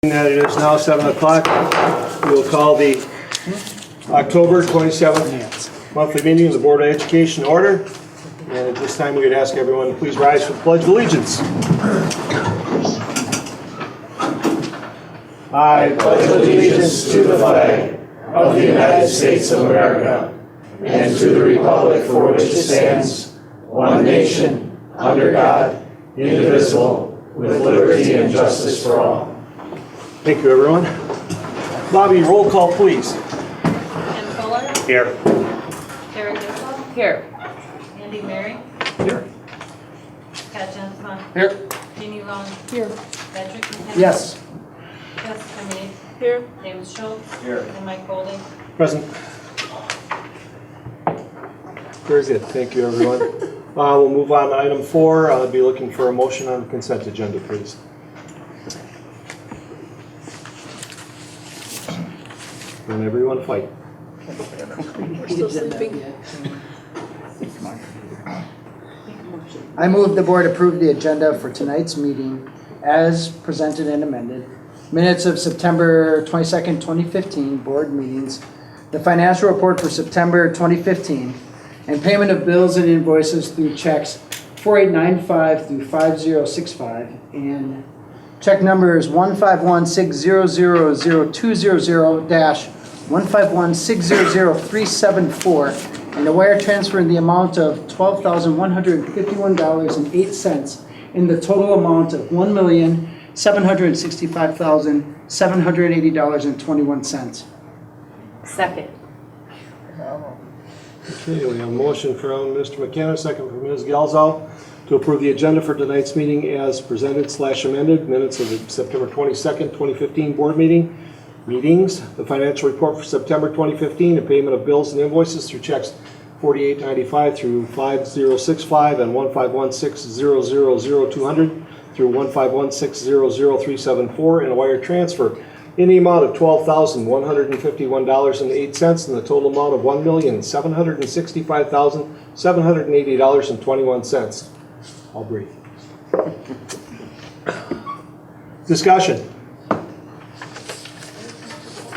It is now 7 o'clock. We will call the October 27th monthly meeting of the Board of Education to order. And at this time, we would ask everyone to please rise for the Pledge of Allegiance. I pledge allegiance to the flag of the United States of America and to the republic for which it stands, one nation, under God, indivisible, with liberty and justice for all. Thank you, everyone. Bobby, roll call, please. Ken Fuller. Here. Tara Gissel. Here. Andy Mary. Here. Scott Jensen. Here. Jeannie Long. Here. Patrick McKenna. Yes. Jessica Meade. Here. James Schultz. Here. And Mike Golding. Present. Very good. Thank you, everyone. We'll move on to item 4. I'll be looking for a motion on the consent agenda, please. Whenever you want to fight. We're still sleeping. I move the board approve the agenda for tonight's meeting as presented and amended. Minutes of September 22nd, 2015, board meetings. The financial report for September 2015, and payment of bills and invoices through checks 4895 through 5065, and check numbers 151600300-151600374, and a wire transfer in the amount of $12,151.08 in the total amount of $1,765,780.21. Second. Okay, we have a motion from Mr. McKenna, second from Ms. Gelzow, to approve the agenda for tonight's meeting as presented / amended. Minutes of the September 22nd, 2015 board meetings, the financial report for September 2015, and payment of bills and invoices through checks 4895 through 5065 and 15160000200 through 151600374, and a wire transfer in the amount of $12,151.08 and the total amount of $1,765,780.21. I'll breathe. Discussion.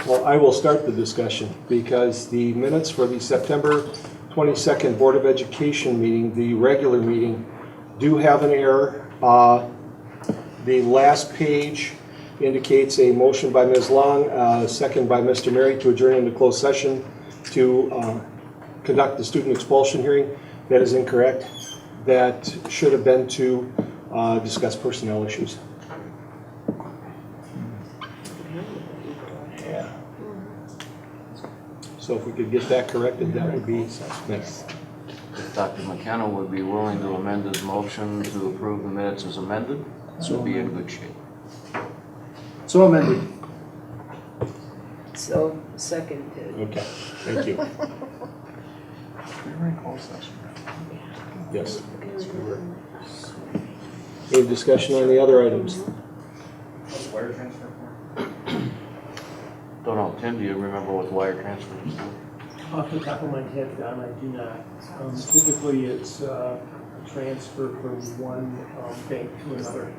Well, I will start the discussion because the minutes for the September 22nd Board of Education meeting, the regular meeting, do have an error. The last page indicates a motion by Ms. Long, second by Mr. Mary, to adjourn into closed session to conduct the student expulsion hearing. That is incorrect. That should have been to discuss personnel issues. Yeah. So if we could get that corrected, that would be nice. If Dr. McKenna would be willing to amend his motion to approve the minutes as amended, so be in good shape. So amended. So seconded. Okay, thank you. Yes. Any discussion on the other items? Don't know, Tim, do you remember what the wire transfer is? Off the top of my head, Don, I do not. Typically, it's a transfer from one bank to another.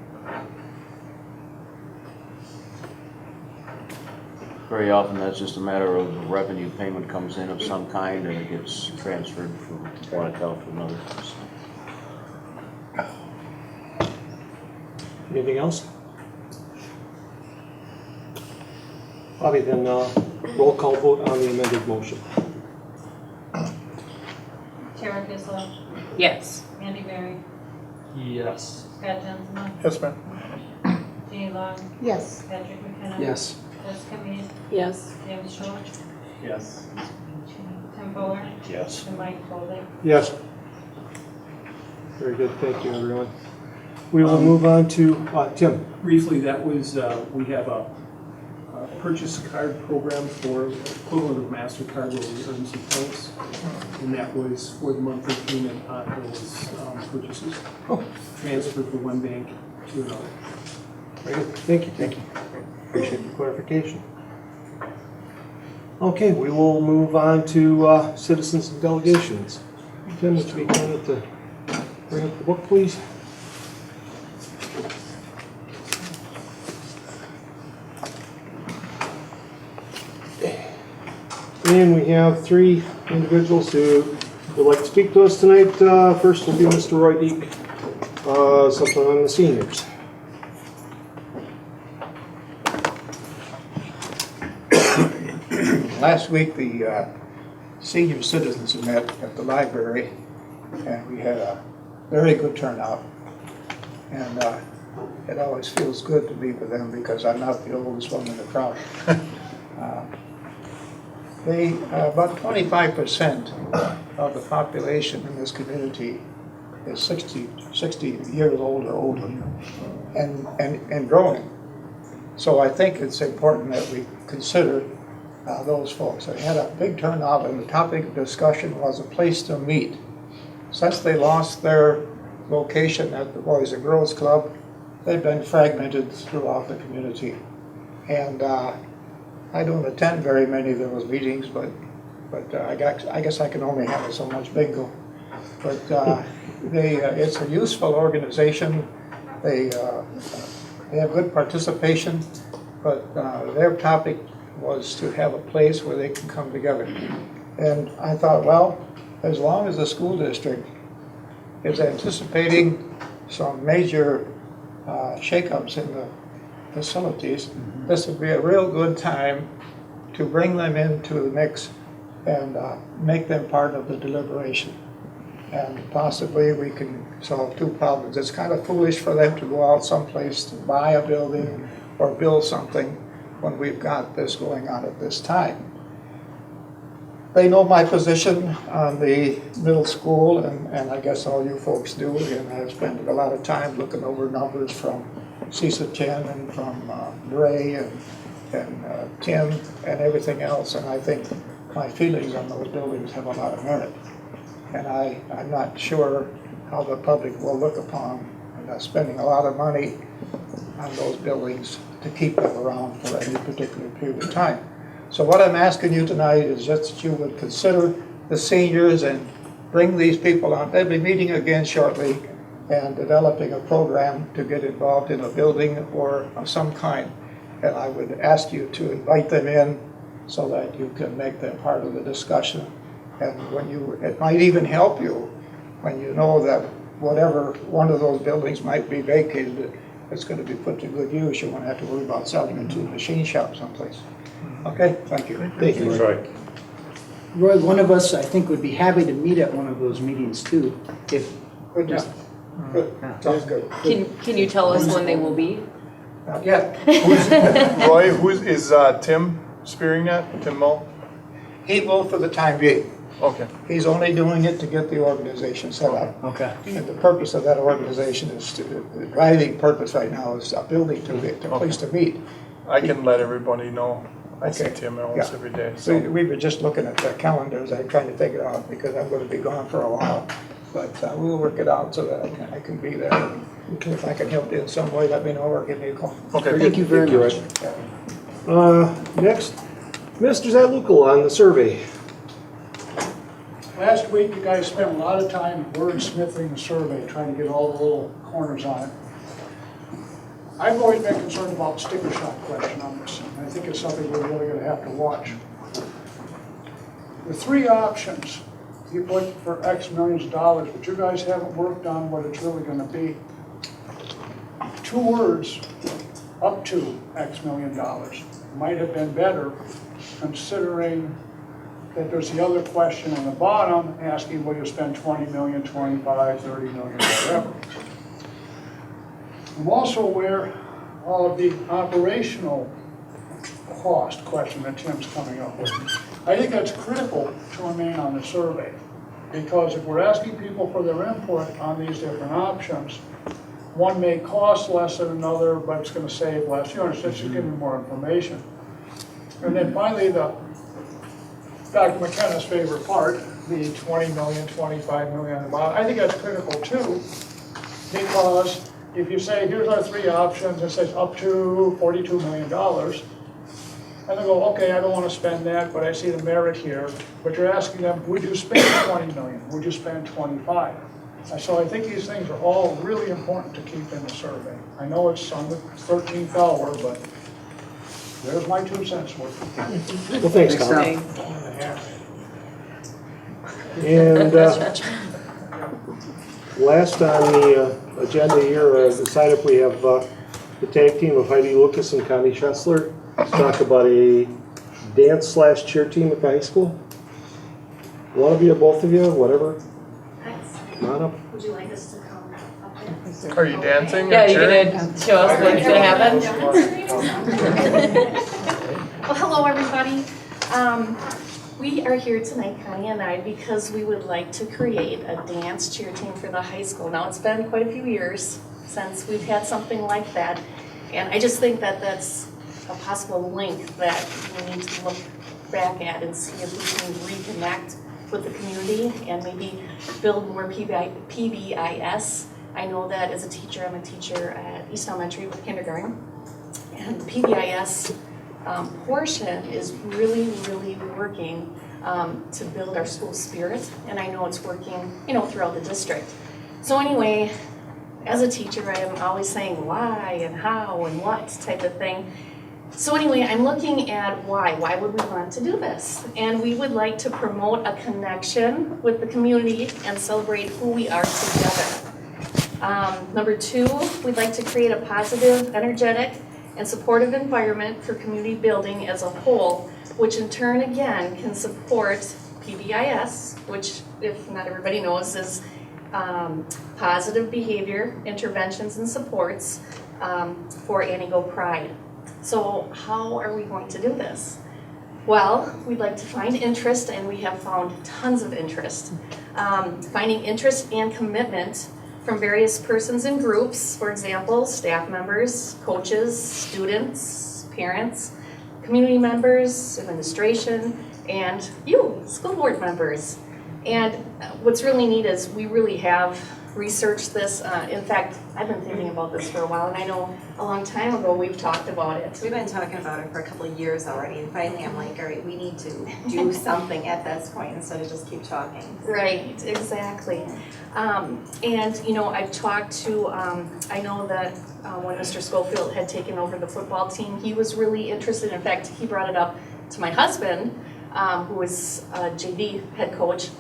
Very often, that's just a matter of revenue payment comes in of some kind and it gets transferred from one account to another. Anything else? Bobby, then roll call vote on the amended motion. Tara Gissel. Yes. Andy Mary. Yes. Scott Jensen. Yes, ma'am. Jeannie Long. Yes. Patrick McKenna. Yes. Jessica Meade. Yes. James Schultz. Yes. Tim Fuller. Yes. And Mike Golding. Yes. Very good, thank you, everyone. We will move on to Tim. Briefly, that was, we have a purchase card program for equivalent of MasterCard where we earn some points. And that was for the monthly payment on those purchases. Transferred from one bank to another. Very good, thank you. Appreciate the clarification. Okay, we will move on to citizens and delegations. Tim, would you be kind enough to bring up the book, please? And we have 3 individuals who would like to speak to us tonight. First will be Mr. Roy Deek, something on the seniors. Last week, the senior citizens met at the library, and we had a very good turnout. And it always feels good to be with them because I'm not the oldest one in the crowd. About 25% of the population in this community is 60 years old or older, and growing. So I think it's important that we consider those folks. I had a big turnout, and the topic of discussion was a place to meet. Since they lost their location at the Boys and Girls Club, they've been fragmented throughout the community. And I don't attend very many of those meetings, but I guess I can only handle so much bingo. But it's a useful organization. They have good participation, but their topic was to have a place where they can come together. And I thought, well, as long as the school district is anticipating some major shakeups in the facilities, this would be a real good time to bring them into the mix and make them part of the deliberation. And possibly we can solve 2 problems. It's kind of foolish for them to go out someplace to buy a building or build something when we've got this going on at this time. They know my position on the middle school, and I guess all you folks do, and I've spent a lot of time looking over numbers from CISA 10 and from Ray and Tim and everything else, and I think my feelings on those buildings have a lot of merit. And I'm not sure how the public will look upon spending a lot of money on those buildings to keep them around for any particular period of time. So what I'm asking you tonight is just that you would consider the seniors and bring these people on. They'll be meeting again shortly and developing a program to get involved in a building or of some kind. And I would ask you to invite them in so that you can make them part of the discussion. And it might even help you when you know that whatever one of those buildings might be vacated, it's going to be put to good use. You won't have to worry about selling it to a machine shop someplace. Okay, thank you. Thank you, Roy. Roy, one of us, I think, would be happy to meet at one of those meetings too, if. Good job. Good. Sounds good. Can you tell us when they will be? Yeah, Roy, is Tim spearing that? Tim Mull? he will for the time being. Okay. He's only doing it to get the organization set up. Okay. And the purpose of that organization is the driving purpose right now is a building to a place to meet. I can let everybody know. I see Okay. Tim almost Yeah. every day. So So we were just looking at the calendars, I'm trying to figure out, because I'm gonna be gone for a while. But we'll work it out so that I can be there. If I can help you in some way, let me know or give me a call. okay. Thank you very much. Next, Mr. Zatlukal on the survey. Last week, you guys spent a lot of time wordsmithing the survey, trying to get all the little corners on it. I've always been concerned about the sticker shock question on this, and I think it's something we're really gonna have to watch. The 3 options, you put for X millions of dollars, but you guys haven't worked on what it's really gonna be. 2 words, up to X million dollars, might have been better, considering that there's the other question on the bottom asking, will you spend 20 million, 25, 30 million, whatever. I'm also aware of the operational cost question that Tim's coming up with. I think that's critical to remain on the survey, because if we're asking people for their input on these different options, one may cost less than another, but it's going to save less. You understand, just give me more information. And then finally, Dr. McKenna's favorite part, the 20 million, 25 million amount. I think that's critical too, because if you say, here's our 3 options, it says up to $42 million, and they go, okay, I don't want to spend that, but I see the merit here. But you're asking them, would you spend 20 million? Would you spend 25? So I think these things are all really important to keep in the survey. I know it's on the 13th hour, but There's my 2 cents worth. Well, thanks, Tom. And last on the agenda here, aside if we have the tag team of Heidi Lucas and Connie Schessler to talk about a dance/cheer team at the high school. One of you, both of you, whatever, come on up. Would you like us to come up there? Are you dancing or Yeah, you cheering? gonna show us what's gonna happen? Well, hello, everybody. We are here tonight, Connie and I, because we would like to create a dance cheer team for the high school. Now, it's been quite a few years since we've had something like that, and I just think that that's a possible link that we need to look back at and see if we can reconnect with the community and maybe build more PBIS. I know that as a teacher, I'm a teacher at East Elementary with kindergarten, and the PBIS portion is really, really working to build our school spirit, and I know it's working, throughout the district. So anyway, as a teacher, I am always saying why and how and what type of thing. So anyway, I'm looking at why. Why would we want to do this? And we would like to promote a connection with the community and celebrate who we are together. Number 2, we'd like to create a positive, energetic, and supportive environment for community building as a whole, which in turn, again, can support PBIS, which, if not everybody knows, is positive behavior, interventions, and supports for Antigo Pride. So how are we going to do this? Well, we'd like to find interest, and we have found tons of interest. Finding interest and commitment from various persons and groups, for example, staff members, coaches, students, parents, community members, administration, and you, school board members. And what's really neat is we really have researched this. In fact, I've been thinking about this for a while, and I know a long time ago we've talked about it. We've been talking about it for a couple of years already, and finally I'm like, all right, we need to do something at this point instead of just keep talking. Right, exactly. And, I've talked to, I know that when Mr. Schofield had taken over the football team, he was really interested. In fact, he brought it up to my husband, who was JV head coach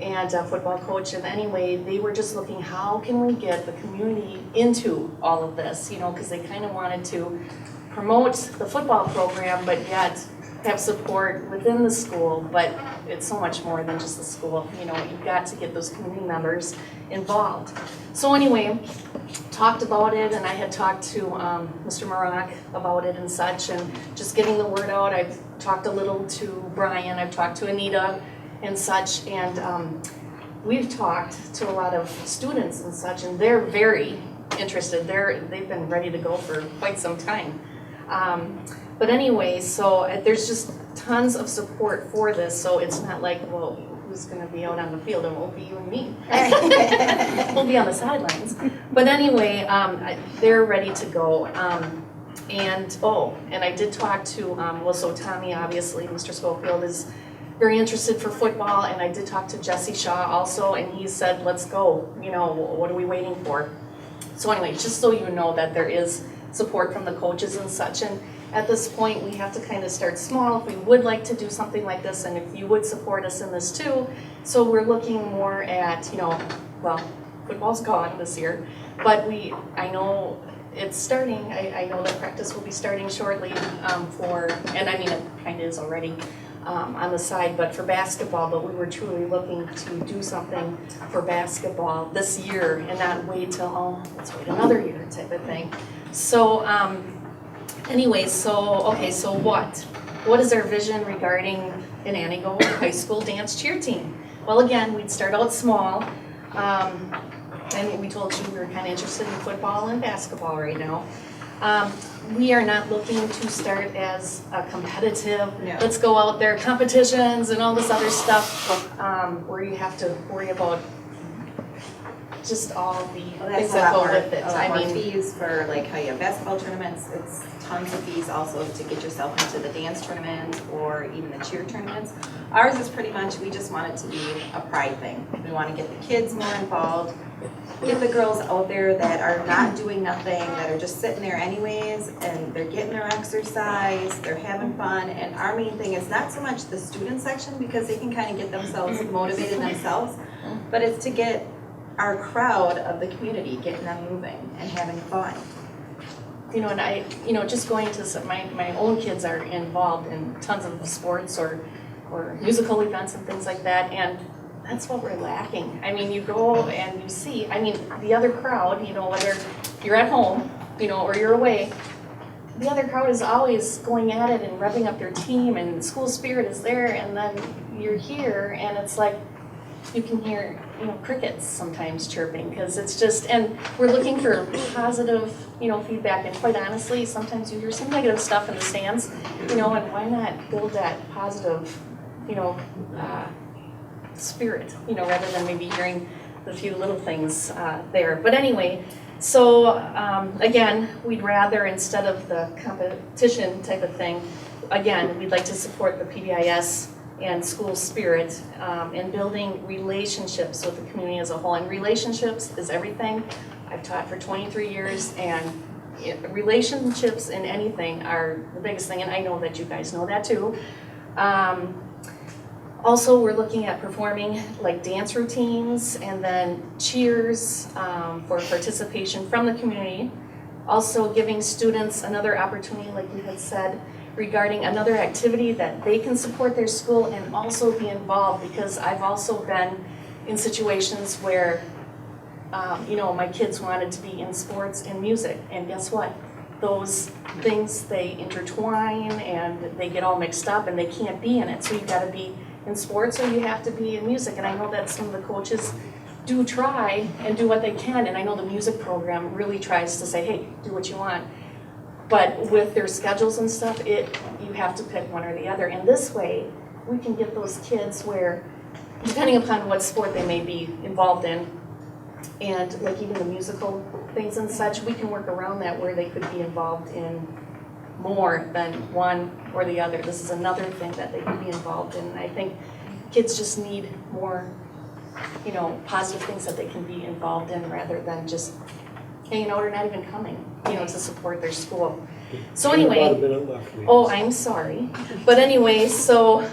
and football coach. And anyway, they were just looking, how can we get the community into all of this, because they kind of wanted to promote the football program, but yet have support within the school. But it's so much more than just the school. You've got to get those community members involved. So anyway, talked about it, and I had talked to Mr. Maroc about it and such, and just getting the word out. I've talked a little to Brian, I've talked to Anita and such, and we've talked to a lot of students and such, and they're very interested. They've been ready to go for quite some time. But anyway, so there's just tons of support for this, so it's not like, well, who's gonna be out on the field? It won't be you and me. We'll be on the sidelines. But anyway, they're ready to go. And I did talk to, so Tommy, obviously, Mr. Schofield is very interested for football, and I did talk to Jesse Shaw also, and he said, let's go, what are we waiting for? So anyway, just so you know that there is support from the coaches and such, and at this point, we have to kind of start small if we would like to do something like this, and if you would support us in this too. So we're looking more at, football's gone this year, but I know it's starting. I know that practice will be starting shortly and I mean, it kind of is already on the side, but for basketball, but we were truly looking to do something for basketball this year and not wait till, let's wait another year type of thing. So, anyway, so what? What is our vision regarding an Antigo High School dance cheer team? Well, again, we'd start out small, and we told you we were kind of interested in football and basketball right now. We are not looking to start as a competitive, let's go out there, competitions and all this other stuff, where you have to worry about just all the Well, things that's a that lot go more, with it. a lot I more mean, fees for like how you have basketball tournaments, it's tons of fees also to get yourself into the dance tournament or even the cheer tournaments. Ours is pretty much, we just want it to be a pride thing. We want to get the kids more involved, get the girls out there that are not doing nothing, that are just sitting there anyways, and they're getting their exercise, they're having fun, and our main thing is not so much the student section, because they can kind of get themselves motivated themselves, but it's to get our crowd of the community, getting them moving and having fun. you know, and I, you know, just going to some, my own kids are involved in tons of sports or musical events and things like that, and that's what we're lacking. I mean, you go and you see, I mean, the other crowd, you know, whether you're at home, you know, or you're away, the other crowd is always going at it and revving up their team, and school spirit is there, and then you're here, and it's like, you can hear, you know, crickets sometimes chirping, because it's just, and we're looking for positive, you know, feedback, and quite honestly, sometimes you hear some negative stuff in the stands, you know, and why not build that positive, you know, spirit, you know, rather than maybe hearing the few little things there. But anyway, so again, we'd rather, instead of the competition type of thing, again, we'd like to support the PBIS and school spirit in building relationships with the community as a whole. And relationships is everything. I've taught for 23 years, and relationships in anything are the biggest thing, and I know that you guys know that too. Also, we're looking at performing like dance routines and then cheers for participation from the community. Also giving students another opportunity, like you had said, regarding another activity that they can support their school and also be involved, because I've also been in situations where, you know, my kids wanted to be in sports and music, and guess what? Those things, they intertwine and they get all mixed up and they can't be in it. So you've got to be in sports or you have to be in music. And I know that some of the coaches do try and do what they can, and I know the music program really tries to say, hey, do what you want. But with their schedules and stuff, you have to pick one or the other. And this way, we can get those kids where, depending upon what sport they may be involved in, and like even the musical things and such, we can work around that where they could be involved in more than one or the other. This is another thing that they can be involved in. And I think kids just need more, you know, positive things that they can be involved in rather than just hanging out or not even coming, you know, to support their school. So anyway, About a minute left, please. oh, I'm sorry. But anyway, so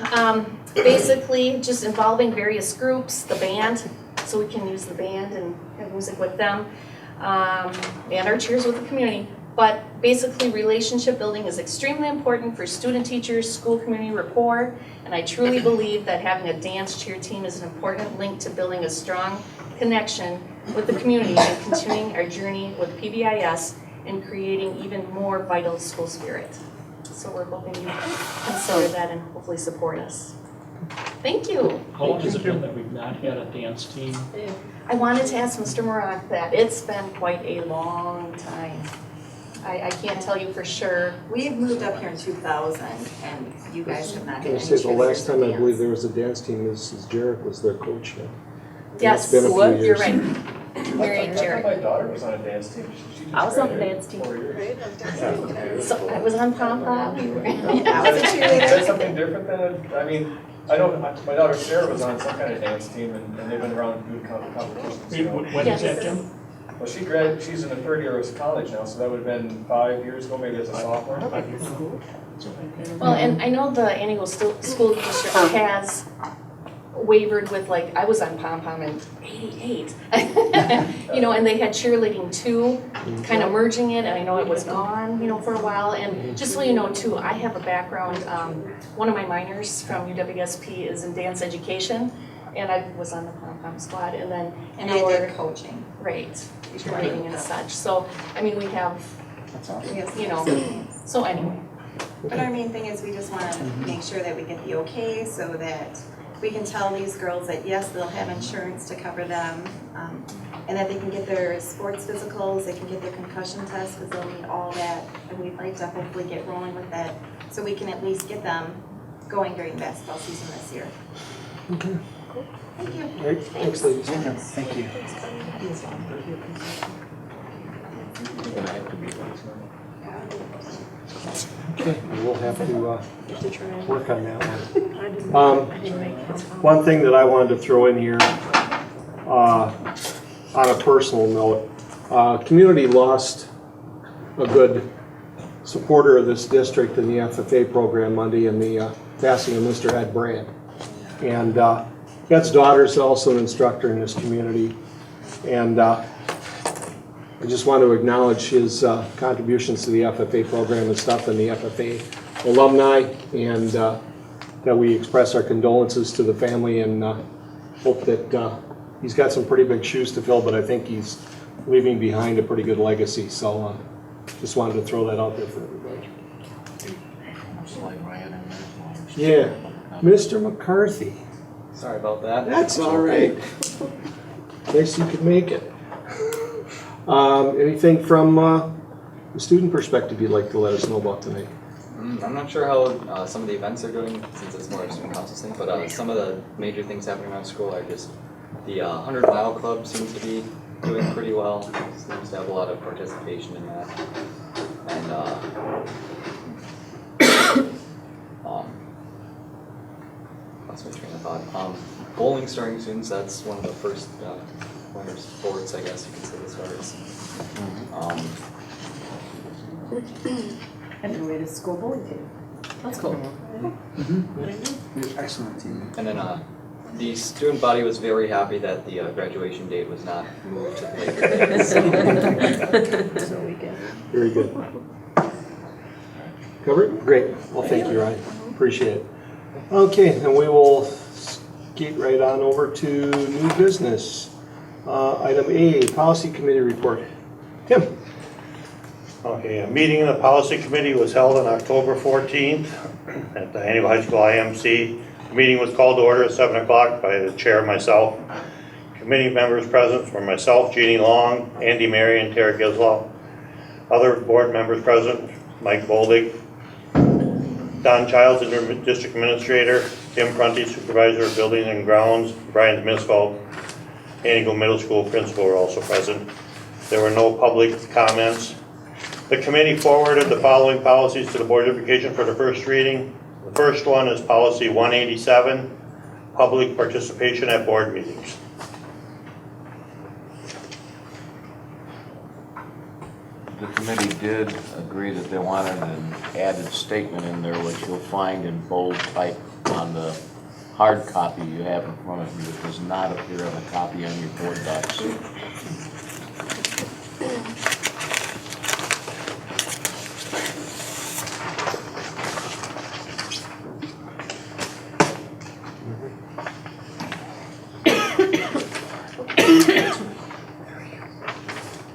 basically just involving various groups, the band, so we can use the band and have music with them, and our cheers with the community. But basically, relationship building is extremely important for student, teachers, school community rapport, and I truly believe that having a dance cheer team is an important link to building a strong connection with the community and continuing our journey with PBIS and creating even more vital school spirit. So we're hoping you consider that and hopefully support us. Thank you. How long has it been that we've not had a dance team? I wanted to ask Mr. Morak that. It's been quite a long time. I can't tell you for sure. We had moved up here in 2000, and you guys have not I had any was gonna say, the last cheerleaders time I dance. believe there was a dance team, Mrs. Jarrett was their coach. Yeah. Yes, It's been a few you're years. right. Mary Jarrett. My daughter was on a dance team. She just I was on the graduated dance team. 4 years. So I was on pom pom. I was a Is cheerleader. that something different than, I mean, I know my daughter Sarah was on some kind of dance team, and they've been around doing competitions. You know. When is that, Jim? Well, she's in the third year of college now, so that would have been 5 years ago, maybe as a sophomore. Well, and I know the Antigo School District has wavered with, like, I was on pom pom in '88. You know, and they had cheerleading too, kind of merging it, and I know it was gone, you know, for a while. And just so you know too, I have a background, one of my minors from UWSP is in dance education, and I was on the pom pom squad, and then And I did coaching. right, cheerleading and such. So, I mean, we have, We have you know, some- so anyway. But our main thing is we just want to make sure that we get the okay so that we can tell these girls that yes, they'll have insurance to cover them, and that they can get their sports physicals, they can get their concussion tests, because they'll need all that. And we'd like to hopefully get rolling with that so we can at least get them going during basketball season this year. Thank you. Great, thanks, ladies. Thank you. Okay, we'll have to work on that one. One thing that I wanted to throw in here, on a personal note, community lost a good supporter of this district in the FFA program Monday in the passing of Mr. Ed Brand. And Ed's daughter is also an instructor in this community. And I just want to acknowledge his contributions to the FFA program and stuff, and the FFA alumni, and that we express our condolences to the family and hope that he's got some pretty big shoes to fill, but I think he's leaving behind a pretty good legacy. So just wanted to throw that out there for everybody. Yeah, Mr. McCarthy. Sorry about that. That's all right. Nice you could make it. Anything from the student perspective you'd like to let us know about tonight? I'm not sure how some of the events are doing, since it's more of a student council thing, but some of the major things happening around school are just the 100 Mile Club seems to be doing pretty well. Seems to have a lot of participation in that. And lost my train of thought. Bowling starting soon, so that's one of the first winter sports, I guess you could say, that starts. And then we had a school bowling team. That's cool. Excellent team. And then the student body was very happy that the graduation date was not moved to the later date. So we can. Very good. Covered? Great. Well, thank you, Ryan. Appreciate it. Okay, then we will skate right on over to new business. Item A, Policy Committee report. Tim? Okay, a meeting of the Policy Committee was held on October 14th at the Annual High School IMC. The meeting was called to order at 7 o'clock by the chair and myself. Committee members present were myself, Jeannie Long, Andy Mary, and Tara Gislau. Other board members present, Mike Boldig, Don Childs, District Administrator, Tim Prunty, Supervisor of Buildings and Grounds, Brian Misfeld, Antigo Middle School Principal were also present. There were no public comments. The committee forwarded the following policies to the Board of Education for the first reading. The first one is Policy 187, Public Participation at Board Meetings. The committee did agree that they wanted an added statement in there, which you'll find in bold type on the hard copy you have in front of you. It does not appear on the copy on your board docs.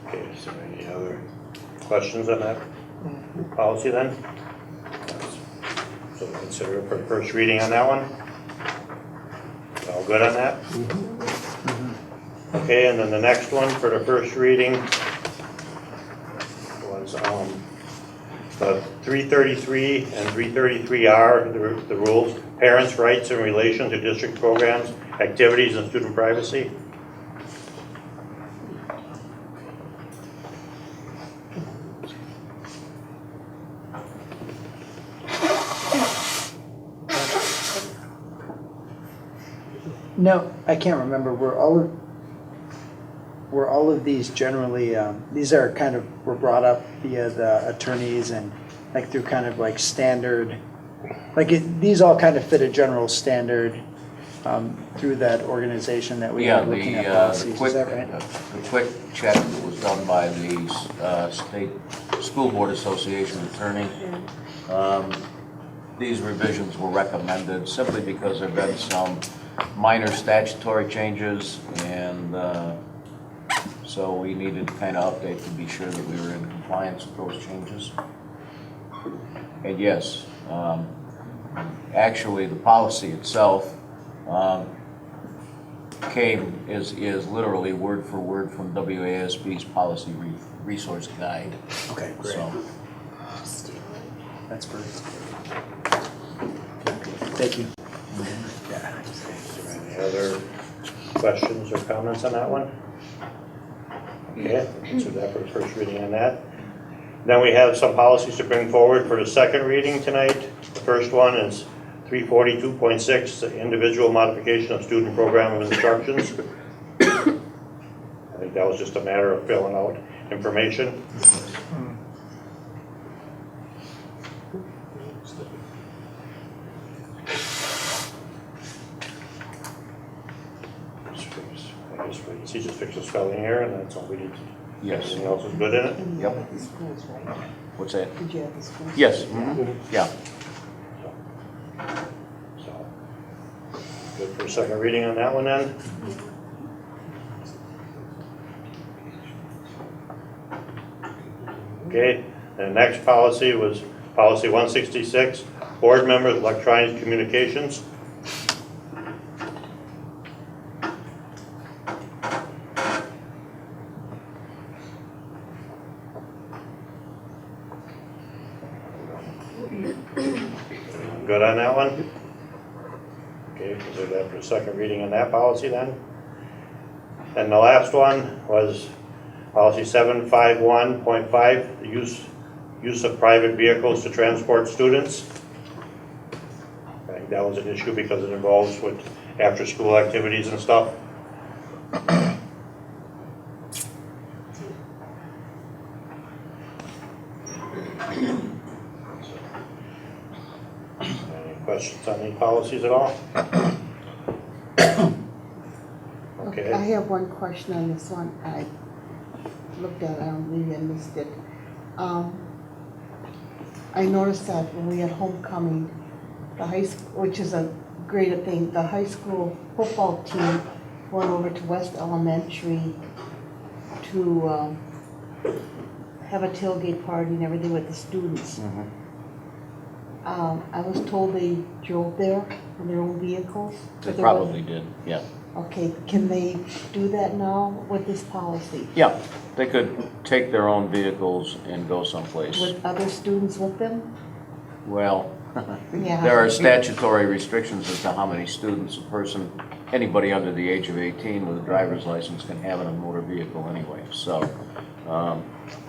Okay, so any other questions on that policy then? So consider it for the first reading on that one? All good on that? Okay, and then the next one for the first reading was the 333 and 333R, the rules, parents' rights in relation to district programs, activities, and student privacy. No, I can't remember. Were all of these generally, these are kind of, were brought up via the attorneys and like through kind of like standard, like these all kind of fit a general standard through that organization that we Yeah, are looking at the policies. quick, Is that right? the quick check that was done by the State School Board Association attorney. These revisions were recommended simply because there have been some minor statutory changes, and so we needed to kind of update to be sure that we were in compliance with those changes. And yes, actually the policy itself is literally word for word from WASB's policy resource guide. Okay, great. So, That's perfect. Thank you. Any other questions or comments on that one? Okay, so that for the first reading on that. Then we have some policies to bring forward for the second reading tonight. The first one is 342.6, the individual modification of student program of instructions. I think that was just a matter of filling out information. He just fixed the spelling here, and that's all we need. Yes. Everything else is good in it? Yep. The schools, right? What's that? Did you have the schools? Yes, mhm, yeah. So, good for a second reading on that one then? Okay, the next policy was policy 166, board members electronic communications. Good on that one? Okay, consider that for a second reading on that policy then. And the last one was policy 751.5, the use of private vehicles to transport students. I think that was an issue because it involves with after-school activities and stuff. Any questions on these policies at all? Okay. I have one question on this one. I looked at it, maybe I missed it. I noticed that when we had homecoming, the high school, which is a great thing, the high school football team went over to West Elementary to have a tailgate party and everything with the students. I was told they drove there in their own vehicles. They but there probably wasn't- did, yeah. Okay, can they do that now with this policy? Yeah, they could take their own vehicles and go someplace. With other students with them? Well, Yeah. there are statutory restrictions as to how many students a person, anybody under the age of 18 with a driver's license can have in a motor vehicle anyway. So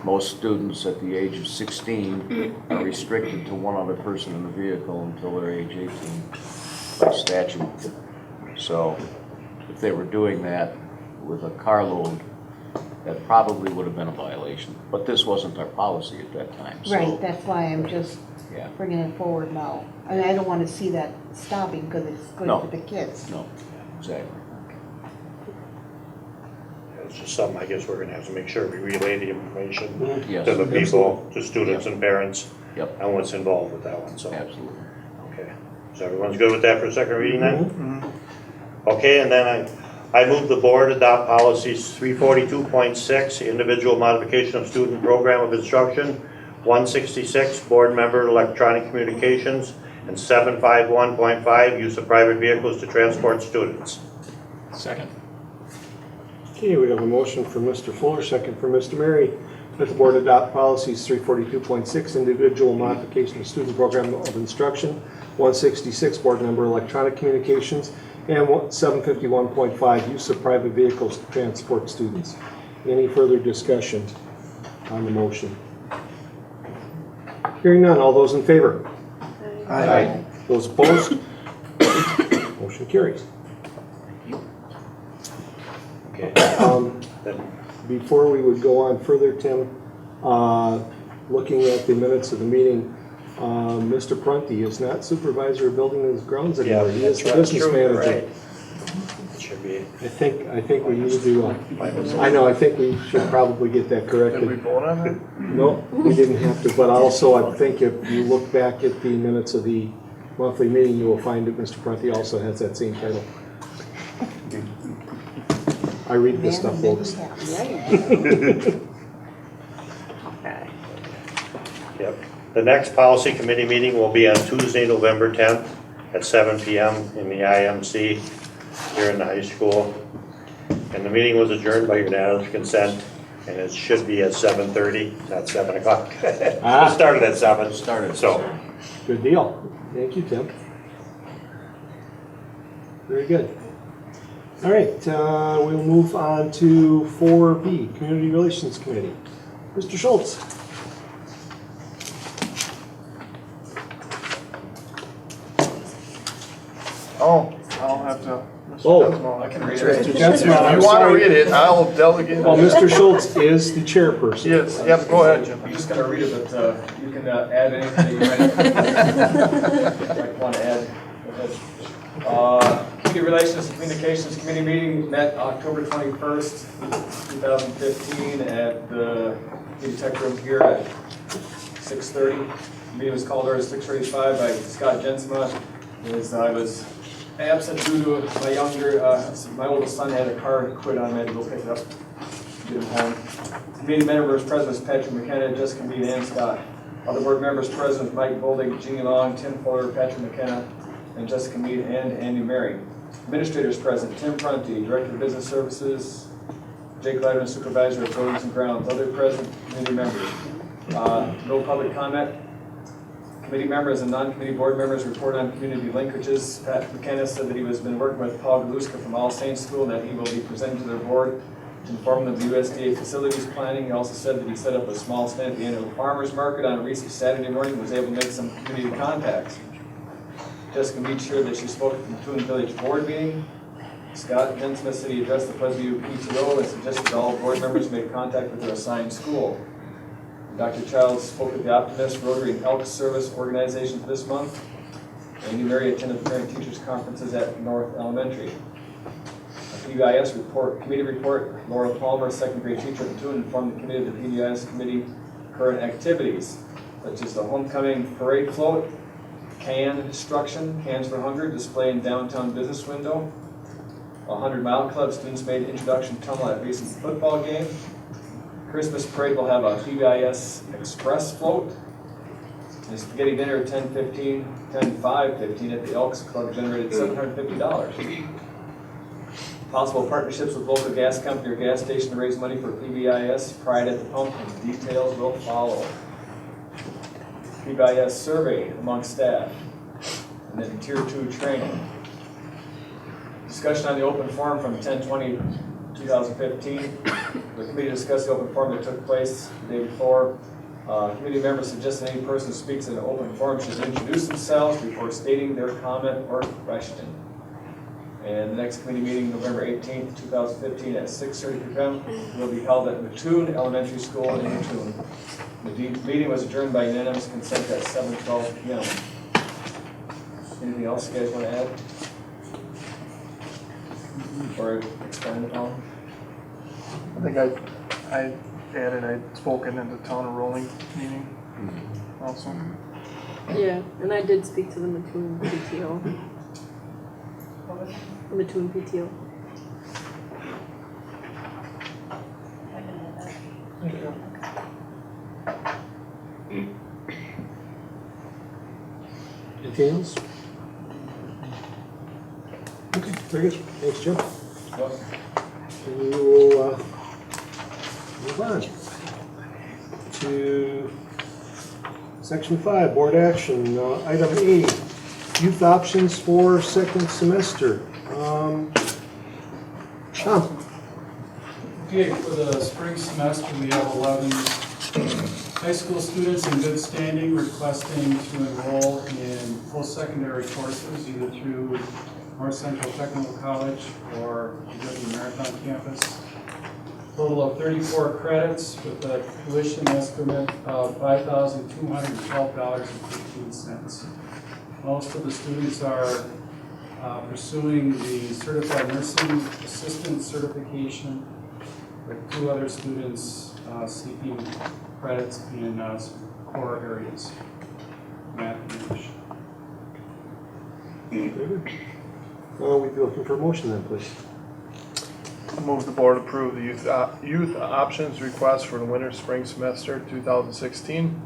most students at the age of 16 are restricted to one other person in the vehicle until they're age 18 by statute. So if they were doing that with a carload, that probably would have been a violation. But this wasn't our policy at that time, so. Right, that's why I'm just Yeah. bringing it forward now. And I don't want to see that stopping because it's good No. for the kids. No, exactly. It's just something I guess we're gonna have to make sure we relay the information Yes. to the people, to students and parents, Yep, and what's involved with that one, so. absolutely. Okay, so everyone's good with that for a second reading then? Okay, and then I move the board adopt policies 342.6, individual modification of student program of instruction, 166, board member electronic communications, and 751.5, use of private vehicles to transport students. Second. Okay, we have a motion from Mr. Fuller, second from Mr. Mary, that the board adopt policies 342.6, individual modification of student program of instruction, 166, board member electronic communications, and 751.5, use of private vehicles to transport students. Any further discussion on the motion? Hearing none, all those in favor? Aye. Those opposed? Motion carries. Okay. Then Before we would go on further, Tim, looking at the minutes of the meeting, Mr. Prunty is not supervisor of building and grounds anymore. He is the business manager. It should be. I think we need to, I know, I think we should probably get that corrected. Did we vote on that? No, we didn't have to, but also I think if you look back at the minutes of the monthly meeting, you will find that Mr. Prunty also has that same title. I read this stuff, folks. Yep. The next policy committee meeting will be on Tuesday, November 10th at 7 p.m. in the IMC here in the high school. And the meeting was adjourned by unanimous consent, and it should be at 7:30, not 7 o'clock. It started at 7. Started. So, Good deal. Thank you, Tim. Very good. All right, we'll move on to 4B, Community Relations Committee. Mr. Schultz. Oh, I'll have to. Oh. I can read Mr. it. Jensma, If I'm you want to sorry. read it, I'll delegate. Well, Mr. Schultz is the chairperson. Yes, yep, go ahead, Jim. I'm just gonna read it, but you can add anything that you might want to add. Go ahead. Community Relations and Communications Committee meeting met October 21st, 2015 at the Community Tech Room here at 6:30. The meeting was called over at 6:35 by Scott Jensma. As I was absent due to my oldest son had a car quit on me, I had to go pick it up, get him home. Committee members present was Patrick McKenna, Jessica Mead, and Scott. Other board members present, Mike Boldig, Jeannie Long, Tim Fuller, Patrick McKenna, and Jessica Mead, and Andy Mary. Administrators present, Tim Prunty, Director of Business Services, Jake Leiter, Supervisor of Buildings and Grounds. Other present committee members. No public comment. Committee members and non-committee board members report on community linkages. Pat McKenna said that he has been working with Paul Galuska from All Saints School and that he will be presenting to their board to inform them of the USDA facilities planning. He also said that he set up a small stand at the annual farmers market on a recent Saturday morning and was able to make some community contacts. Jessica Mead shared that she spoke at the Mattoon Village Board meeting. Scott Jensma said he addressed the Pleasantview PTO and suggested that all board members make contact with their assigned school. Dr. Childs spoke at the Optimist, Rotary, and Elks Service organizations this month. Andy Mary attended the Parent Teachers Conferences at North Elementary. PBIS report, committee report, Laura Palmer, second grade teacher at Mattoon, informed the committee of the PBIS committee current activities, such as the homecoming parade float, can destruction, Cans for Hunger, display in downtown business window, 100 Mile Club, students made introduction tunnel at recent football game. Christmas parade will have a PBIS Express float. The spaghetti dinner at 10:15 at the Elks Club generated $750. Possible partnerships with local gas company or gas station to raise money for PBIS Pride at the Pump, and details will follow. PBIS survey among staff, and then Tier 2 training. Discussion on the open forum from 10/20/2015. The committee discussed the open forum that took place the day before. Committee members suggested any person who speaks in an open forum should introduce themselves before stating their comment or question. And the next committee meeting, November 18th, 2015 at 6:30 p.m. will be held at Mattoon Elementary School in Mattoon. The meeting was adjourned by unanimous consent at 7:12 p.m. Anything else you guys want to add? Or expand upon? I think I added, I'd spoken in the town of Rolling meeting also. Yeah, and I did speak to the Mattoon PTO. The Mattoon PTO. Anything else? Okay, very good. Thanks, Jim. We will move on to section 5, board action. Item E, youth options for second semester. Tom. Okay, for the spring semester, we have 11 high school students in good standing requesting to enroll in post-secondary courses either through North Central Technical College or UW Marathon campus. Total of 34 credits with a tuition estimate of $5,212.15. Most of the students are pursuing the Certified Nursing Assistant certification, with 2 other students seeking credits in core areas, math and English. We'd be looking for a motion then, please. I move the board approve the youth options request for the winter spring semester 2016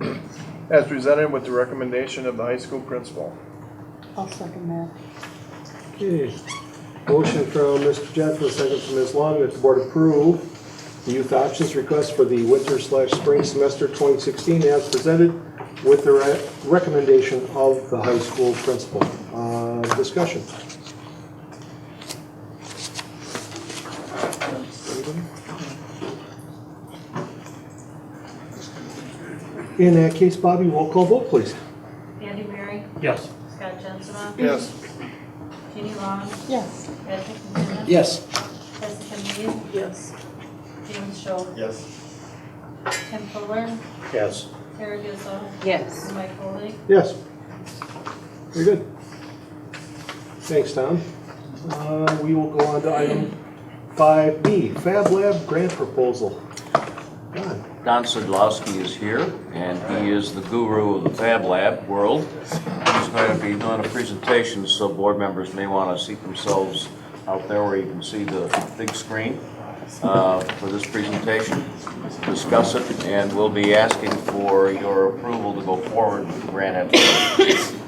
as presented with the recommendation of the high school principal. I'll second that. Okay. Motion from Mr. Jeffrey, second from Ms. Long, that the board approve the youth options request for the winter/spring semester 2016 as presented with the recommendation of the high school principal. Discussion. In that case, Bobby, roll call vote, please. Andy Mary, Yes. Scott Jensen, Yes. Jeannie Long, Yes. Patrick McKinnon, Yes. Jessica Mead, Yes. James Schultz, Yes. Tim Fuller, Yes. Sarah Gizzo, Yes. and Mike Foley. Yes. Very good. Thanks, Tom. We will go on to item 5B, Fab Lab grant proposal. Don. Don Sidlowski is here, and he is the guru of the Fab Lab world. He's going to be doing a presentation, so board members may want to seat themselves out there where you can see the big screen for this presentation, discuss it, and we'll be asking for your approval to go forward with the grant application.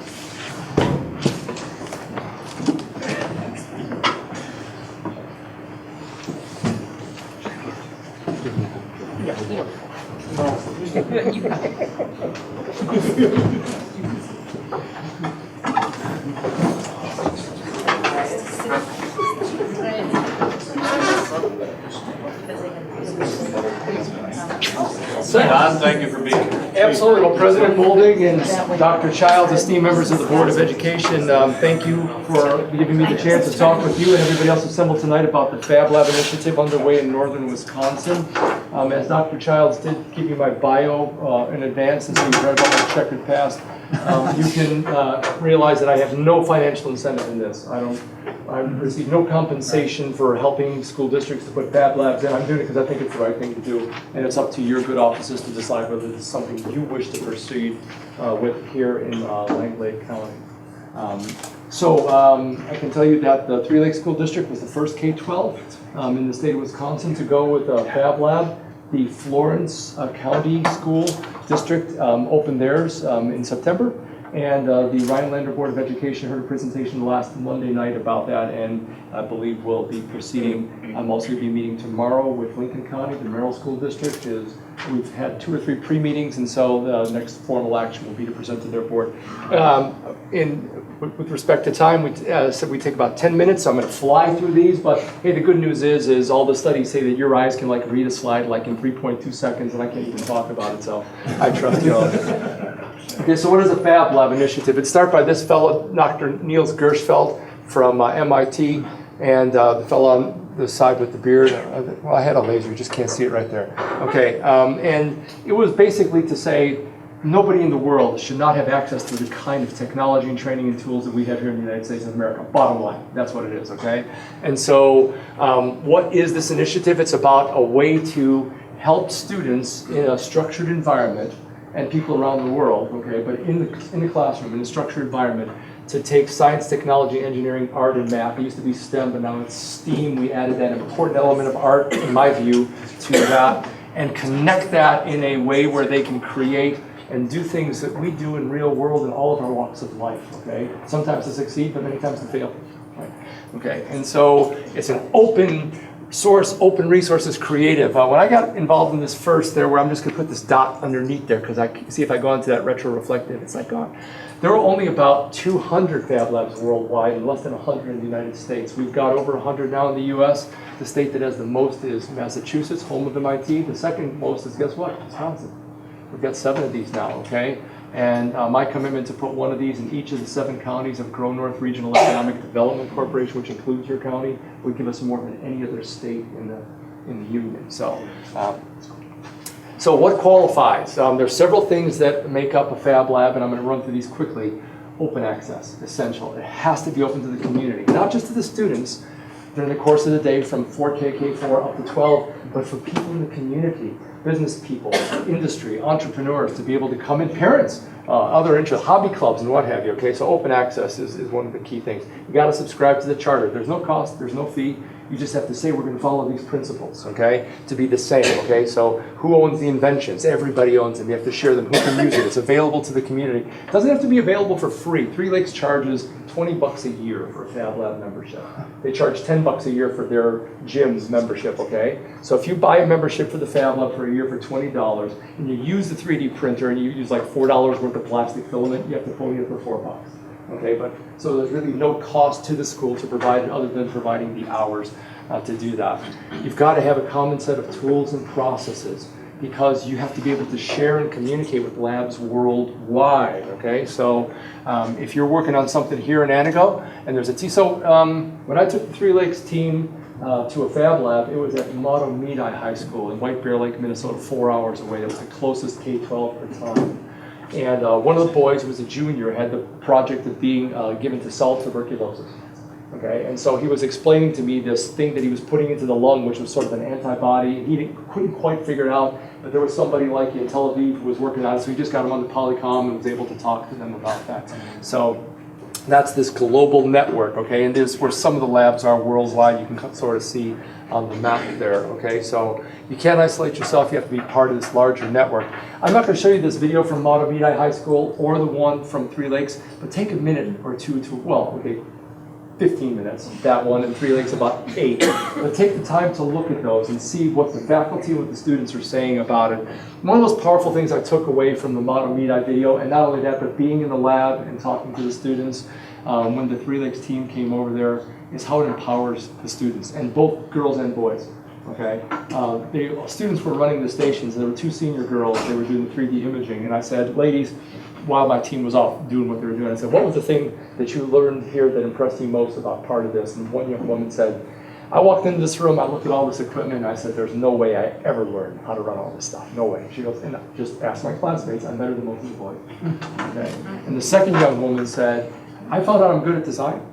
Don, thank you for being here. Absolutely. Well, President Moldig and Dr. Childs, esteemed members of the Board of Education, thank you for giving me the chance to talk with you and everybody else assembled tonight about the Fab Lab initiative underway in northern Wisconsin. As Dr. Childs did give you my bio in advance, and so you've read about my checkered past, you can realize that I have no financial incentive in this. I receive no compensation for helping school districts to put Fab Labs in. I'm doing it because I think it's the right thing to do, and it's up to your good offices to decide whether this is something you wish to proceed with here in Langley County. I can tell you that the Three Lakes School District was the first K-12 in the state of Wisconsin to go with a Fab Lab. The Florence County School District opened theirs in September. And the Rhinelander Board of Education heard a presentation last Monday night about that, and I believe we'll be proceeding. I'm also going to be meeting tomorrow with Lincoln County. The Merrill School District we've had 2 or 3 pre-meetings, and so the next formal action will be to present to their board. With respect to time, we said we take about 10 minutes, so I'm going to fly through these, but hey, the good news is all the studies say that your eyes can like read a slide like in 3.2 seconds, and I can't even talk about it, so I trust you all. Okay, so what is a Fab Lab initiative? It started by this fellow, Dr. Niels Gershfeld from MIT, and the fellow on the side with the beard. Well, I had a laser, you just can't see it right there. Okay, and it was basically to say nobody in the world should not have access to the kind of technology and training and tools that we have here in the United States of America. Bottom line, that's what it is, okay? And so what is this initiative? It's about a way to help students in a structured environment and people around the world, okay, but in the classroom, in a structured environment, to take science, technology, engineering, art, and math. It used to be STEM, but now it's STEAM. We added that important element of art, in my view, to that, and connect that in a way where they can create and do things that we do in real world in all of our walks of life, okay? Sometimes to succeed, but many times to fail, right? Okay, and so it's an open source, open resources creative. When I got involved in this first there, where I'm just gonna put this dot underneath there, because I see if I go into that retroreflective, it's like gone. There are only about 200 Fab Labs worldwide and less than 100 in the United States. We've got over 100 now in the US. The state that has the most is Massachusetts, home of MIT. The second most is, guess what? Wisconsin. We've got 7 of these now, okay? And my commitment to put one of these in each of the 7 counties of Grow North Regional Economic Development Corporation, which includes your county, would give us more than any other state in the union. So what qualifies? There's several things that make up a Fab Lab, and I'm going to run through these quickly. Open access, essential. It has to be open to the community, not just to the students during the course of the day from 4K, K4 up to 12, but for people in the community, business people, industry, entrepreneurs, to be able to come in, parents, other interests, hobby clubs, and what have you, okay? So open access is one of the key things. You gotta subscribe to the charter. There's no cost, there's no fee. You just have to say we're gonna follow these principles, okay? To be the same, okay? So who owns the inventions? Everybody owns them. You have to share them. Who can use it? It's available to the community. It doesn't have to be available for free. Three Lakes charges $20 a year for a Fab Lab membership. They charge $10 a year for their gym's membership, okay? So if you buy a membership for the Fab Lab for a year for $20, and you use the 3D printer and you use like $4 worth of plastic filament, you have to pull it for $4. Okay, but so there's really no cost to the school to provide it other than providing the hours to do that. You've got to have a common set of tools and processes. because you have to be able to share and communicate with labs worldwide, okay? So if you're working on something here in Antigo and there's a team, so when I took the Three Lakes team to a fab lab, it was at Matamidi High School in White Bear Lake, Minnesota, 4 hours away. That was the closest K-12 at the time. And one of the boys who was a junior had the project of being given to cell tuberculosis. Okay, and so he was explaining to me this thing that he was putting into the lung, which was sort of an antibody. He couldn't quite figure it out, but there was somebody like in Tel Aviv who was working on it, so he just got him on the Polycom and was able to talk to them about that. So that's this global network, okay, and this is where some of the labs are worldwide. You can sort of see on the map there, okay? So you can't isolate yourself, you have to be part of this larger network. I'm not gonna show you this video from Matamidi High School or the one from Three Lakes, but take a minute or two to, well, okay, 15 minutes, that one, and Three Lakes about 8. But take the time to look at those and see what the faculty, what the students are saying about it. One of those powerful things I took away from the Matamidi video, and not only that, but being in the lab and talking to the students when the Three Lakes team came over there, is how it empowers the students, and both girls and boys. Okay, the students were running the stations. There were 2 senior girls. They were doing the 3D imaging, and I said, ladies, while my team was off doing what they were doing, I said, what was the thing that you learned here that impressed you most about part of this? And one young woman said, I walked into this room, I looked at all this equipment, and I said, there's no way I ever learned how to run all this stuff. No way. She goes, and just ask my classmates, I'm better than most of the boys. Okay. And the second young woman said, I found out I'm good at design.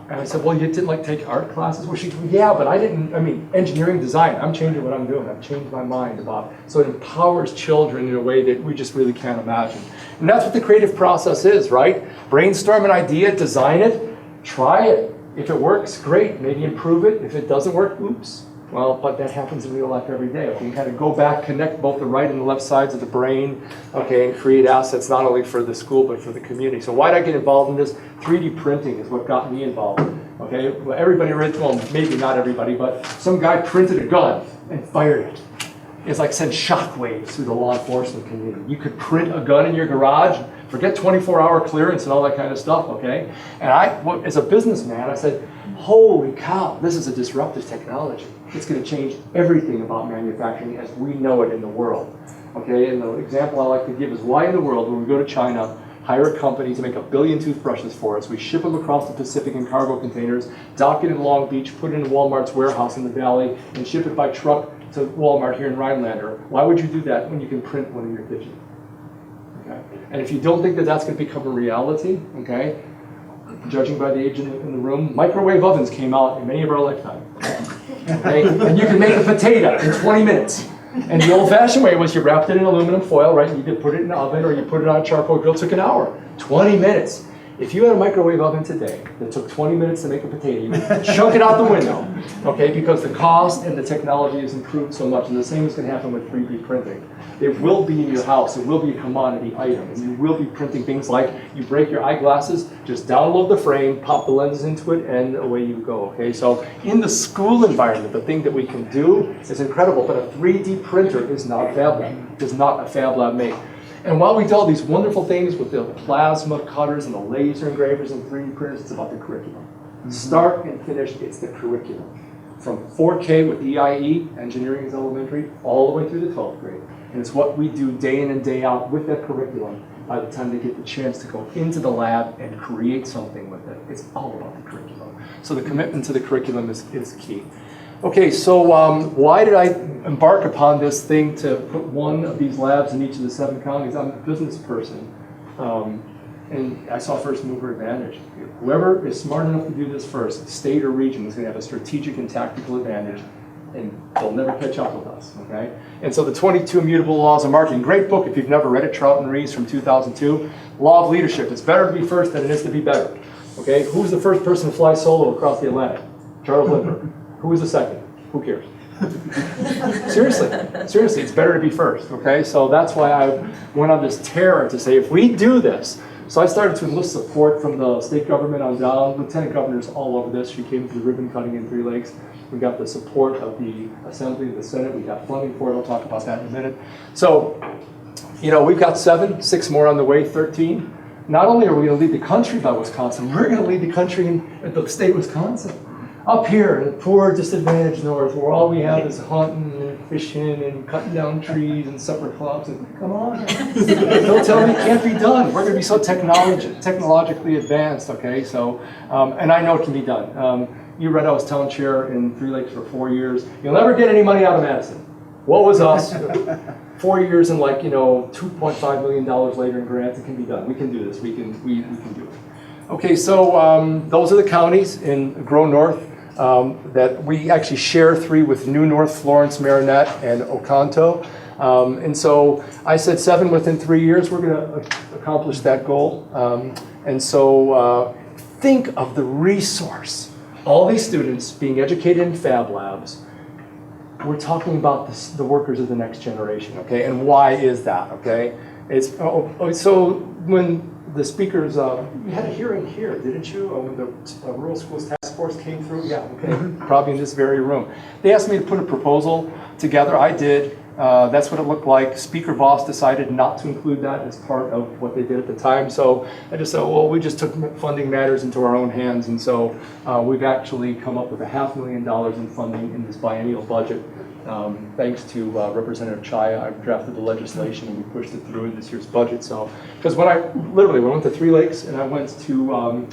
And I said, well, you didn't take art classes? Well, she goes, yeah, but I didn't, engineering design, I'm changing what I'm doing. I've changed my mind about it. So it empowers children in a way that we just really can't imagine. And that's what the creative process is, right? Brainstorm an idea, design it, try it. If it works, great, maybe improve it. If it doesn't work, oops. Well, but that happens in real life every day. Okay, you kind of go back, connect both the right and the left sides of the brain, okay, and create assets not only for the school, but for the community. So why did I get involved in this? 3D printing is what got me involved. Okay, well, everybody read, well, maybe not everybody, but some guy printed a gun and fired it. It's like sent shockwaves through the law enforcement community. You could print a gun in your garage, forget 24-hour clearance and all that kind of stuff, okay? And as a businessman, I said, holy cow, this is a disruptive technology. It's going to change everything about manufacturing as we know it in the world, okay? And the example I like to give is why in the world, when we go to China, hire a company to make 1 billion toothbrushes for us, we ship them across the Pacific in cargo containers, dock it in Long Beach, put it in Walmart's warehouse in the valley, and ship it by truck to Walmart here in Rhinelander. Why would you do that when you can print one in your kitchen? Okay? And if you don't think that that's going to become a reality, okay, judging by the age in the room, microwave ovens came out in many of our lifetime. Okay? And you can make a potato in 20 minutes. And the old-fashioned way was you wrapped it in aluminum foil, right? You could put it in the oven or you put it on a charcoal grill. It took an hour, 20 minutes. If you had a microwave oven today that took 20 minutes to make a potato, you would chuck it out the window, okay? Because the cost and the technology has improved so much, and the same is going to happen with 3D printing. It will be in your house. It will be a commodity item, and you will be printing things like you break your eyeglasses, just download the frame, pop the lenses into it, and away you go, okay? So in the school environment, the thing that we can do is incredible, but a 3D printer is not a fab lab. Does not a fab lab make. And while we do all these wonderful things with the plasma cutters and the laser engravers and 3D printers, it's about the curriculum. Start and finish, it's the curriculum. From 4K with EIE, engineering is elementary, all the way through the 12th grade. And it's what we do day in and day out with that curriculum by the time they get the chance to go into the lab and create something with it. It's all about the curriculum. So the commitment to the curriculum is key. Okay, so why did I embark upon this thing to put one of these labs in each of the 7 counties? I'm a business person, and I saw first mover advantage. Whoever is smart enough to do this first, state or region, is going to have a strategic and tactical advantage, and they'll never catch up with us, okay? And so the 22 Immutable Laws of Marketing, great book if you've never read it, Trout and Rees from 2002. Law of Leadership, it's better to be first than it is to be better, okay? Who was the first person to fly solo across the Atlantic? Charles Lindbergh. Who was the second? Who cares? Seriously, it's better to be first, okay? So that's why I went on this tear to say, if we do this, so I started to enlist support from the state government on down, lieutenant governors all over this. She came to the ribbon cutting in Three Lakes. We got the support of the Assembly, the Senate. We got funding for it. I'll talk about that in a minute. So, you know, we've got 7, 6 more on the way, 13. Not only are we going to lead the country by Wisconsin, we're going to lead the country in the state of Wisconsin. Up here, in the poor disadvantaged north, where all we have is hunting and fishing and cutting down trees and supper clubs, and come on. Don't tell me it can't be done. We're gonna be so technologically advanced, okay? So, and I know it can be done. You read I was town chair in Three Lakes for 4 years. You'll never get any money out of Madison. What was us? 4 years and like, $2.5 million later in grants, it can be done. We can do this, we can do it. Okay, so those are the counties in Grow North that we actually share 3 with New North, Florence, Marinette, and Oconto. And so I said 7 within 3 years, we're gonna accomplish that goal. And so think of the resource. All these students being educated in Fab Labs, we're talking about the workers of the next generation, okay? And why is that, okay? So when the speakers, you had a hearing here, didn't you? When the Rural Schools Task Force came through? Yeah, okay, probably in this very room. They asked me to put a proposal together. I did. That's what it looked like. Speaker Voss decided not to include that as part of what they did at the time. So I just said, well, we just took funding matters into our own hands. And so we've actually come up with $500,000 in funding in this biennial budget. Thanks to Representative Chaya, I drafted the legislation and we pushed it through in this year's budget. So, because when I went to Three Lakes and I went to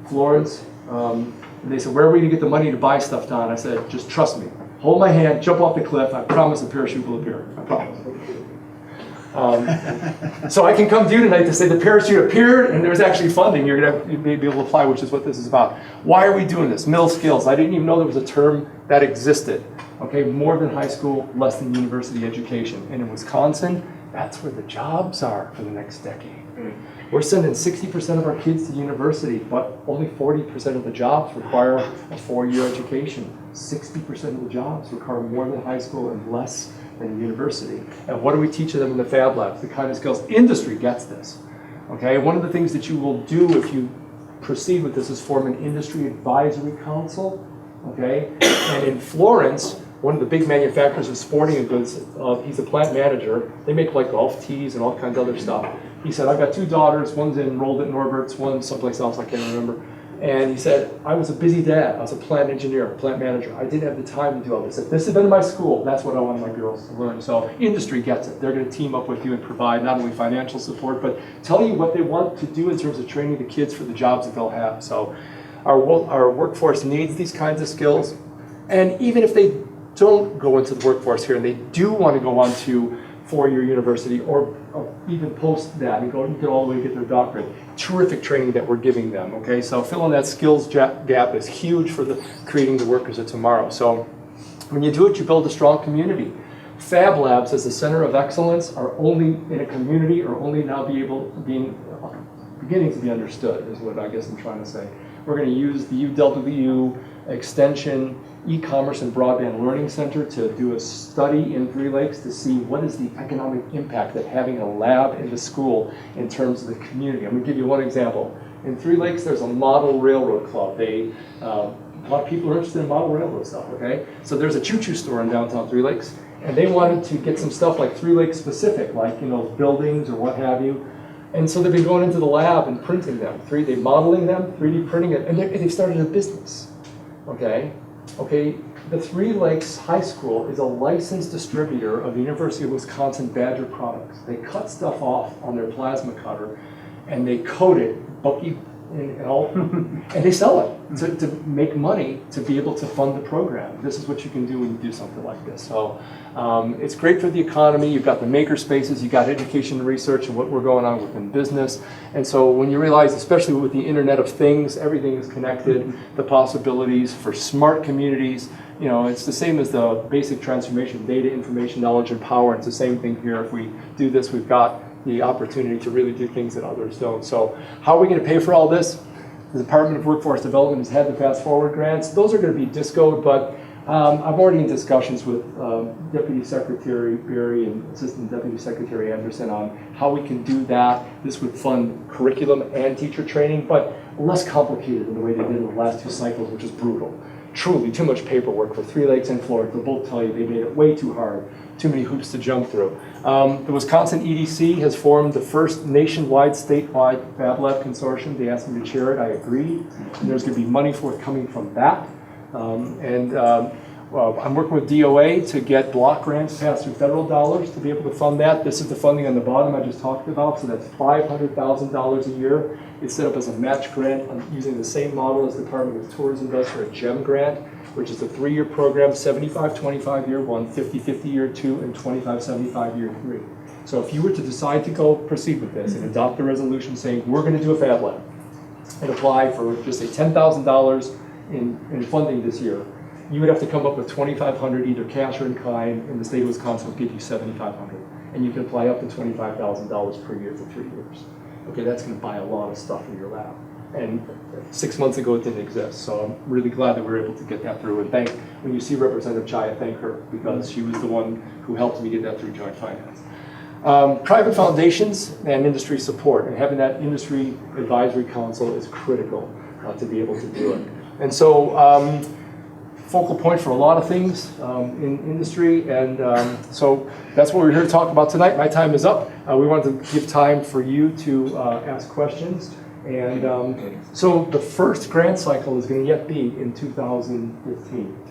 Florence, and they said, where are we to get the money to buy stuff, Don? I said, just trust me. Hold my hand, jump off the cliff. I promise a parachute will appear. I promise. So I can come to you tonight to say the parachute appeared and there's actually funding. You're going to be able to apply, which is what this is about. Why are we doing this? Middle skills. I didn't even know there was a term that existed. Okay, more than high school, less than university education. And in Wisconsin, that's where the jobs are for the next decade. We're sending 60% of our kids to university, but only 40% of the jobs require a 4-year education. 60% of the jobs require more than high school and less than university. And what do we teach them in the Fab Labs? The kind of skills. Industry gets this. Okay, one of the things that you will do if you proceed with this is form an industry advisory council. Okay, and in Florence, one of the big manufacturers of sporting goods, he's a plant manager. They make like golf tees and all kinds of other stuff. He said, I've got 2 daughters. One's enrolled at Norbert's, one's someplace else, I can't remember. And he said, I was a busy dad. I was a plant engineer, a plant manager. I didn't have the time to do all this. If this had been in my school, that's what I wanted my girls to learn. So industry gets it. They're going to team up with you and provide not only financial support, but tell you what they want to do in terms of training the kids for the jobs that they'll have. So our workforce needs these kinds of skills. And even if they don't go into the workforce here and they do want to go on to 4-year university or even post that and go all the way to get their doctorate, terrific training that we're giving them, okay? So filling that skills gap is huge for creating the workers of tomorrow. So when you do it, you build a strong community. Fab Labs as a center of excellence are only in a community or only now beginning to be understood is what I guess I'm trying to say. We're going to use the UW Extension E-commerce and Broadband Learning Center to do a study in Three Lakes to see what is the economic impact of having a lab in the school in terms of the community. I'm going to give you one example. In Three Lakes, there's a model railroad club. A lot of people are interested in model railroad stuff, okay? So there's a choo-choo store in downtown Three Lakes, and they wanted to get some stuff like Three Lakes specific, like, buildings or what have you. And so they've been going into the lab and printing them, modeling them, 3D printing it, and they started a business, okay? Okay, the Three Lakes High School is a licensed distributor of the University of Wisconsin Badger products. They cut stuff off on their plasma cutter and they coat it, bulky and they sell it to make money to be able to fund the program. This is what you can do when you do something like this. So it's great for the economy. You've got the maker spaces, you've got education and research and what we're going on within business. And so when you realize, especially with the Internet of Things, everything is connected, the possibilities for smart communities, it's the same as the basic transformation, data, information, knowledge, and power. It's the same thing here. If we do this, we've got the opportunity to really do things that others don't. So how are we going to pay for all this? The Department of Workforce Development has had the Fast Forward grants. Those are going to be discoed, but I'm already in discussions with Deputy Secretary Berry and Assistant Deputy Secretary Anderson on how we can do that. This would fund curriculum and teacher training, but less complicated than the way they did in the last 2 cycles, which is brutal. Truly too much paperwork for Three Lakes and Florida. They'll both tell you they made it way too hard, too many hoops to jump through. The Wisconsin EDC has formed the first nationwide, statewide Fab Lab consortium. They asked me to chair it. I agreed. And there's going to be money forthcoming from that. Well, I'm working with DOA to get block grants passed through federal dollars to be able to fund that. This is the funding on the bottom I just talked about, so that's $500,000 a year. It's set up as a match grant using the same model as the Department of Tourism does for a GEM grant, which is a 3-year program, 75-25 year 1, 50-50 year 2, and 25-75 year 3. So if you were to decide to go proceed with this and adopt a resolution saying, we're going to do a Fab Lab and apply for just say $10,000 in funding this year, you would have to come up with $2,500 either cash or in kind, and the state of Wisconsin will give you $7,500. And you can apply up to $25,000 per year for 3 years. Okay, that's going to buy a lot of stuff in your lab. And 6 months ago, it didn't exist. So I'm really glad that we were able to get that through. And when you see Representative Chaya, thank her, because she was the one who helped me get that through joint finance. Private foundations and industry support, and having that industry advisory council is critical to be able to do it. And so, focal point for a lot of things in industry, and so that's what we're here to talk about tonight. My time is up. We wanted to give time for you to ask questions, and so the first grant cycle is going to yet be in 2015.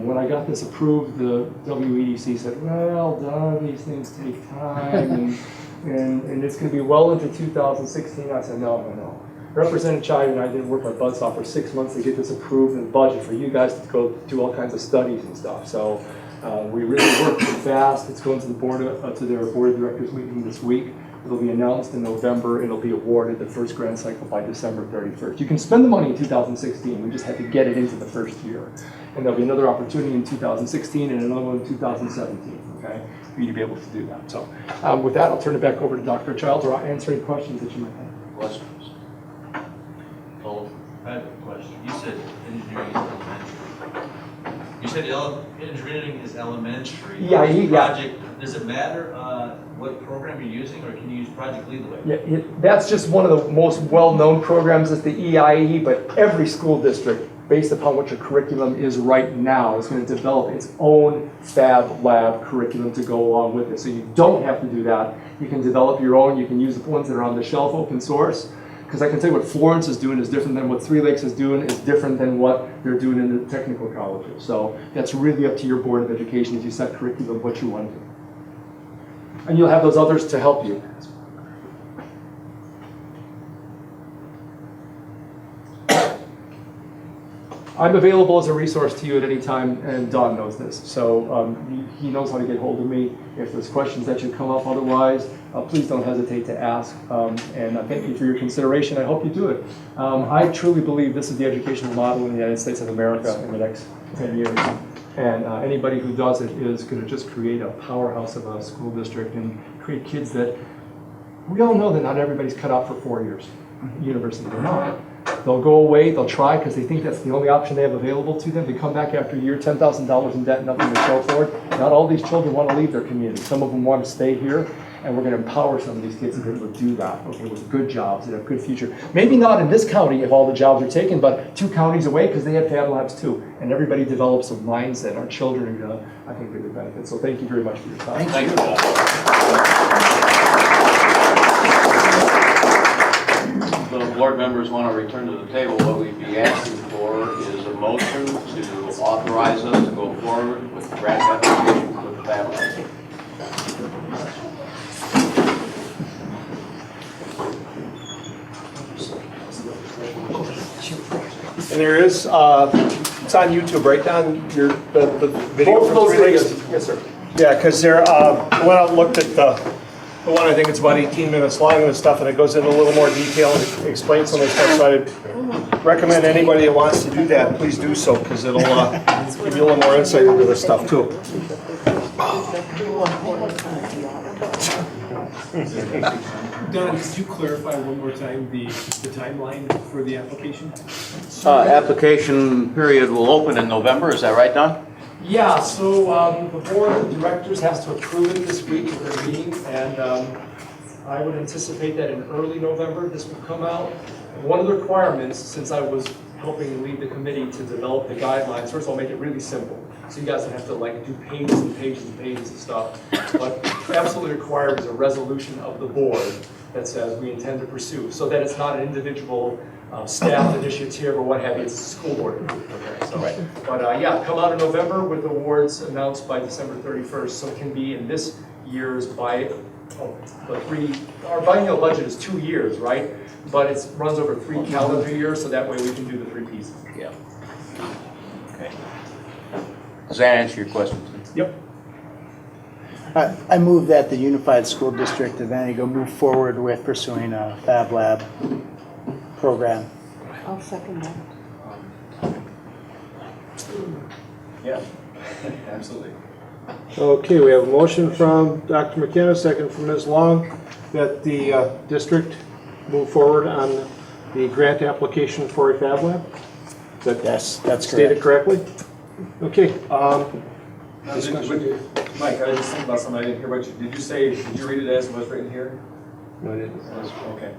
When I got this approved, the WEDC said, well, Don, these things take time, and it's going to be well into 2016. I said, no. Representative Chaya and I did work my butts off for 6 months to get this approved and budget for you guys to go do all kinds of studies and stuff. So we really worked fast. It's going to the board to their board of directors meeting this week. It'll be announced in November. It'll be awarded the first grant cycle by December 31st. You can spend the money in 2016. We just had to get it into the first year. And there'll be another opportunity in 2016 and another one in 2017, okay, for you to be able to do that. So with that, I'll turn it back over to Dr. Childs, or I'll answer any questions that you might have. Questions? I have a question. You said engineering is elementary. You said engineering is elementary. Yeah. Project, does it matter what program you're using, or can you use Project Lead the Way? Yeah, that's just one of the most well-known programs is the EIE, but every school district, based upon what your curriculum is right now, is going to develop its own Fab Lab curriculum to go along with it. So you don't have to do that. You can develop your own. You can use the ones that are on the shelf, open source. Because I can tell you what Florence is doing is different than what Three Lakes is doing, is different than what they're doing in the technical colleges. So that's really up to your Board of Education as you set curriculum what you want to do. And you'll have those others to help you. I'm available as a resource to you at any time, and Don knows this. So he knows how to get hold of me. If there's questions that should come up otherwise, please don't hesitate to ask. And I thank you for your consideration. I hope you do it. I truly believe this is the educational model in the United States of America in the next 10 years. And anybody who does it is going to just create a powerhouse of a school district and create kids that, we all know that not everybody's cut out for 4 years. University, they're not. They'll go away, they'll try because they think that's the only option they have available to them. They come back after a year, $10,000 in debt, nothing to show for it. Not all these children want to leave their community. Some of them want to stay here, and we're going to empower some of these kids to be able to do that, okay, with good jobs that have good future. Maybe not in this county if all the jobs are taken, but 2 counties away because they have Fab Labs too. And everybody develops a mindset. Our children are going to, I think, really benefit. So thank you very much for your time. Thank you. The board members want to return to the table. What we'd be asking for is a motion to authorize us to go forward with the grant application for the Fab Lab. And there is, it's on YouTube, right, Don? The video. Both of those videos? Yes, sir. Yeah, because there, I went out and looked at the one, I think it's about 18 minutes long and stuff, and it goes into a little more detail and explains some of the stuff. So I'd recommend anybody that wants to do that, please do so, because it'll give you a little more insight into this stuff too. Don, could you clarify one more time the timeline for the application? Application period will open in November, is that right, Don? Yeah, so the board of directors has to approve it this week at their meeting, and I would anticipate that in early November this will come out. One of the requirements, since I was helping lead the committee to develop the guidelines, first I'll make it really simple. So you guys don't have to like do pages and pages and pages of stuff. But absolutely required is a resolution of the board that says we intend to pursue, so that it's not an individual staff initiative or what have you, it's a school board approved program, so. But yeah, come out in November with awards announced by December 31st, so it can be in this year's our biennial budget is 2 years, right? But it runs over 3 calendar years, so that way we can do the 3 pieces. Yeah. Okay. Does that answer your question? Yep. I move that the Unified School District of Antigo move forward with pursuing a Fab Lab program. I'll second that. Yeah, absolutely. Okay, we have a motion from Dr. McKenna, second from Ms. Long, that the district move forward on the grant application for a Fab Lab? Is that Yes, that's stated correct. correctly? Okay. Mike, I was just thinking about something, I didn't hear what did you read it as it was written here? No, I didn't. Okay.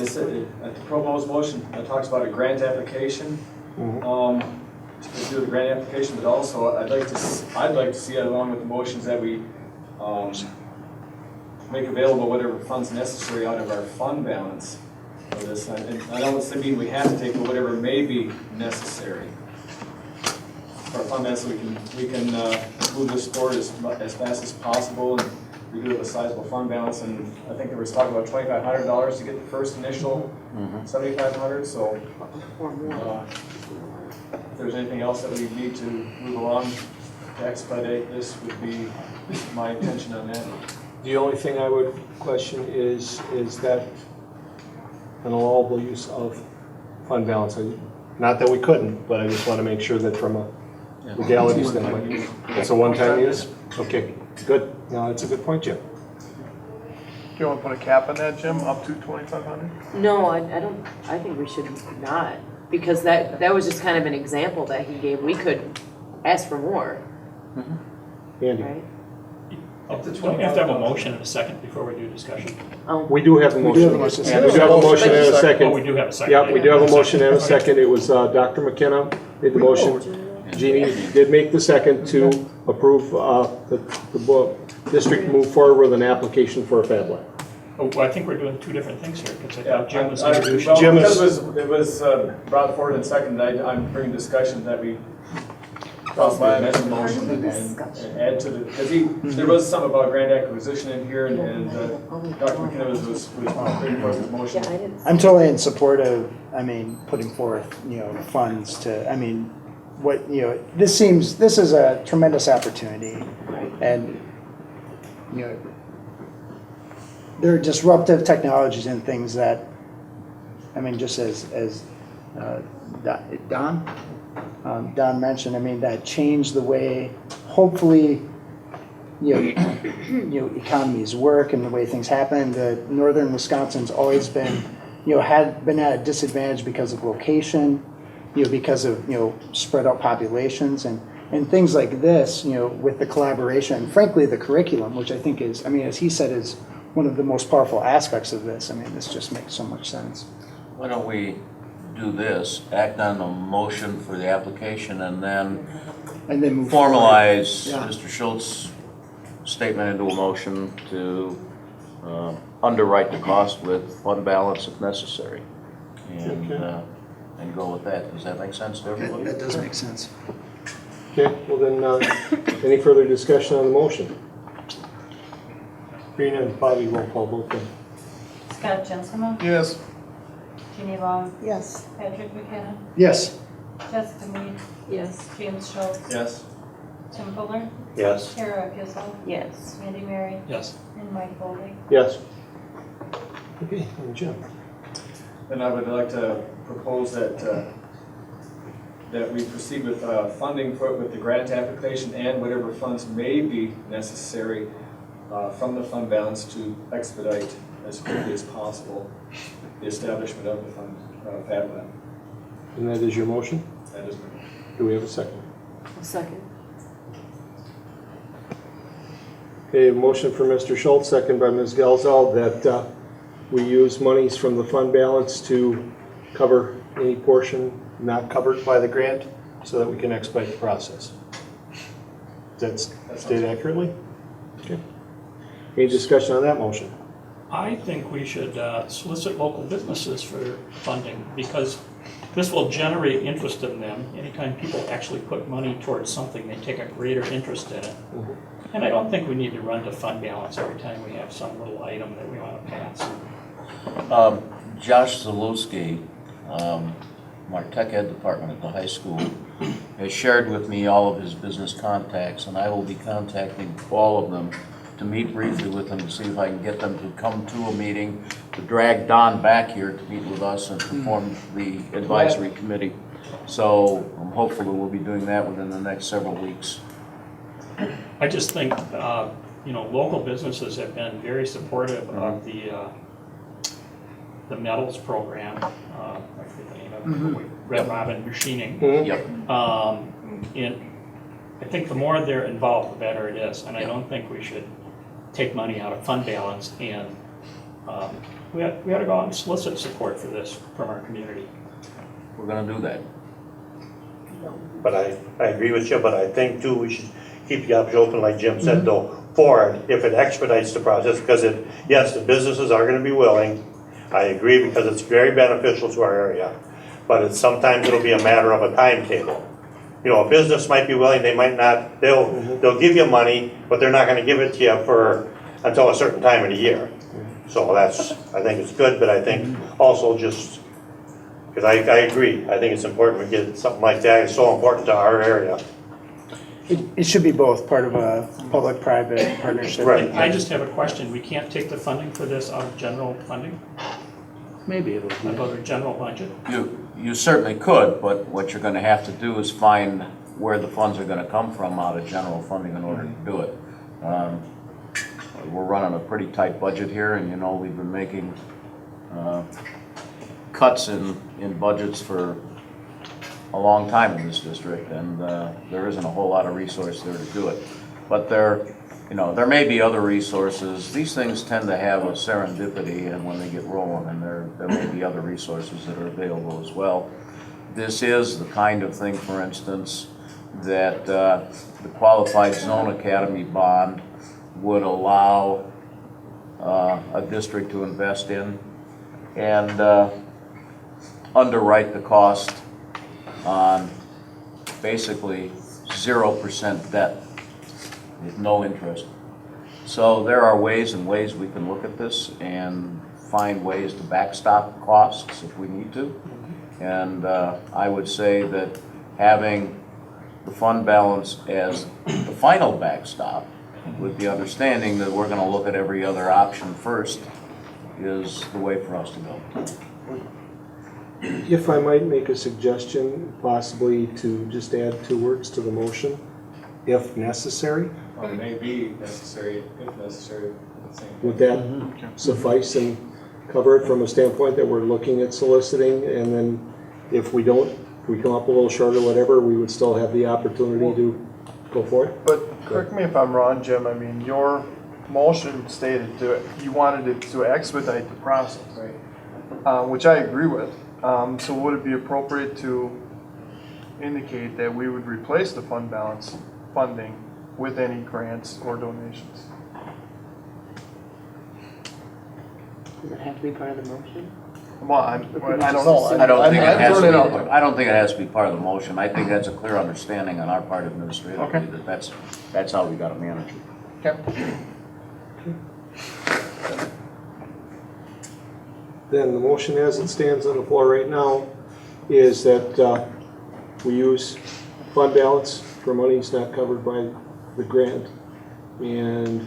It said, at the proposed motion, it talks about a grant application. To do the grant application, but also I'd like to see it along with the motions that we make available whatever funds necessary out of our fund balance for this. And I don't mean we have to take, but whatever may be necessary for our fund balance, so we can move this forward as fast as possible. And we do have a sizable fund balance, and I think there was talk about $2,500 to get the first initial $7,500. So. If there's anything else that we need to move along to expedite this, would be my intention on that. The only thing I would question is that an allowable use of fund balance? Not that we couldn't, but I just want to make sure that from a legality standpoint, it's a one-time use? Okay, good. No, that's a good point, Jim. Do you want to put a cap on that, Jim, up to 2,500? No, I don't, I think we should not, because that was just kind of an example that he gave. We could ask for more, Andy? right? We have to have a motion in a second before we do discussion. Oh, We do have a motion. We do have a motion and a second. Oh, we do have a second. Yeah, we do have a motion and a second. It was Dr. McKenna made the motion. Jeannie did make the second to approve the district move forward with an application for a Fab Lab. Oh, well, I think we're doing two different things here, because I Yeah, thought Jim was well, introducing. Jim is- because it was brought forward and seconded, I'm bringing discussion that we possibly amend the motion and add to the, because there was some about grant acquisition in here, and Dr. McKenna was bringing forward the motion. yeah, I didn't. I'm totally in support of, putting forth, funds to, this is a tremendous opportunity. And, there are disruptive technologies and things that, just as Don mentioned, that change the way, hopefully, economies work and the way things happen. The northern Wisconsin's always been, had been at a disadvantage because of location, because of, spread out populations and things like this, with the collaboration, frankly, the curriculum, which I think is, as he said, is one of the most powerful aspects of this. This just makes so much sense. Why don't we do this, act on the motion for the application and then move formalize forward. Mr. Schultz's statement into a motion to underwrite the cost with fund balance if necessary. And go with that. Does that make sense to everybody? That does make sense. Okay, well then, any further discussion on the motion? Rena and Bobby, roll call vote then. Scott Jensen, Yes. Jeannie Long, Yes. Patrick McKenna, Yes. Jessica Mead, Yes. James Schultz, Yes. Tim Fuller, Yes. Kara Gissel, Yes. Andy Mary, Yes. and Mike Bowley. Yes. Okay, and Jim. Then I would like to propose that we proceed with funding with the grant application and whatever funds may be necessary from the fund balance to expedite as quickly as possible the establishment of the fund Fab Lab. And that is your motion? That is my motion. Do we have a second? A second. Okay, a motion for Mr. Schultz, second by Ms. Gelzal, that we use monies from the fund balance to cover any portion not covered by the grant so that we can expedite the process. Does that state accurately? Okay. Any discussion on that motion? I think we should solicit local businesses for funding, because this will generate interest in them. Anytime people actually put money towards something, they take a greater interest in it. And I don't think we need to run to fund balance every time we have some little item that we want to pass. Josh Zalewski, from our tech ed department at the high school, has shared with me all of his business contacts, and I will be contacting all of them to meet briefly with them to see if I can get them to come to a meeting, to drag Don back here to meet with us and to form the advisory committee. So I'm hopeful that we'll be doing that within the next several weeks. I just think, local businesses have been very supportive of the metals program. I forget the name of it, Red Robin Machining. Yep. And I think the more they're involved, the better it is. And I don't think we should take money out of fund balance, and we ought to go out and solicit support for this from our community. We're gonna do that. But I agree with you, but I think too, we should keep the option open, like Jim said though, for it, if it expedites the process, because yes, the businesses are gonna be willing. I agree, because it's very beneficial to our area, but sometimes it'll be a matter of a timetable. A business might be willing, they might not, they'll give you money, but they're not gonna give it to you until a certain time of the year. So I think it's good, but I think also just, because I agree, I think it's important we get something like that, it's so important to our area. It should be both, part of a public-private partnership. Right. I just have a question. We can't take the funding for this out of general funding, Maybe it'll be. out of our general budget? You certainly could, but what you're gonna have to do is find where the funds are gonna come from out of general funding in order to do it. We're running a pretty tight budget here, and we've been making cuts in budgets for a long time in this district, and there isn't a whole lot of resource there to do it. But there may be other resources. These things tend to have a serendipity, and when they get rolling, and there may be other resources that are available as well. This is the kind of thing, for instance, that the Qualified Zone Academy bond would allow a district to invest in and underwrite the cost on basically 0% debt with no interest. So there are ways and ways we can look at this and find ways to backstop costs if we need to. And I would say that having the fund balance as the final backstop, with the understanding that we're going to look at every other option first, is the way for us to go. If I might make a suggestion, possibly to just add 2 words to the motion, if necessary. It may be necessary, if necessary. Would that suffice and cover it from a standpoint that we're looking at soliciting, and then if we come up a little short or whatever, we would still have the opportunity to go for it? But correct me if I'm wrong, Jim, I mean, your motion stated you wanted it to expedite the process, right? Which I agree with. So would it be appropriate to indicate that we would replace the fund balance funding with any grants or donations? Does it have to be part of the motion? Well, I don't know. I don't think it has I'm to throwing it out be. there. I don't think it has to be part of the motion. I think that's a clear understanding on our part administratively Okay. that that's how we got to manage it. Okay. Then the motion as it stands on the floor right now is that we use fund balance for monies not covered by the grant, and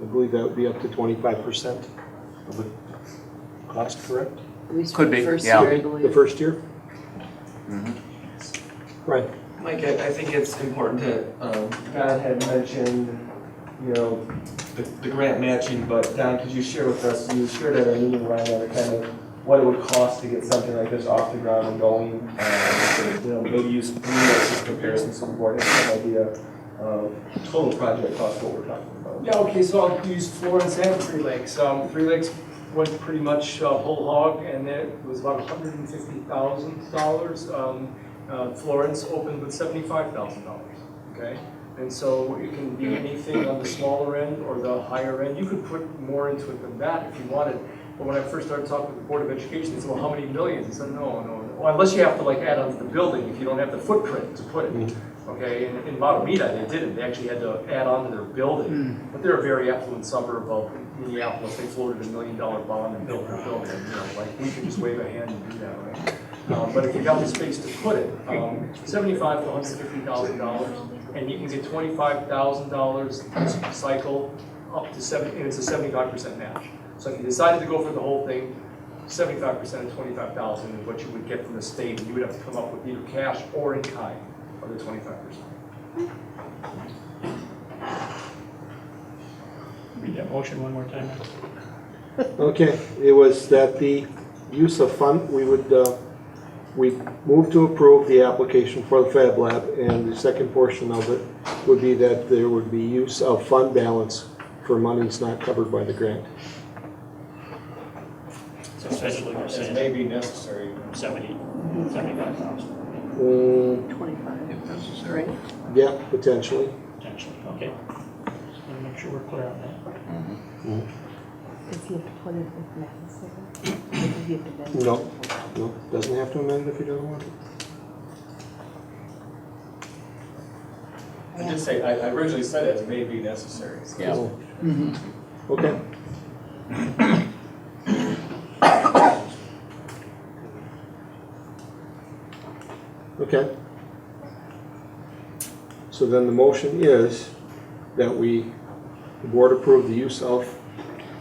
I believe that would be up to 25% of the cost, correct? At least Could for the be, first yeah. year, I The believe. first year? Right. Mike, I think it's important to, Don had mentioned, the grant matching, but Don, could you share with us, you shared at our meeting, Ryan, kind of what it would cost to get something like this off the ground and going? Maybe use 3 years as comparison so the board has some idea of total project cost, what we're talking about. Yeah, okay, so I'll use Florence and Three Lakes. Three Lakes went pretty much whole hog, and it was about $150,000. Florence opened with $75,000, okay? And so it can be anything on the smaller end or the higher end. You could put more into it than that if you wanted. But when I first started talking with the Board of Education, they said, well, how many millions? I said, no. Well, unless you have to like add on to the building, if you don't have the footprint to put it. Okay, in Matamita, they didn't. They actually had to add on to their building. But they're a very affluent suburb of Minneapolis. They floated $1 million bond and built their building. You know, like we could just wave a hand and do that, right? But if you got the space to put it, $75,000 to $150,000, and you can get $25,000 this cycle up to and it's a 75% match. So if you decided to go for the whole thing, 75% of $25,000 is what you would get from the state, and you would have to come up with either cash or in kind of the 25%. Read that motion one more time. Okay, it was that the use of fund, we move to approve the application for the Fab Lab, and the second portion of it would be that there would be use of fund balance for monies not covered by the grant. So essentially, we're As saying may be necessary. 75,000 25. If necessary. Yeah, potentially. potentially, okay. Just want to make sure we're clear on that. Does he have to put it if necessary? Or does he have to bend it? No, doesn't have to amend if he doesn't want to. I did say, I originally said as may be necessary. Yeah. Okay. Okay. So then the motion is that the board approve the use of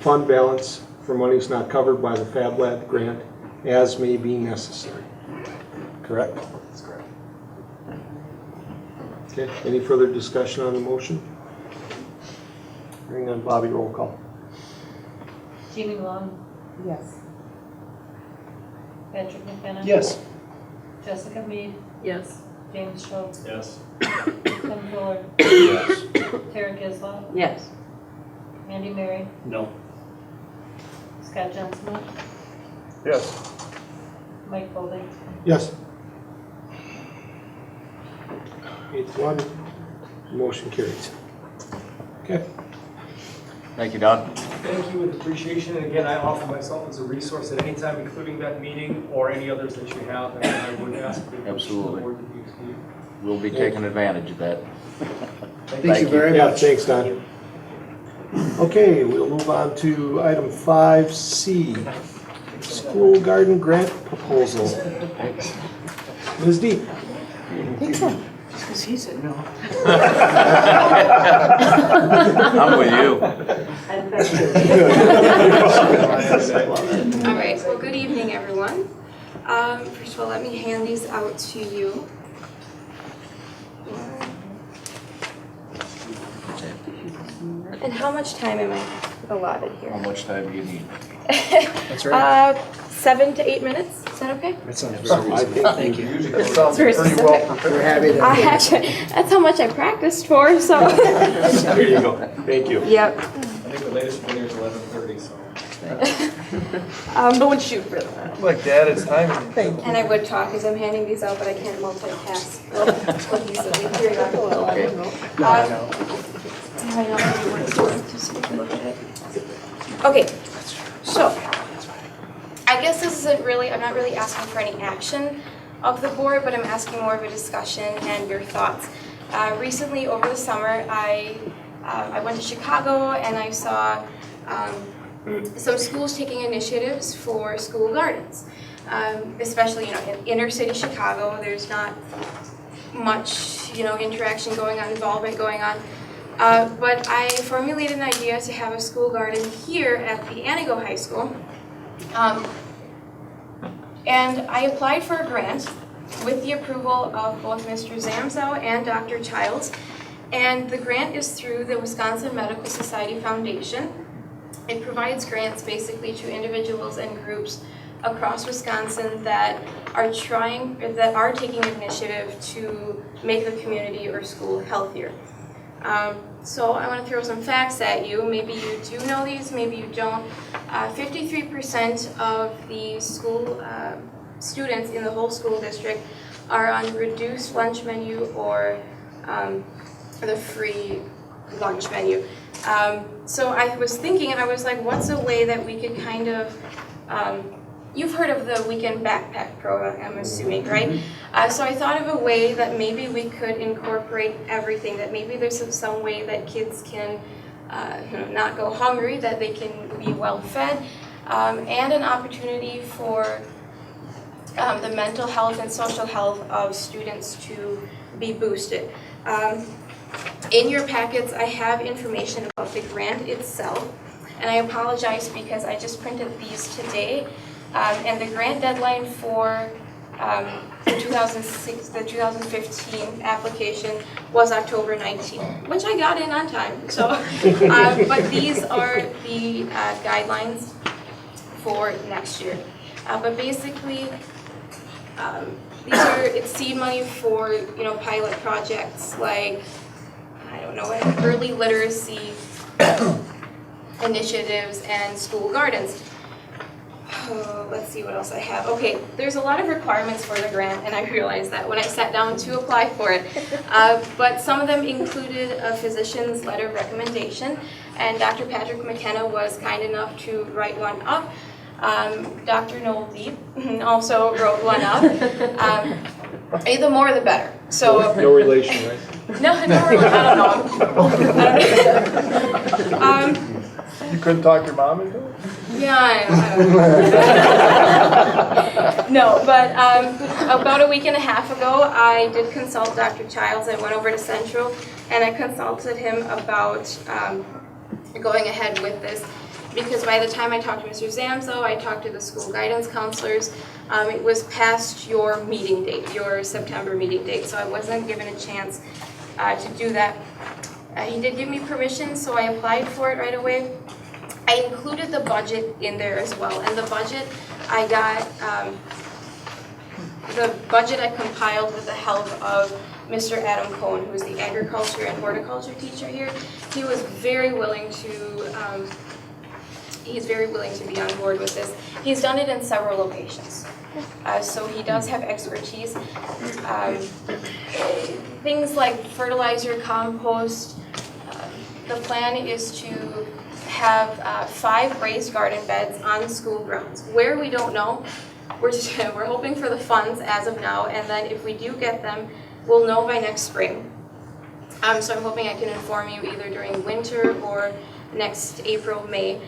fund balance for monies not covered by the Fab Lab grant as may be necessary. Correct? That's correct. Okay, any further discussion on the motion? Hearing none, Bobby, roll call. Jamie Long, Yes. Patrick McKenna. Yes. Jessica Mead, Yes. James Schultz, Yes. Tim Fuller, Yes. Tara Gislin, Yes. Andy Mary, No. Scott Jensen, Yes. Mike Bowley. Yes. 8-1, motion carries. Okay. Thank you, Don. Thank you with appreciation, and again, I offer myself as a resource at any time, including that meeting or any others that you have, and I would ask that the Absolutely. board to be excused. We'll be taking advantage of that. Thank you very Yeah, much. thanks, Don. Okay, we'll move on to item 5C, school garden grant proposal. Ms. D. Take some. Because he said no. I'm with you. All right, well, good evening, everyone. First of all, let me hand these out to you. And how much time am I allotted How here? much time do you need? That's right. 7 to 8 minutes, is that okay? That sounds I very think reasonable. Thank you. That sounds Very pretty specific. well prepared. We're happy to. I actually, that's how much I practiced for, so. There you go. Thank you. Yep. I think the latest one here is 11:30, so. Don't shoot for that. Like that, it's timing. And I would talk as I'm handing these out, but I can't multitask cohesively. Here you go. Okay. I know what it's doing, just take a look at it. Okay, so, I guess this isn't really, I'm not really asking for any action of the board, but I'm asking more of a discussion and your thoughts. Recently, over the summer, I went to Chicago and I saw some schools taking initiatives for school gardens. Especially, in inner city Chicago, there's not much, interaction going on, involvement going on. But I formulated an idea to have a school garden here at the Antigo High School. And I applied for a grant with the approval of both Mr. Zamzow and Dr. Childs. And the grant is through the Wisconsin Medical Society Foundation. It provides grants basically to individuals and groups across Wisconsin that are taking initiative to make the community or school healthier. So I want to throw some facts at you. Maybe you do know these, maybe you don't. 53% of the school students in the whole school district are on reduced lunch menu or the free lunch menu. So I was thinking, I was like, what's a way that we could kind of, you've heard of the weekend backpack program, I'm assuming, right? So I thought of a way that maybe we could incorporate everything, that maybe there's some way that kids can not go hungry, that they can be well fed, and an opportunity for the mental health and social health of students to be boosted. In your packets, I have information about the grant itself, and I apologize because I just printed these today. And the grant deadline for the 2015 application was October 19th, which I got in on time. So, but these are the guidelines for next year. But basically, it's seed money for, you know, pilot projects like, I don't know, early literacy initiatives and school gardens. Oh, let's see what else I have. Okay, there's a lot of requirements for the grant, and I realized that when I sat down to apply for it. But some of them included a physician's letter of recommendation, and Dr. Patrick McKenna was kind enough to write one up. Dr. Noel Deep also wrote one up. The more the better. So No relation, right? No, I don't know. You couldn't talk your mom into it? Yeah, I don't know. No, but about a week and a half ago, I did consult Dr. Childs. I went over to Central, and I consulted him about going ahead with this. Because by the time I talked to Mr. Zamzo, I talked to the school guidance counselors, it was past your meeting date, your September meeting date, so I wasn't given a chance to do that. He did give me permission, so I applied for it right away. I included the budget in there as well, and the budget I got, the budget I compiled with the help of Mr. Adam Cohn, who is the agriculture and horticulture teacher here. He was very willing to, he's very willing to be on board with this. He's done it in several locations, so he does have expertise. Things like fertilizer, compost. The plan is to have 5 raised garden beds on school grounds. Where, we don't know. We're hoping for the funds as of now, and then if we do get them, we'll know by next spring. So I'm hoping I can inform you either during winter or next April, May,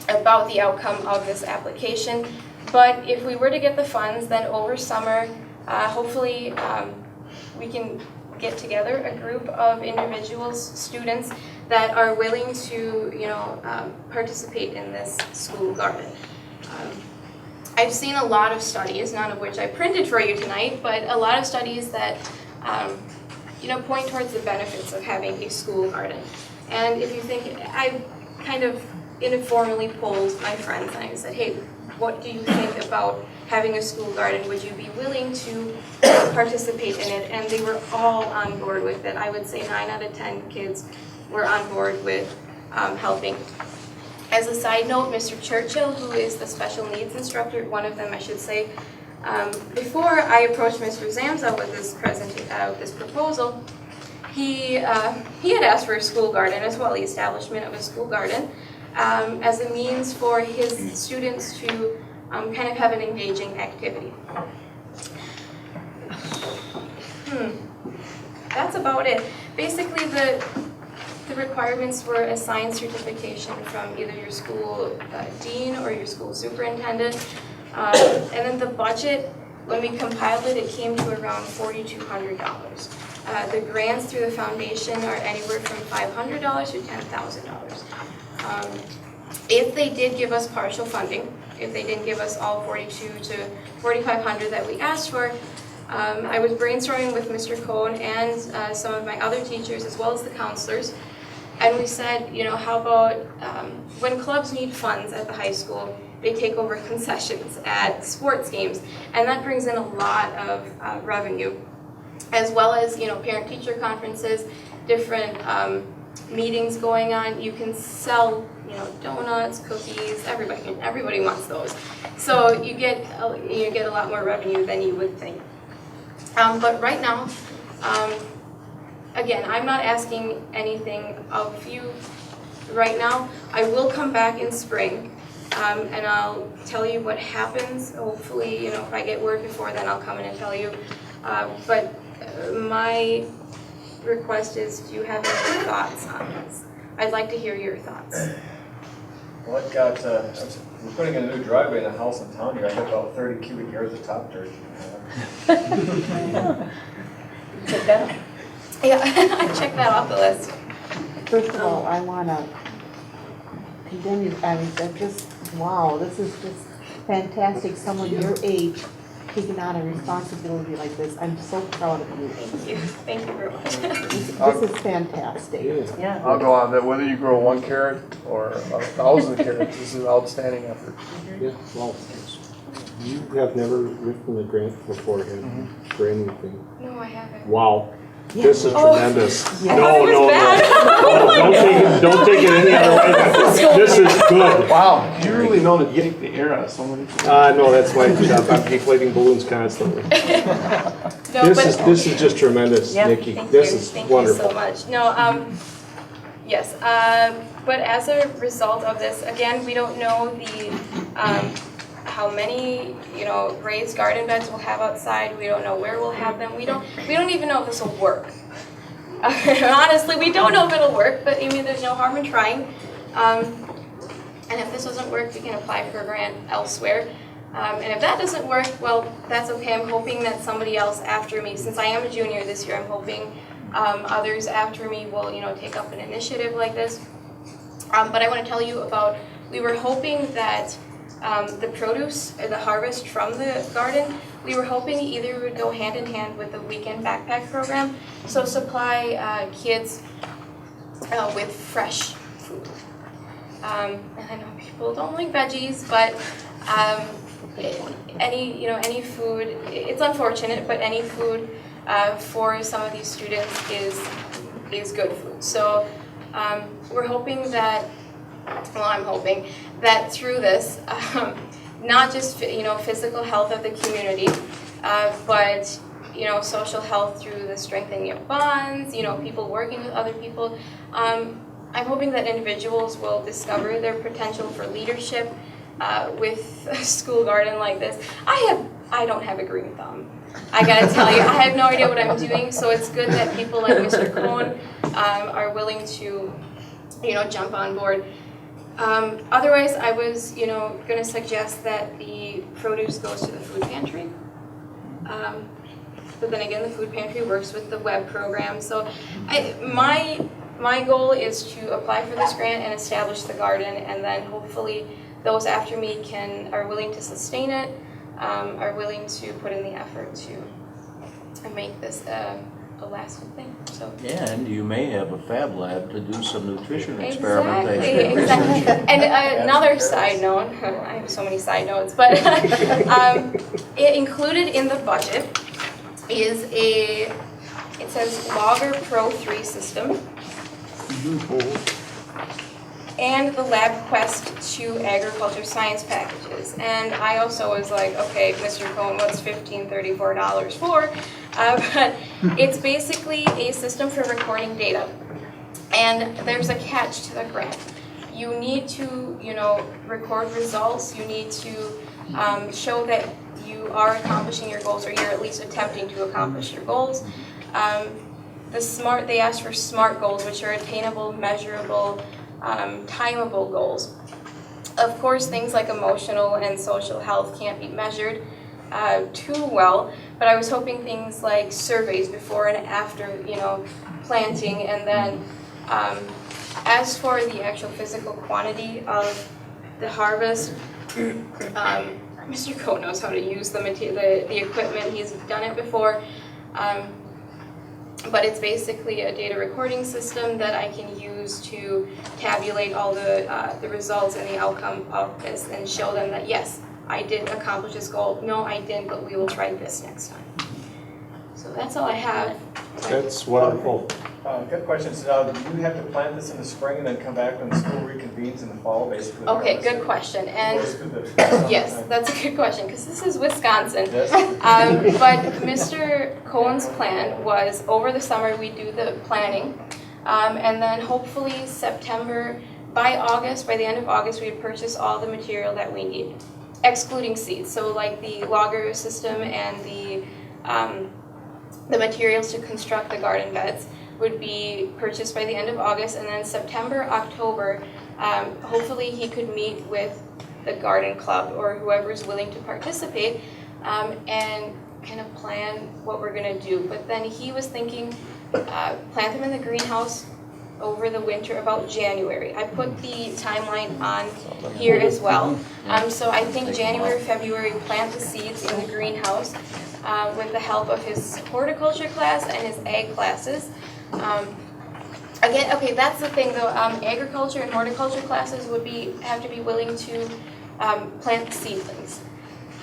about the outcome of this application. But if we were to get the funds, then over summer, hopefully we can get together a group of individuals, students, that are willing to, you know, participate in this school garden. I've seen a lot of studies, none of which I printed for you tonight, but a lot of studies that, you know, point towards the benefits of having a school garden. And if you think, I kind of informally polled my friends and I said, hey, what do you think about having a school garden? Would you be willing to participate in it? And they were all on board with it. I would say 9 out of 10 kids were on board with helping. As a side note, Mr. Churchill, who is the special needs instructor, one of them I should say, before I approached Mr. Zamza with this proposal, he had asked for a school garden as well, the establishment of a school garden, as a means for his students to kind of have an engaging activity. That's about it. Basically, the requirements were a signed certification from either your school dean or your school superintendent. And then the budget, when we compiled it, it came to around $4,200. The grants through the foundation are anywhere from $500 to $10,000. If they did give us partial funding, if they didn't give us all $4,200 to $4,500 that we asked for, I was brainstorming with Mr. Cohn and some of my other teachers as well as the counselors, and we said, you know, how about when clubs need funds at the high school, they take over concessions at sports games, and that brings in a lot of revenue, as well as, you know, parent-teacher conferences, different meetings going on. You can sell, you know, donuts, cookies. Everybody wants those, so you get a lot more revenue than you would think. But right now, again, I'm not asking anything of you right now. I will come back in spring, and I'll tell you what happens. Hopefully, if I get word before then, I'll come in and tell you. But my request is, do you have any thoughts on this? I'd like to hear your thoughts. Well, I've got, we're putting in a new driveway in the house in town here. I got about 30 cubic yards of top dirt. Check that off. Yeah, I checked that off the list. First of all, I wanna condemn you, I mean, that just, wow, this is just fantastic, someone your age taking on a responsibility like this. I'm so proud of you. Thank you very much. This is fantastic. Yeah. I'll go on that, whether you grow 1 carrot or 1,000 carrots, this is an outstanding effort. Yeah, well, you have never written a grant before, have you, for anything? No, I haven't. Wow, this is tremendous. I thought it was bad. Don't take it any other way. This is good. Wow, you really know to take the air out of so many things. No, that's my job. I'm deflating balloons constantly. No, This is just tremendous, Yeah, Nikki. thank This you. is Thank wonderful. you so much. No, yes, but as a result of this, again, we don't know how many, raised garden beds we'll have outside. We don't know where we'll have them. We don't even know if this will work. Honestly, we don't know if it'll work, but I mean, there's no harm in trying. And if this doesn't work, we can apply for a grant elsewhere. And if that doesn't work, well, that's okay. I'm hoping that somebody else after me, since I am a junior this year, I'm hoping others after me will, take up an initiative like this. But I want to tell you about, we were hoping that the produce, or the harvest from the garden, we were hoping either would go hand in hand with the weekend backpack program, so supply kids with fresh food. And I know people don't like veggies, but any food, it's unfortunate, but any food for some of these students is good food. So we're hoping that, I'm hoping that through this, not just physical health of the community, but social health through the strengthening of bonds, people working with other people. I'm hoping that individuals will discover their potential for leadership with a school garden like this. I don't have a green thumb. I gotta tell you, I have no idea what I'm doing, so it's good that people like Mr. Cohen are willing to, jump on board. Otherwise, I was, gonna suggest that the produce goes to the food pantry. But then again, the food pantry works with the web program, so my goal is to apply for this grant and establish the garden, and then hopefully those after me are willing to sustain it, are willing to put in the effort to make this a lasting thing. So. Yeah, and you may have a fab lab to do some nutrition experimentation. Exactly. And another side note, I have so many side notes, but included in the budget is it says Logger Pro 3 system and the LabQuest 2 agriculture science packages. And I also was like, okay, Mr. Cohen, what's $1534 for? But it's basically a system for recording data. And there's a catch to the grant. You need to, record results. You need to show that you are accomplishing your goals, or you're at least attempting to accomplish your goals. They asked for SMART goals, which are attainable, measurable, timeable goals. Of course, things like emotional and social health can't be measured too well, but I was hoping things like surveys before and after, planting, and then as for the actual physical quantity of the harvest, Mr. Coe knows how to use the equipment. He's done it before. But it's basically a data recording system that I can use to tabulate all the results and the outcome of this and show them that, yes, I did accomplish this goal. No, I didn't, but we will try this next time. So that's all I have. That's wonderful. Good question. So, do you have to plant this in the spring and then come back when the school reconvenes in the fall, basically? Okay, good question. And Goes through the yes, summertime? that's a good question because this is Wisconsin. Yes. But Mr. Cohen's plan was over the summer we do the planning, and then hopefully September, by the end of August, we'd purchase all the material that we need, excluding seeds. So like the logger system and the materials to construct the garden beds would be purchased by the end of August, and then September, October, hopefully he could meet with the garden club or whoever's willing to participate and kind of plan what we're gonna do. But then he was thinking, plant them in the greenhouse over the winter, about January. I put the timeline on here as well. So I think January, February, plant the seeds in the greenhouse with the help of his horticulture class and his ag classes. Again, okay, that's the thing though, agriculture and horticulture classes would have to be willing to plant the seedlings.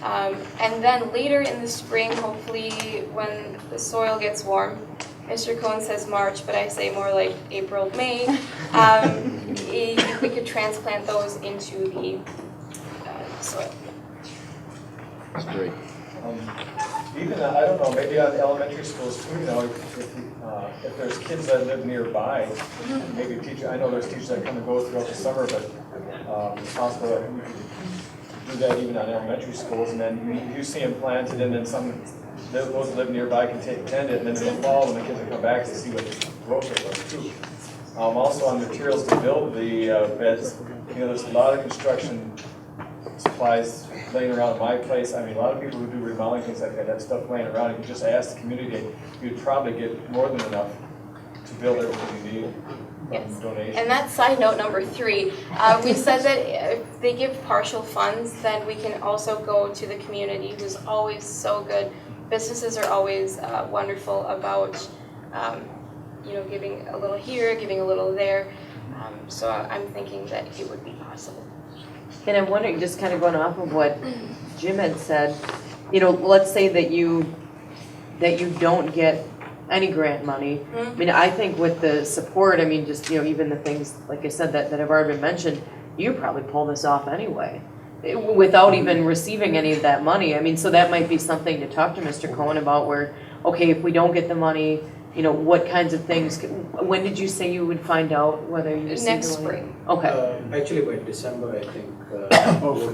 And then later in the spring, hopefully when the soil gets warm, Mr. Cohen says March, but I say more like April, May, we could transplant those into the soil. That's great. Even, I don't know, maybe on elementary schools too, you know, if there's kids that live nearby, maybe a teacher, I know there's teachers that come and go throughout the summer, but it's possible that we could do that even on elementary schools, and then you see them planted, and then those that live nearby can attend it, and then in the fall, when the kids will come back to see what the growth rate was too. Also on materials to build the beds, you know, there's a lot of construction supplies laying around my place. I mean, a lot of people who do remodeling, things like that, have stuff laying around. If you just ask the community, you'd probably get more than enough to build everything you need from donations. And that's side note number 3. We said that if they give partial funds, then we can also go to the community, who's always so good. Businesses are always wonderful about, you know, giving a little here, giving a little there. So I'm thinking that it would be possible. And I'm wondering, just kind of going off of what Jim had said, you know, let's say that you don't get any grant money. I mean, I think with the support, I mean, just, you know, even the things, like I said, that have already been mentioned, you probably pull this off anyway, without even receiving any of that money. I mean, so that might be something to talk to Mr. Cohen about where, okay, if we don't get the money, you know, what kinds of things, when did you say you would find out whether you received Next the money? spring. Okay. Actually by December, I think,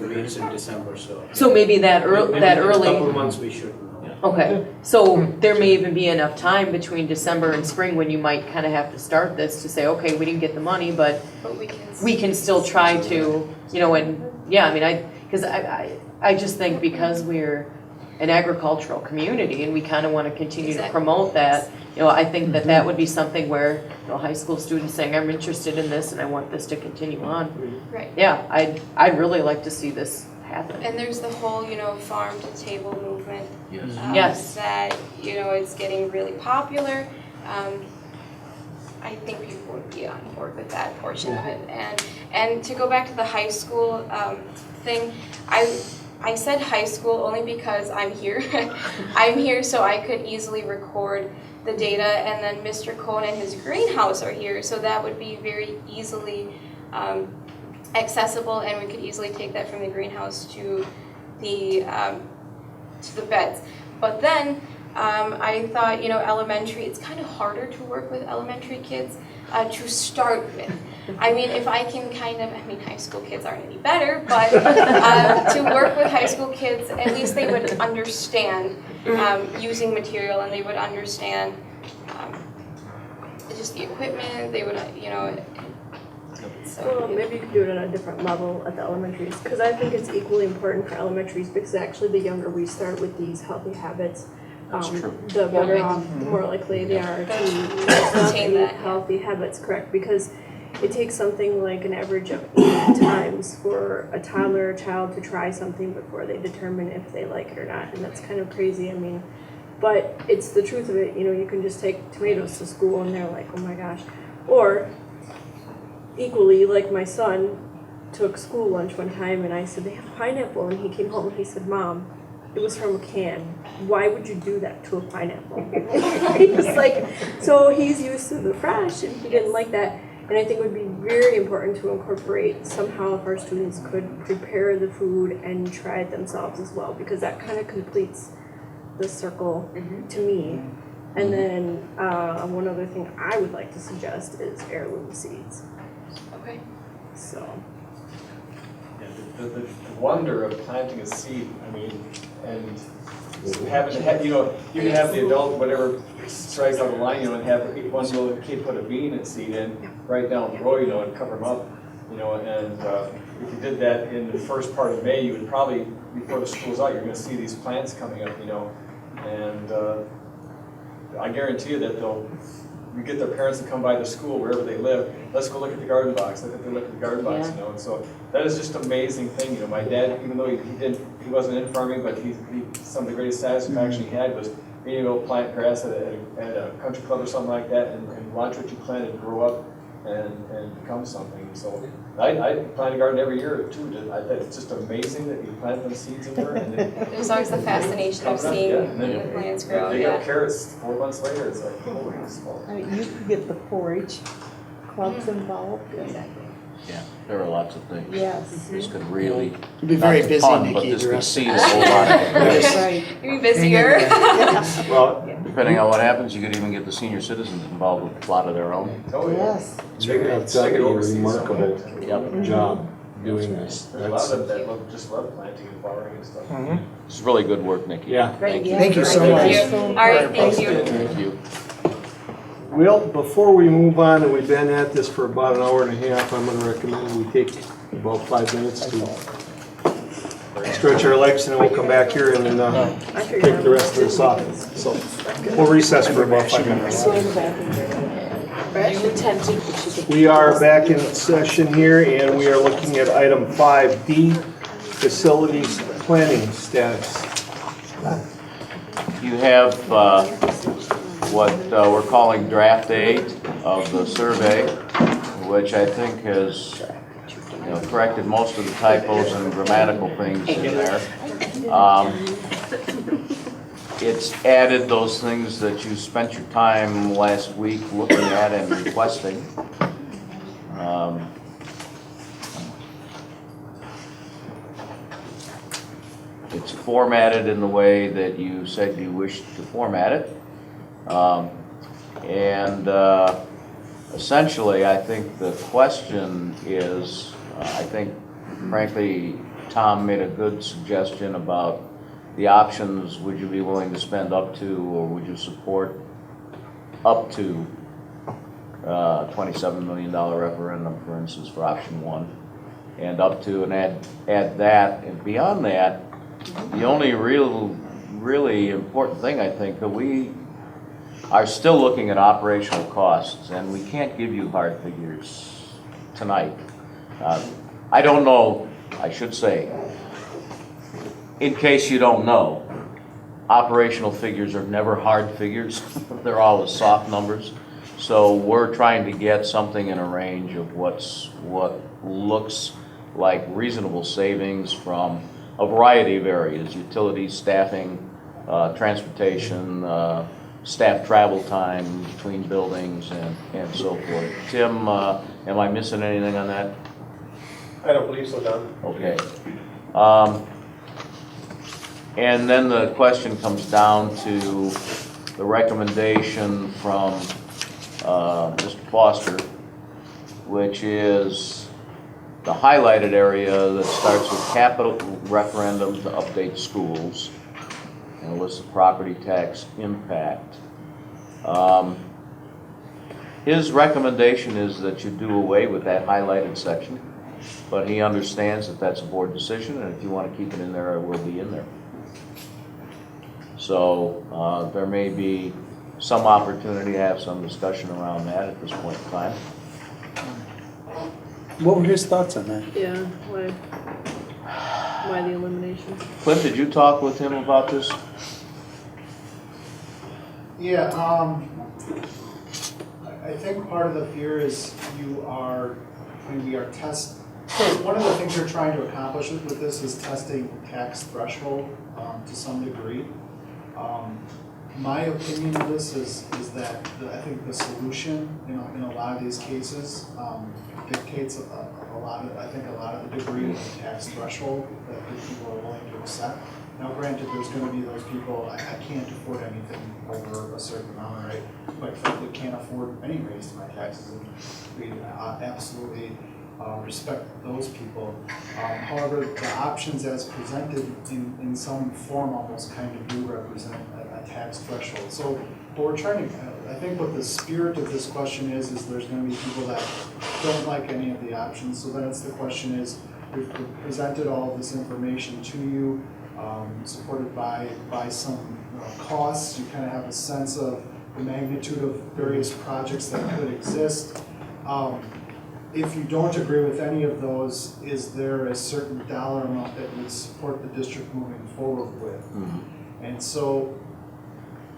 meetings in December, so. So maybe that early. In a couple months we should know, yeah. Okay, so there may even be enough time between December and spring when you might kind of have to start this to say, okay, we didn't get the money, but we can still try to, you know, and yeah, I mean, because I just think because we're an agricultural community and we kind of want to continue to promote that, you know, I think that would be something where, you know, high school students saying, I'm interested in this and I want this to continue on. Right. Yeah, I'd really like to see this happen. And there's the whole, you know, farm to table movement. Yes. Yes. That, you know, it's getting really popular. I think people would be on board with that portion of it. And to go back to the high school thing, I said high school only because I'm here. I'm here so I could easily record the data, and then Mr. Cohen and his greenhouse are here, so that would be very easily accessible, and we could easily take that from the greenhouse to the beds. But then I thought, you know, elementary, it's kind of harder to work with elementary kids to start with. I mean, if I can kind of, I mean, high school kids aren't any better, but to work with high school kids, at least they would understand using material, and they would understand just the equipment, they would, you know. Well, maybe you could do it on a different level at the elementaries, because I think it's equally important for elementaries, because actually the younger we start with these healthy habits, the better off, the more likely they are to maintain healthy habits, correct? Because it takes something like an average of 8 times for a toddler or child to try something before they determine if they like it or not, and that's kind of crazy. I mean, but it's the truth of it. You know, you can just take tomatoes to school and they're like, oh my gosh. Or equally, like my son took school lunch one time and I said, they have pineapple, and he came home and he said, Mom, it was from a can. Why would you do that to a pineapple? It's like, so he's used to the fresh and he didn't like that. And I think it would be very important to incorporate somehow if our students could prepare the food and try it themselves as well, because that kind of completes the circle to me. And then one other thing I would like to suggest is heirloom seeds. Okay. So. Yeah, the wonder of planting a seed, I mean, and having, you know, you can have the adult, whatever strikes out the line, you know, and have one little kid put a bean seed in right down the road, you know, and cover them up, you know, and if you did that in the first part of May, you would probably, before the school's out, you're gonna see these plants coming up, you know, and I guarantee you that you get their parents to come by the school wherever they live, let's go look at the garden box, look at the garden box, you know, and so that is just an amazing thing, you know, my dad, even though he wasn't in farming, but some of the greatest satisfaction he had was being able to plant grass at a country club or something like that and watch what you plant and grow up and become something. So I plant a garden every year too. It's just amazing that you plant those seeds in there. And There's always the fascination of seeing the plants grow. They got carrots 4 months later. It's like, holy smokes. I mean, you could get the 4-H clubs involved. Exactly. Yeah, there are lots of things. Yes. This could really, You'd be very not busy, fun, Nikki, but this the could rest see of a whole lot. Right. You'd be busier. Well, Depending on what happens, you could even get the senior citizens involved with a lot of their own. Oh, yeah. Yes. you've done a remarkable job doing this. There's a lot of them that just love planting and flowering and stuff. It's really good work, Nikki. Yeah. Thank you. Thank you so much. All right, thank you. Thank you. Well, before we move on, and we've been at this for about an hour and a half, I'm gonna recommend we take about 5 minutes to stretch our legs, and then we'll come back here and then take the rest of this off. So we'll recess for about 5 minutes. We are back in session here, and we are looking at item 5D, facilities planning status. You have what we're calling draft 8 of the survey, which I think has corrected most of the typos and grammatical things in there. It's added those things that you spent your time last week looking at and requesting. It's formatted in the way that you said you wished to format it. Essentially, I think the question is, I think, frankly, Tom made a good suggestion about the options. Would you be willing to spend up to, or would you support up to $27 million referendum, for instance, for option 1, and up to, and add that, and beyond that, the only really important thing, I think, that we are still looking at operational costs, and we can't give you hard figures tonight. I don't know, I should say, in case you don't know, operational figures are never hard figures. They're always soft numbers. So we're trying to get something in a range of what looks like reasonable savings from a variety of areas: utilities, staffing, transportation, staff travel time between buildings, and so forth. Tim, am I missing anything on that? I don't believe so, Don. Okay. And then the question comes down to the recommendation from Mr. Foster, which is the highlighted area that starts with capital referendum to update schools and lists the property tax impact. His recommendation is that you do away with that highlighted section, but he understands that that's a board decision, and if you want to keep it in there, it will be in there. So there may be some opportunity to have some discussion around that at this point in time. What were his thoughts on that? Yeah, why the elimination? Cliff, did you talk with him about this? Yeah, I think part of the fear is we are So one of the things you're trying to accomplish with this is testing tax threshold to some degree. My opinion of this is that I think the solution, in a lot of these cases, dictates a lot of the degree of the tax threshold that the people are willing to accept. Now granted, there's gonna be those people, I can't afford anything over a certain amount, right? Quite frankly, can't afford any raise to my taxes, and we absolutely respect those people. However, the options as presented in some form almost kind of do represent a tax threshold. So what we're trying to, I think what the spirit of this question is there's going to be people that don't like any of the options. So then it's the question is, we've presented all of this information to you, supported by some costs. You kind of have a sense of the magnitude of various projects that could exist. If you don't agree with any of those, is there a certain dollar amount that would support the district moving forward with? Mm-hmm. And so,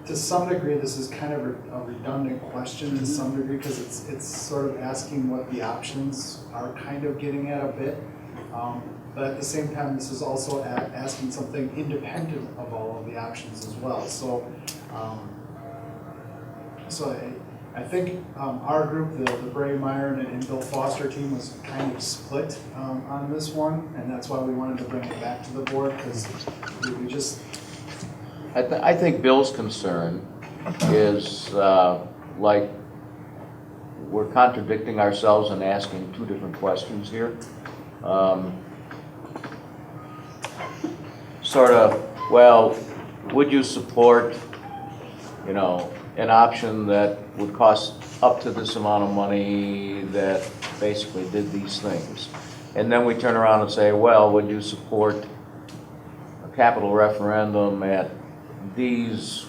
to some degree, this is kind of a redundant question to some degree, because it's sort of asking what the options are kind of getting at a bit. But at the same time, this is also asking something independent of all of the options as well. So, I think our group, the Bray Meyer and Bill Foster team, was kind of split on this one, and that's why we wanted to bring it back to the board, because we just... I think Bill's concern is like we're contradicting ourselves and asking two different questions here. Sort of, well, would you support, an option that would cost up to this amount of money that basically did these things? And then we turn around and say, well, would you support a capital referendum at these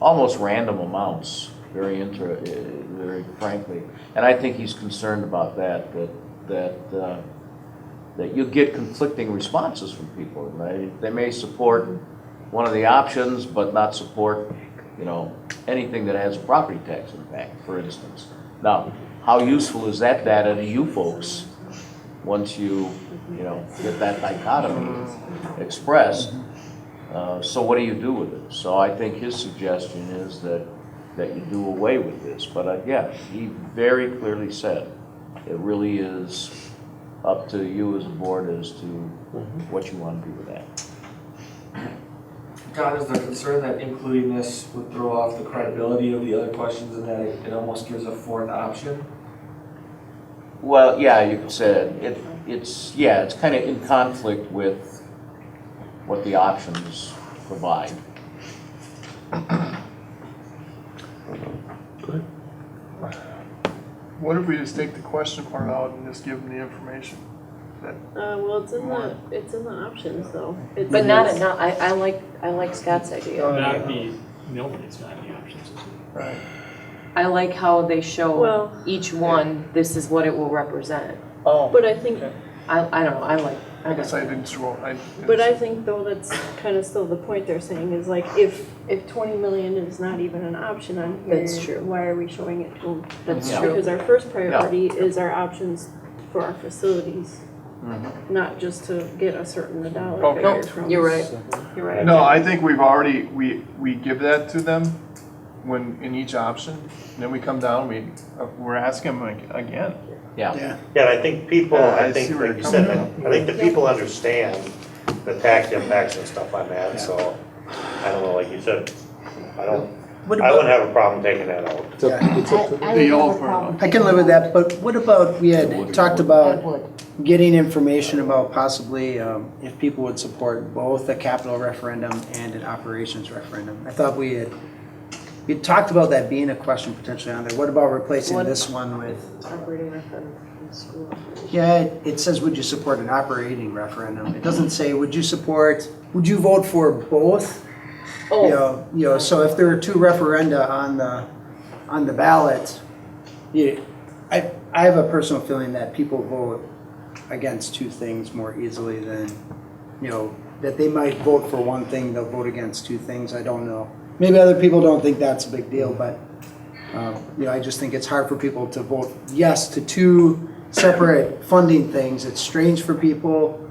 almost random amounts, very frankly? And I think he's concerned about that you get conflicting responses from people, right? They may support one of the options, but not support, anything that has a property tax impact, for instance. Now, how useful is that data to you folks once you get that dichotomy expressed? So what do you do with it? So I think his suggestion is that you do away with this. But yeah, he very clearly said it really is up to you as a board as to what you want to do with that. John, is there concern that including this would throw off the credibility of the other questions and that it almost gives a fourth option? Well, yeah, you could say it's kind of in conflict with what the options provide. What if we just take the question part out and just give them the information? Well, it's in the options though. But I like Scott's idea. It's not in the options. Right. I like how they show each one, this is what it will represent. Oh. But I think, I don't know, I guess I didn't scroll. but I think though that's kind of still the point they're saying is like if 20 million is not even an option on here, That's true. why are we showing it to them? That's true. Because our first priority is our options for our facilities, not just to get a certain dollar Okay. figure from. You're right. You're right. No, I think we've already, we give that to them when, in each option, and then we come down, we're asking them again. Yeah. Yeah, I think people, I think, see where like you you're said, coming I think the people understand the tax impacts and stuff on that, so, I don't know, like you said, I wouldn't have a problem taking that out. I can live with that, but what about, we had talked about getting information about possibly if people would support both a capital referendum and an operations referendum. I thought we had talked about that being a question potentially on there. What about replacing this one with? Operating referendum in school. Yeah, it says, would you support an operating referendum? It doesn't say, would you vote for both? Oh. So if there are two referenda on the ballot, I have a personal feeling that people vote against two things more easily than, that they might vote for one thing, they'll vote against two things. I don't know. Maybe other people don't think that's a big deal, but I just think it's hard for people to vote yes to two separate funding things. It's strange for people.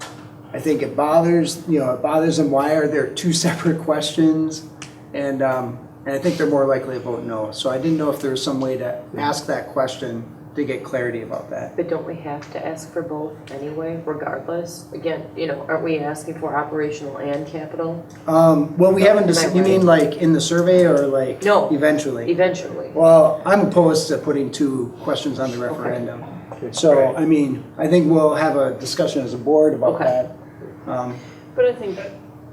I think it bothers them. Why are there two separate questions? And I think they're more likely to vote no. So I didn't know if there was some way to ask that question to get clarity about that. But don't we have to ask for both anyway, regardless? Again, aren't we asking for operational and capital? Well, we haven't, you mean like in the survey or like No. eventually? Eventually. Well, I'm opposed to putting two questions on the referendum. So, I mean, I think we'll have a discussion as a board about that. But I think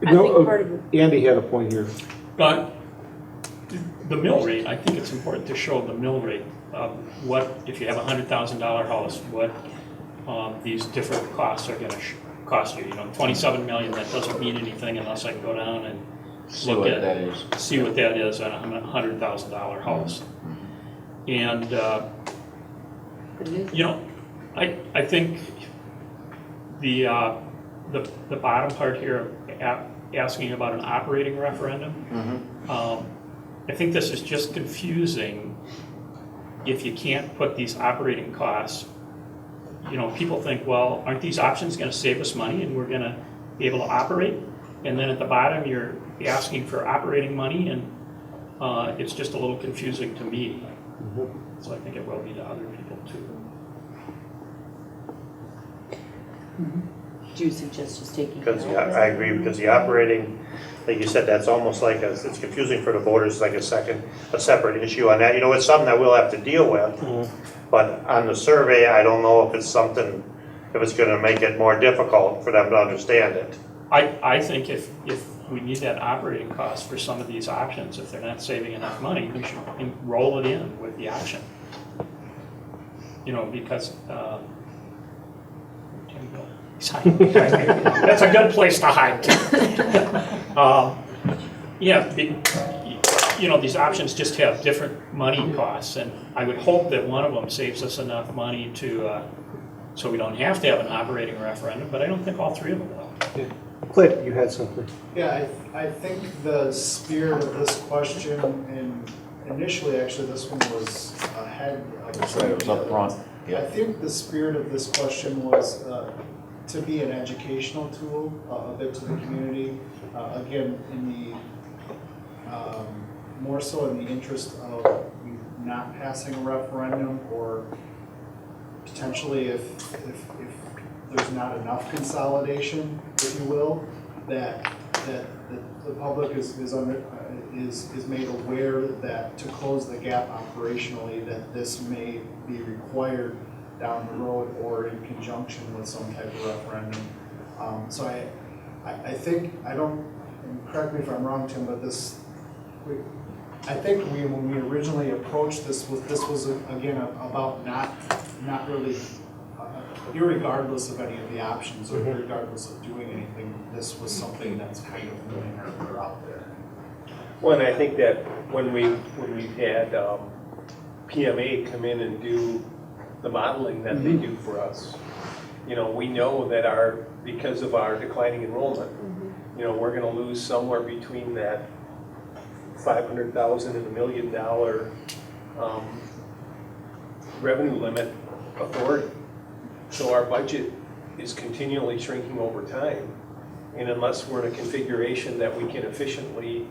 part of it. Andy had a point here. But the mill rate, I think it's important to show the mill rate. What, if you have a $100,000 house, what these different costs are gonna cost you. 27 million, that doesn't mean anything unless I go down and See what that is. see what that is on a $100,000 house. And, I think the bottom part here, asking about an operating referendum, I think this is just confusing if you can't put these operating costs. People think, well, aren't these options going to save us money and we're going to be able to operate? And then at the bottom, you're asking for operating money, and it's just a little confusing to me. So I think it will be to other people too. Do you suggest just taking? Because, I agree, because the operating, like you said, that's almost like, it's confusing for the voters, like a separate issue on that. It's something that we'll have to deal with. But on the survey, I don't know if it's gonna make it more difficult for them to understand it. I think if we need that operating cost for some of these options, if they're not saving enough money, we should roll it in with the option. Because that's a good place to hide. These options just have different money costs, and I would hope that one of them saves us enough money so we don't have to have an operating referendum, but I don't think all three of them will. Clint, you had something. Yeah, I think the spirit of this question, and initially, actually, this one was ahead of. That's right, it was up front. I think the spirit of this question was to be an educational tool, a bit to the community. Again, more so in the interest of not passing a referendum, or potentially if there's not enough consolidation, if you will, that the public is made aware that to close the gap operationally, that this may be required down the road or in conjunction with some type of referendum. So I think, and correct me if I'm wrong, Tim, but I think when we originally approached this was again about not really, irregardless of any of the options or regardless of doing anything, this was something that's kind of moving or out there. Well, and I think that when we had PMA come in and do the modeling that they do for us, we know that because of our declining enrollment, we're going to lose somewhere between that $500,000 and $1 million revenue limit authority. So our budget is continually shrinking over time, and unless we're in a configuration that we can efficiently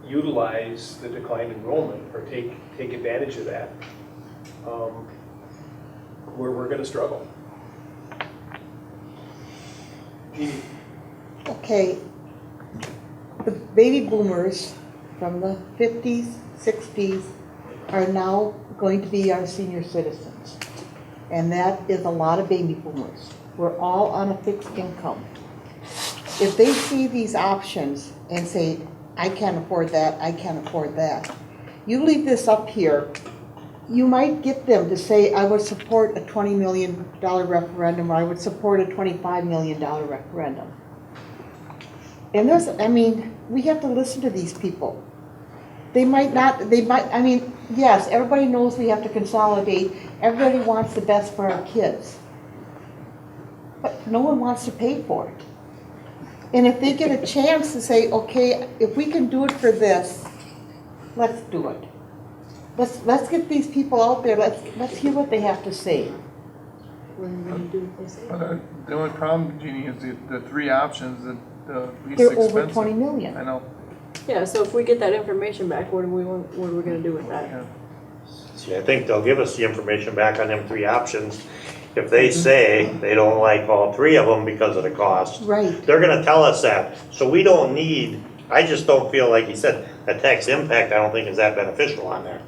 utilize the declined enrollment or take advantage of that, we're going to struggle. Okay, the baby boomers from the 50s, 60s are now going to be our senior citizens. And that is a lot of baby boomers. We're all on a fixed income. If they see these options and say, I can't afford that, I can't afford that, you leave this up here, you might get them to say, I would support a $20 million referendum, or I would support a $25 million referendum. And we have to listen to these people. Yes, everybody knows we have to consolidate. Everybody wants the best for our kids. But no one wants to pay for it. And if they get a chance to say, okay, if we can do it for this, let's do it. Let's get these people out there. Let's hear what they have to say. what are we gonna do with this? The only problem, Jeannie, is the three options, the least They're expensive. over 20 million. I know. Yeah, so if we get that information back, what are we gonna do with that? See, I think they'll give us the information back on them three options. If they say they don't like all three of them because of the cost, Right. they're gonna tell us that. So we don't need, I just don't feel like he said, the tax impact, I don't think is that beneficial on there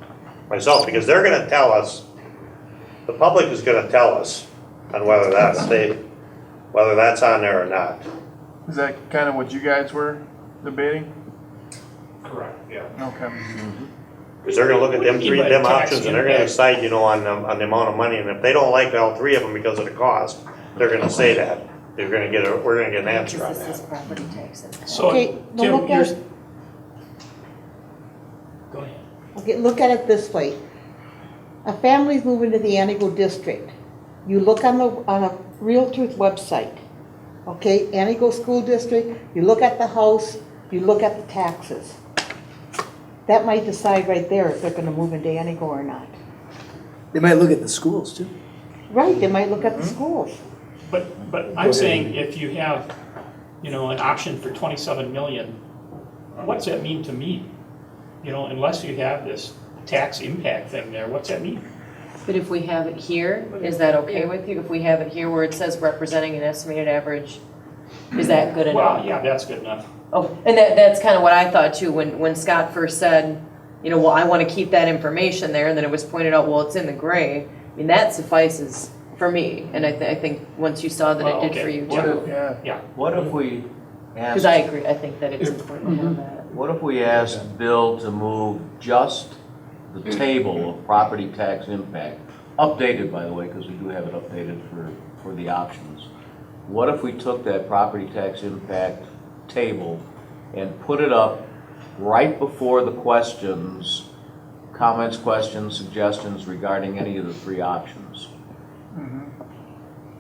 myself, because they're gonna tell us, the public is gonna tell us on whether that's on there or not. Is that kind of what you guys were debating? Correct, yeah. Okay. Because they're gonna look at them What do you three, mean by them tax options, and they're gonna impact? decide, you know, on the amount of money, and if they don't like all three of them because of the cost, they're gonna say that. We're gonna get an answer on This is that. property taxes. So, Okay, now Tim, look at, go ahead. okay, look at it this way. A family's moving to the Antigo district. You look on a Realtor's website, okay, Antigo School District, you look at the house, you look at the taxes. That might decide right there if they're gonna move into Antigo or not. They might look at the schools too. Right, they might look at the schools. But I'm saying if you have, you know, an option for 27 million, what's that mean to me? You know, unless you have this tax impact thing there, what's that mean? But if we have it here, is that okay with you? If we have it here where it says representing an estimated average, is that good enough? Well, yeah, that's good enough. Oh, and that's kind of what I thought too, when Scott first said, you know, well, I want to keep that information there, and then it was pointed out, well, it's in the gray. I mean, that suffices for me, and I think once you saw that Well, it did for okay. you What too. if, Yeah. what if we Because asked, I agree, I think that it's important to have that. what if we asked Bill to move just the table of property tax impact, updated, by the way, because we do have it updated for the options. What if we took that property tax impact table and put it up right before the questions, comments, questions, suggestions regarding any of the three options?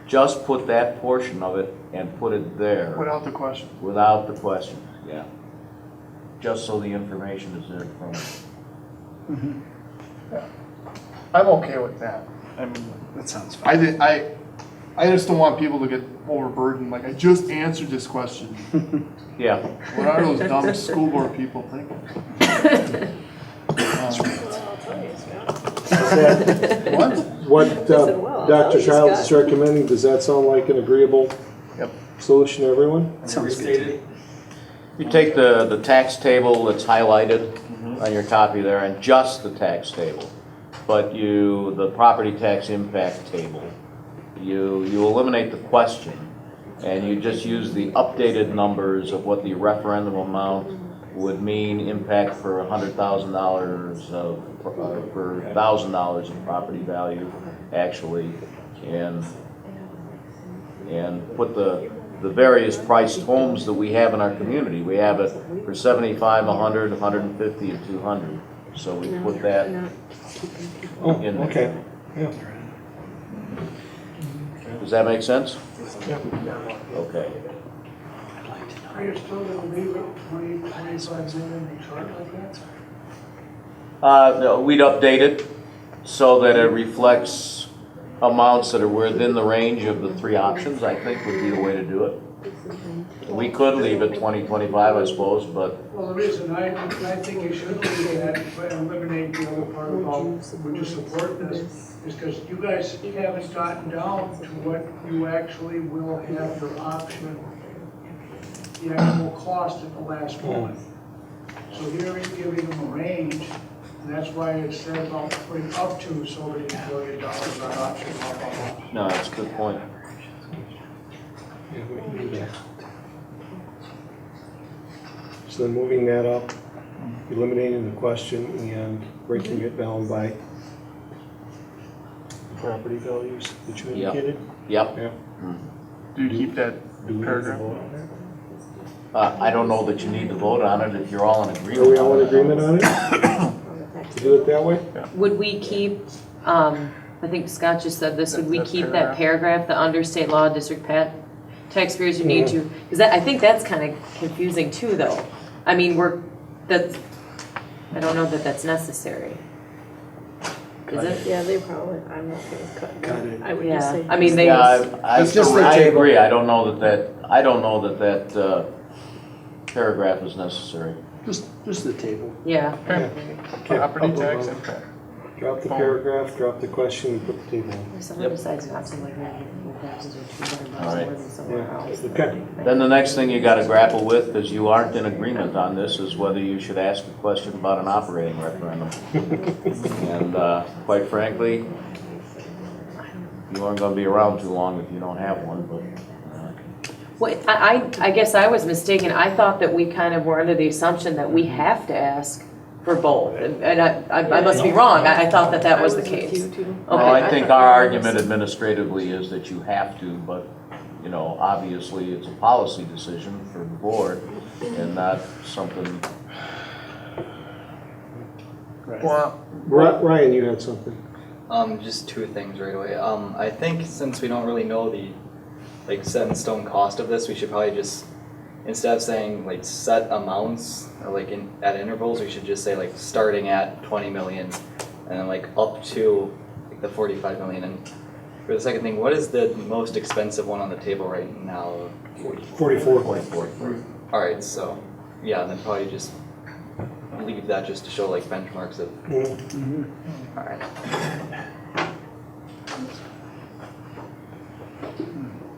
Just put that portion of it and put it there. Without the question. Without the questions, yeah. Just so the information is there from it. Yeah. I'm okay with that. I mean, That sounds fine. I just don't want people to get overburdened, like, I just answered this question. Yeah. What are those dumb school board people thinking? What Dr. Childs is recommending, does that sound like an agreeable solution to everyone? Sounds good. You take the tax table that's highlighted on your copy there, and just the tax table, but the property tax impact table, you eliminate the question, and you just use the updated numbers of what the referendum amount would mean impact for $100,000 for $1,000 in property value, actually, and put the various priced homes that we have in our community. We have it for 75, 100, 150, and 200. So we put that in there. Okay, yeah. Does that make sense? Yeah. Okay. Are you still gonna leave it 25 million short like that? No, we'd update it so that it reflects amounts that are within the range of the three options, I think would be the way to do it. We could leave it 2025, I suppose, but Well, the reason I think you should leave that, but eliminate the other part about would you support this, is because you guys haven't gotten down to what you actually will have your option, the actual cost at the last moment. So here he's giving them a range, and that's why it said about putting up to so many $1 billion on option, blah, blah, blah. no, that's a good point. Yeah, we can do that. So then moving that up, eliminating the question and breaking it down by property values that you Yep. indicated? Yep. Yeah. Do you keep that Do we need to paragraph? vote on that? I don't know that you need to vote on it if you're all in agreement. Are we all in agreement on it? To do it that way? Would we keep, I think Scott just said this, would we keep that paragraph, the under state law district taxpayers who need to? Because I think that's kind of confusing too, though. I mean, I don't know that that's necessary. Is it? Yeah, they probably, I'm not gonna cut. Cut it. I would just Yeah, say. I mean, they, Yeah, It's just the I table. agree, I don't know that paragraph is necessary. Just the table. yeah. Property tax impact. Drop the paragraph, drop the question, and put the table in. If someone decides not to like that, taxes are $200 All right. more than somewhere Yeah. else. Okay. Then the next thing you gotta grapple with, because you aren't in agreement on this, is whether you should ask a question about an operating referendum. And quite frankly, you aren't gonna be around too long if you don't have one, but. Wait, I guess I was mistaken. I thought that we kind of were under the assumption that we have to ask for both. And I must be wrong. I thought that that was the case. Well, I think our argument administratively is that you have to, but, you know, obviously it's a policy decision for the board and not something. Ryan, you had something. Just two things right away. I think since we don't really know the like set in stone cost of this, we should probably just, instead of saying like set amounts or like at intervals, we should just say like starting at 20 million and then like up to like the 45 million. And for the second thing, what is the most expensive one on the table right now? 44. All right, so yeah, then probably just leave that just to show like benchmarks of. All right.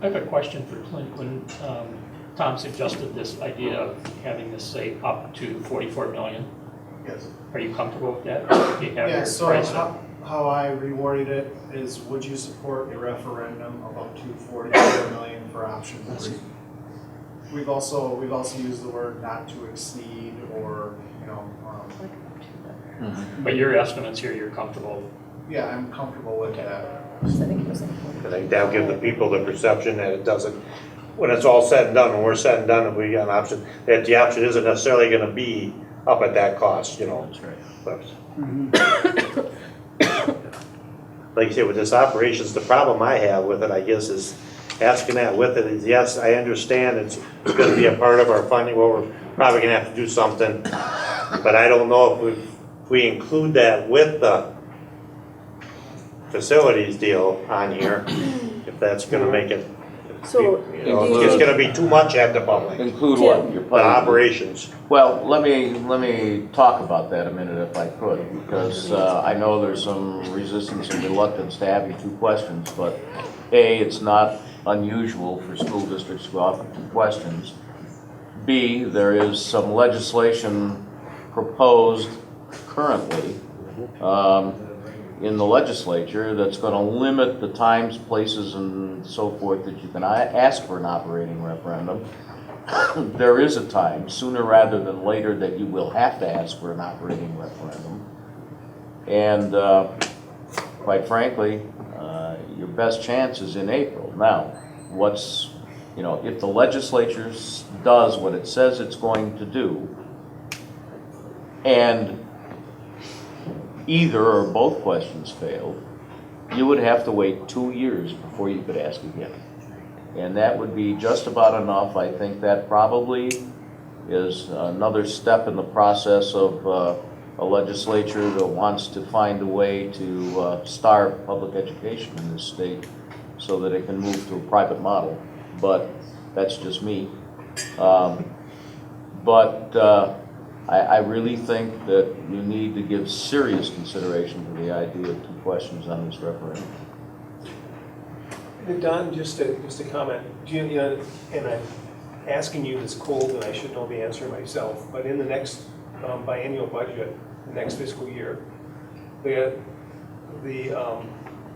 I have a question for Clint. When Tom suggested this idea of having this say up to 44 million, Yes. are you comfortable with that? Do you have Yeah, your so price? how I reworded it is, would you support a referendum of up to 44 million for option 3? We've also used the word not to exceed, or, you know, But your estimates here, you're comfortable? yeah, I'm comfortable with that. I think that'll give the people the perception that it doesn't, when it's all said and done, when we're said and done, if we got an option, that the option isn't necessarily gonna be up at that cost, you know. That's right. But- Like you say, with this operations, the problem I have with it, I guess, is asking that with it is, yes, I understand it's gonna be a part of our funding, well, we're probably gonna have to do something, but I don't know if we include that with the facilities deal on here, if that's gonna make it, So, you know, it's gonna be too much at the public, Include what? Your the budget? operations. Well, let me talk about that a minute if I could, because I know there's some resistance and reluctance to having two questions, but A, it's not unusual for school districts to offer two questions. B, there is some legislation proposed currently in the legislature that's going to limit the times, places, and so forth that you can ask for an operating referendum. There is a time, sooner rather than later, that you will have to ask for an operating referendum. And quite frankly, your best chance is in April. Now, if the legislature does what it says it's going to do, and either or both questions failed, you would have to wait 2 years before you could ask again. And that would be just about enough. I think that probably is another step in the process of a legislature that wants to find a way to starve public education in this state so that it can move to a private model. But that's just me. I really think that you need to give serious consideration to the idea of two questions on this referendum. And Don, just a comment, and I'm asking you this cold, and I should know the answer myself, but in the next biennial budget, the next fiscal year, they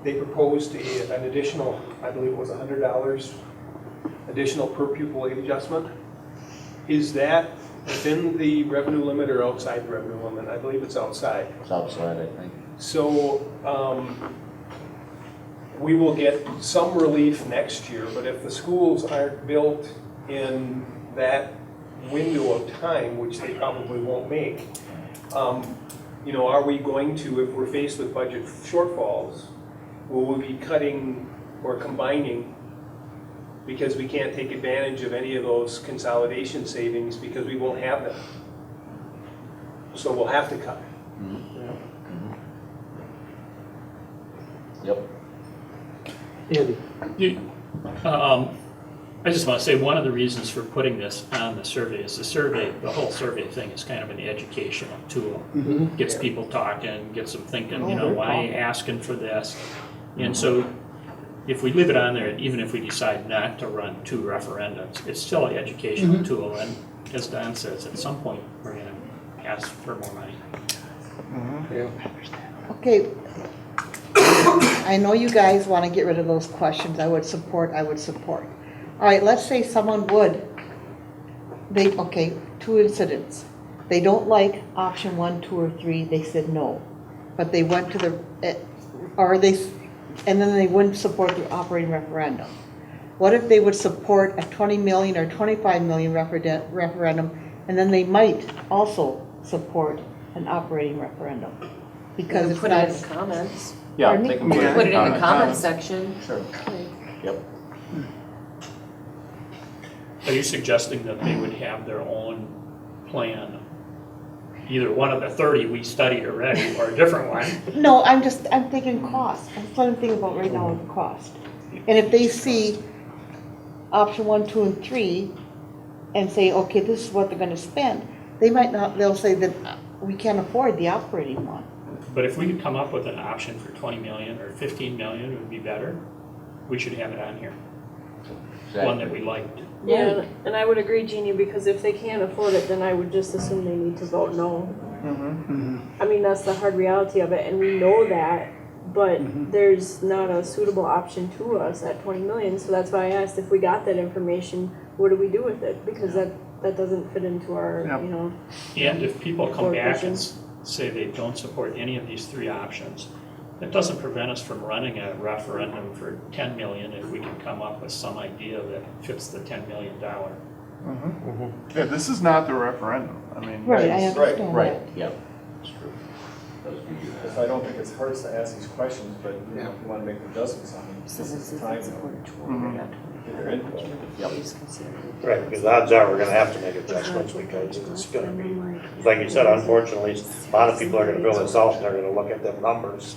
proposed an additional, I believe it was $100 additional per pupil aid adjustment. Is that within the revenue limit or outside the revenue limit? I believe it's outside. It's outside, I think. So we will get some relief next year, but if the schools aren't built in that window of time, which they probably won't make, are we going to, if we're faced with budget shortfalls, will we be cutting or combining because we can't take advantage of any of those consolidation savings because we won't have them? So we'll have to cut. Yep. Andy? I just want to say, one of the reasons for putting this on the survey is the whole survey thing is kind of an educational tool. Gets people talking, gets them thinking, you know, why are you asking for this? And so if we leave it on there, even if we decide not to run 2 referendums, it's still an educational tool. And as Don says, at some point, we're going to ask for more money. Okay. I know you guys want to get rid of those questions. I would support. All right, let's say someone would, okay, 2 incidents. They don't like option 1, 2, or 3, they said no. But they went to and then they wouldn't support the operating referendum. What if they would support a 20 million or 25 million referendum, and then they might also support an operating referendum? Because it's put not. it in the comments. Yeah, Pardon me? they can put Put it in the comments. comments section. Sure. Yep. Are you suggesting that they would have their own plan? Either one of the 30 we studied already, or a different one? No, I'm thinking cost. That's what I'm thinking about right now, the cost. And if they see option 1, 2, and 3 and say, okay, this is what they're gonna spend, they'll say that we can't afford the operating one. But if we could come up with an option for 20 million or 15 million, it would be better. We should have it on here. One that we liked. Yeah, and I would agree, Jeannie, because if they can't afford it, then I would just assume they need to vote no. I mean, that's the hard reality of it, and we know that, but there's not a suitable option to us at 20 million, so that's why I asked if we got that information, what do we do with it? Because that doesn't fit into our, you know. And if people come Or back and vision. say they don't support any of these 3 options, that doesn't prevent us from running a referendum for 10 million if we can come up with some idea that fits the $10 million. Yeah, this is not the referendum. I mean. Right, I understand that. Right, yep. That's true. If I don't think it's hurts to ask these questions, but you know, if you want to make adjustments on them, this is the time to get their input. Right, because odds are we're gonna have to make adjustments because it's gonna be, like you said, unfortunately, a lot of people are gonna fill this out and they're gonna look at them numbers.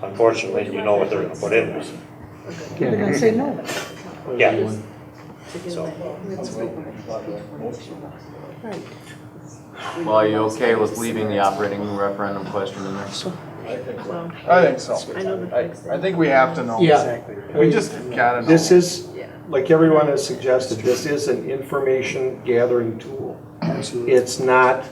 Unfortunately, you know what they're gonna put in there. They're gonna say no. Yeah. So, Right. Well, are you okay with leaving the operating referendum question in there? I think so. I know the fix. I think we have to know. Yeah. We just gotta know. This is, like everyone has suggested, this is an information gathering tool. It's not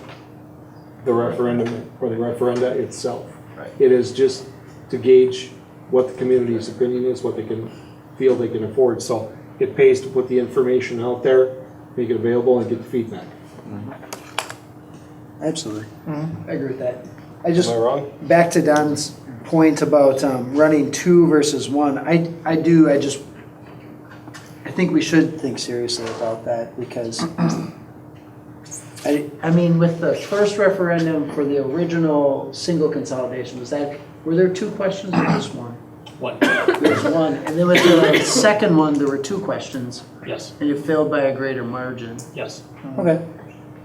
the referendum or the referenda itself. Right. It is just to gauge what the community's opinion is, what they can feel they can afford. So it pays to put the information out there, make it available, and get the feedback. Absolutely. I agree with that. Am I wrong? Back to Don's point about running 2 versus 1, I think we should think seriously about that because I mean, with the first referendum for the original single consolidation, were there 2 questions or just 1? 1. There was 1, and then with the second one, there were 2 questions. Yes. And it failed by a greater margin. Yes. Okay.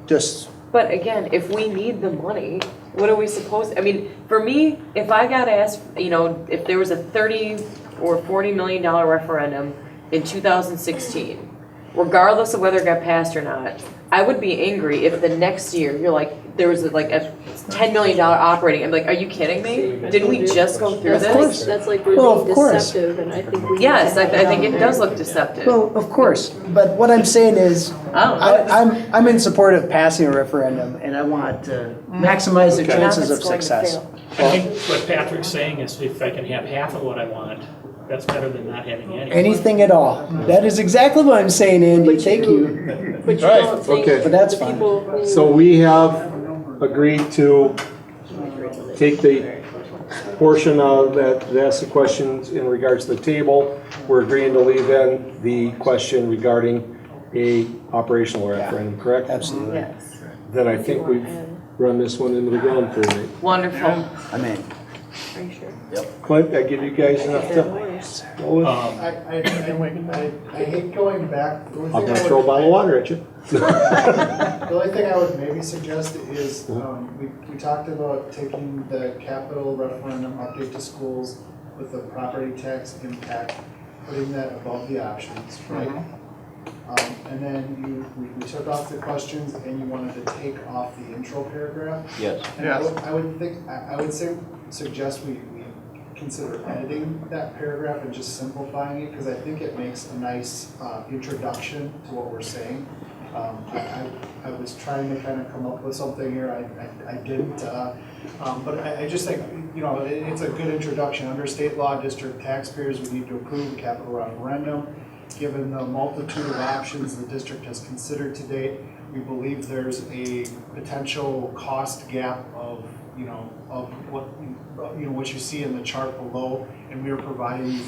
Just. But again, if we need the money, what are we supposed, I mean, for me, if I got asked, you know, if there was a $30 or $40 million referendum in 2016, regardless of whether it got passed or not, I would be angry if the next year, you're like, there was like a $10 million operating, I'm like, are you kidding me? Didn't we just go through this? That's like we're Well, being of course. deceptive, and I think we. Yes, I think it does look deceptive. Well, of course, but what I'm saying is, I'm in support of passing a referendum, and I want to maximize the chances of success. I think what Patrick's saying is if I can have half of what I want, that's better than not having any. Anything at all. That is exactly what I'm saying, Andy. Thank you. But you don't think Okay. But that's the fine. people who. So we have agreed to take the portion of that asks the questions in regards to the table. We're agreeing to leave in the question regarding a operational referendum, correct? Absolutely. Yes. Then I think we've run this one into the ground for tonight. Wonderful. I'm in. Are you sure? Clint, I give you guys enough to roll with? I hate going back. The only I'm thing gonna I throw a would- bottle of water at you. The only thing I would maybe suggest is, we talked about taking the capital referendum update to schools with the property tax impact, putting that above the options, right? And then we took off the questions and you wanted to take off the intro paragraph. Yes. And I would suggest we consider editing that paragraph and just simplifying it, because I think it makes a nice introduction to what we're saying. I was trying to kind of come up with something here, I didn't, but I just think, you know, it's a good introduction. Under state law, district taxpayers, we need to approve a capital referendum. Given the multitude of options the district has considered to date, we believe there's a potential cost gap of, you know, of what you see in the chart below, and we are providing you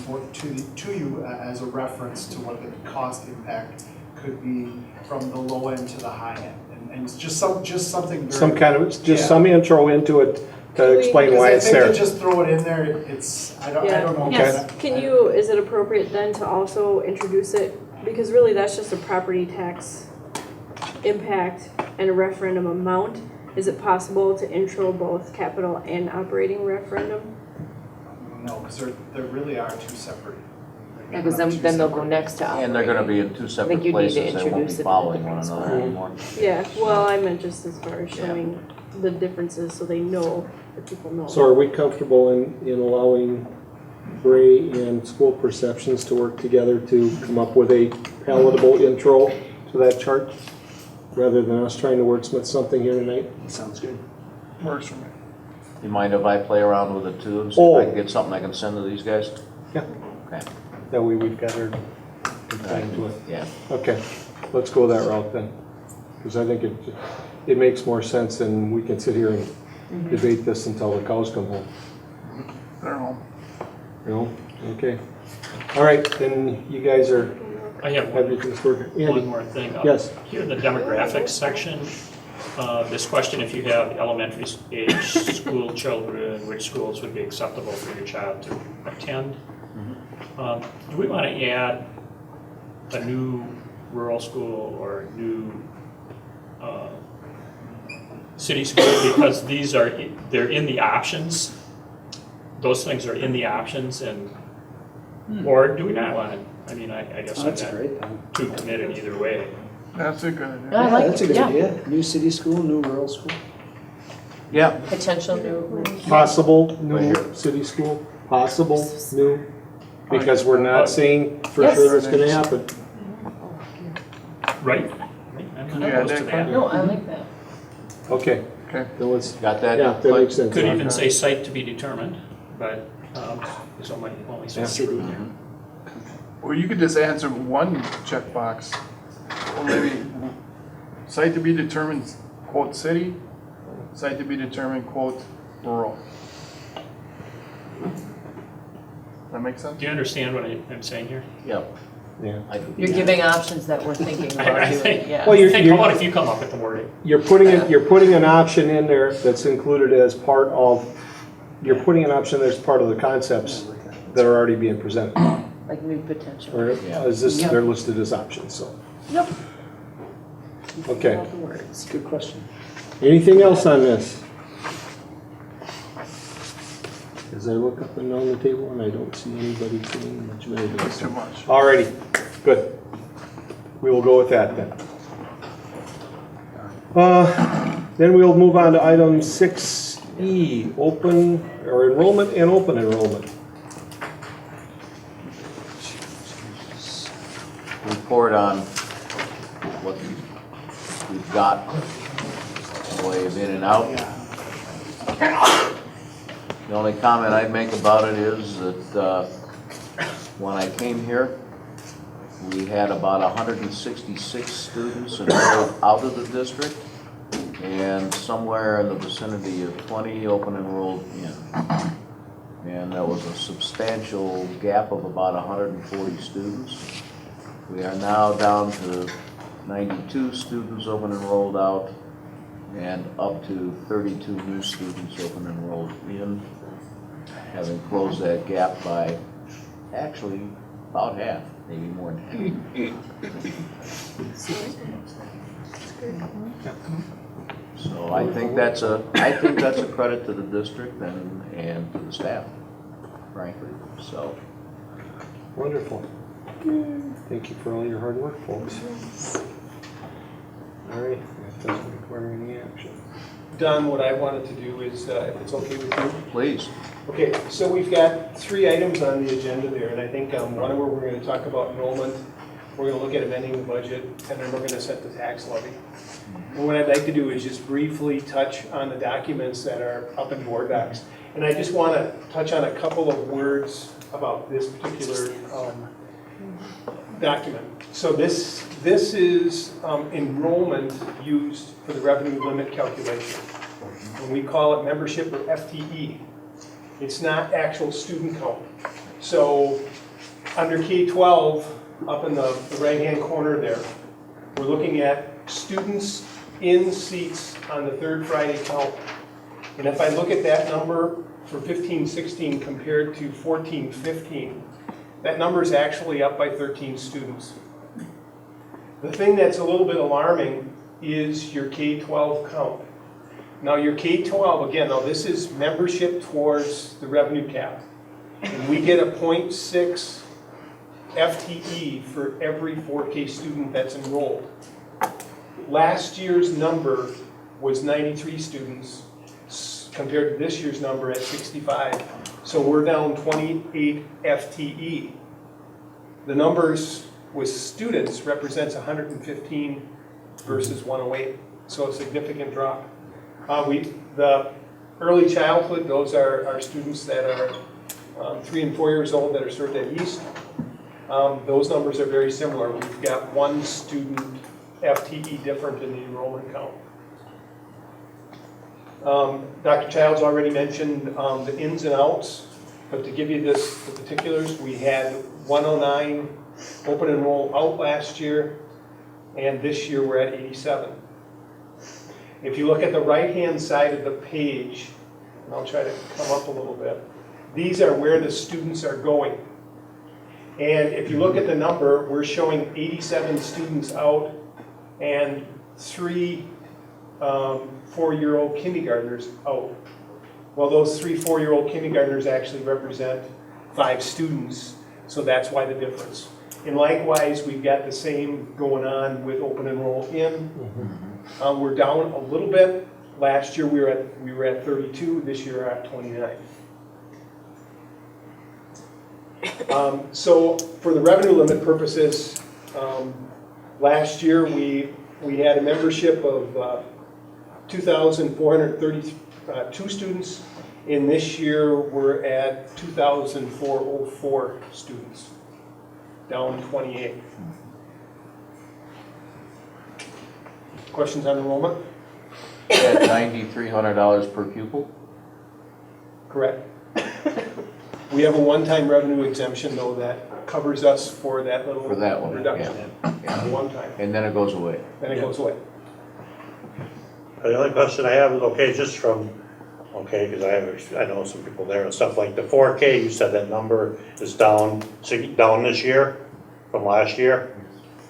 to you as a reference to what the cost impact could be from the low end to the high end, and it's just something very, Some kind of, just some intro into it to explain why it's there. I think to just throw it in there, I don't know. Yes. Is it appropriate then to also introduce it, because really that's just a property tax impact and a referendum amount. Is it possible to intro both capital and operating referendum? No, because there really are two separate. Yeah, because then they'll go next to operating. And they're gonna be in two separate places, they won't be following one another anymore. Yeah, well, I meant just as far as showing the differences so they know, that people know. So are we comfortable in allowing Bray and school perceptions to work together to come up with a palatable intro to that chart? Rather than us trying to wordsmith something here tonight? Sounds good. Works for me. You mind if I play around with it too, and see if I can get something I can send to these guys? Yeah. Okay. That way we've got her confined to it. Yeah. Okay, let's go that route then. Because I think it makes more sense than we can sit here and debate this until the cows come home. They're home. You know? Okay. All right, then you guys are. I have one more thing. Yes. Here in the demographics section, this question, if you have elementary age school children, which schools would be acceptable for your child to attend? Do we want to add a new rural school or a new city school? Because they're in the options. Those things are in the options, and or do we not want to? I mean, I guess I'm not too committed either way. That's a good idea. I like That's a it, good yeah. idea. New city school, new rural school. Yeah. Potential new. Possible new city school, possible new, because we're not saying for sure that's gonna happen. Right? I'm not opposed to that. No, I like that. Okay. Okay. Then let's, Got that? yeah, that makes sense. Could even say site to be determined, but there's only so much room there. Well, you could just answer one checkbox. Or maybe site to be determined, quote, city, site to be determined, quote, rural. That make sense? Do you understand what I'm saying here? Yep. Yeah. You're giving options that we're thinking about I doing, think, yeah. Well, how about if you come up with the wording? You're putting an option in there that's included as part of, you're putting an option that's part of the concepts that are already being presented. Like new potential. Or is this, they're listed as options, so. Yep. Okay. All the words. Good question. Anything else on this? As I look up and down the table and I don't see anybody saying much of anything. Too much. Alrighty, good. We will go with that then. Then we'll move on to item 6E, open or enrollment and open enrollment. Report on what we've got way of in and out. The only comment I'd make about it is that when I came here, we had about 166 students enrolled out of the district and somewhere in the vicinity of 20 open enrolled in. And there was a substantial gap of about 140 students. We are now down to 92 students open enrolled out and up to 32 new students open enrolled in, having closed that gap by actually about half, maybe more than half. So I think that's a credit to the district and to the staff. frankly, so. Wonderful. Thank you for all your hard work, folks. All right, that doesn't require any action. Don, what I wanted to do is, if it's okay with you. Please. Okay, so we've got 3 items on the agenda there, and I think one of them we're going to talk about enrollment, we're going to look at amending the budget, and then we're going to set the tax levy. And what I'd like to do is just briefly touch on the documents that are up in board docs. And I just want to touch on a couple of words about this particular document. So this is enrollment used for the revenue limit calculation. And we call it membership or FTE. It's not actual student count. So under K-12, up in the right-hand corner there, we're looking at students in seats on the third Friday count. And if I look at that number for 15-16 compared to 14-15, that number is actually up by 13 students. The thing that's a little bit alarming is your K-12 count. Now your K-12, again, now this is membership towards the revenue cap. And we get a 0.6 FTE for every 4K student that's enrolled. Last year's number was 93 students compared to this year's number at 65. So we're down 28 FTE. The numbers with students represents 115 versus 108. So a significant drop. The early childhood, those are our students that are 3 and 4 years old that are served at East. Those numbers are very similar. We've got 1 student FTE different in the enrollment count. Dr. Childs already mentioned the ins and outs, but to give you the particulars, we had 109 open enroll out last year, and this year we're at 87. If you look at the right-hand side of the page, and I'll try to come up a little bit, these are where the students are going. And if you look at the number, we're showing 87 students out and 3 4-year-old kindergartners out. Well, those 3 4-year-old kindergartners actually represent 5 students, so that's why the difference. And likewise, we've got the same going on with open enroll in. We're down a little bit. Last year we were at 32. This year we're at 29. So for the revenue limit purposes, last year we had a membership of 2,432 students. And this year we're at 2,404 students, down 28. Questions on enrollment? At $9,300 per pupil? Correct. We have a one-time revenue exemption though that covers us for that little For that one, reduction. yeah. One time, And then it goes away. then it goes away. The only question I have is, okay, just from, okay, because I know some people there and stuff, like the 4K, you said that number is down this year from last year?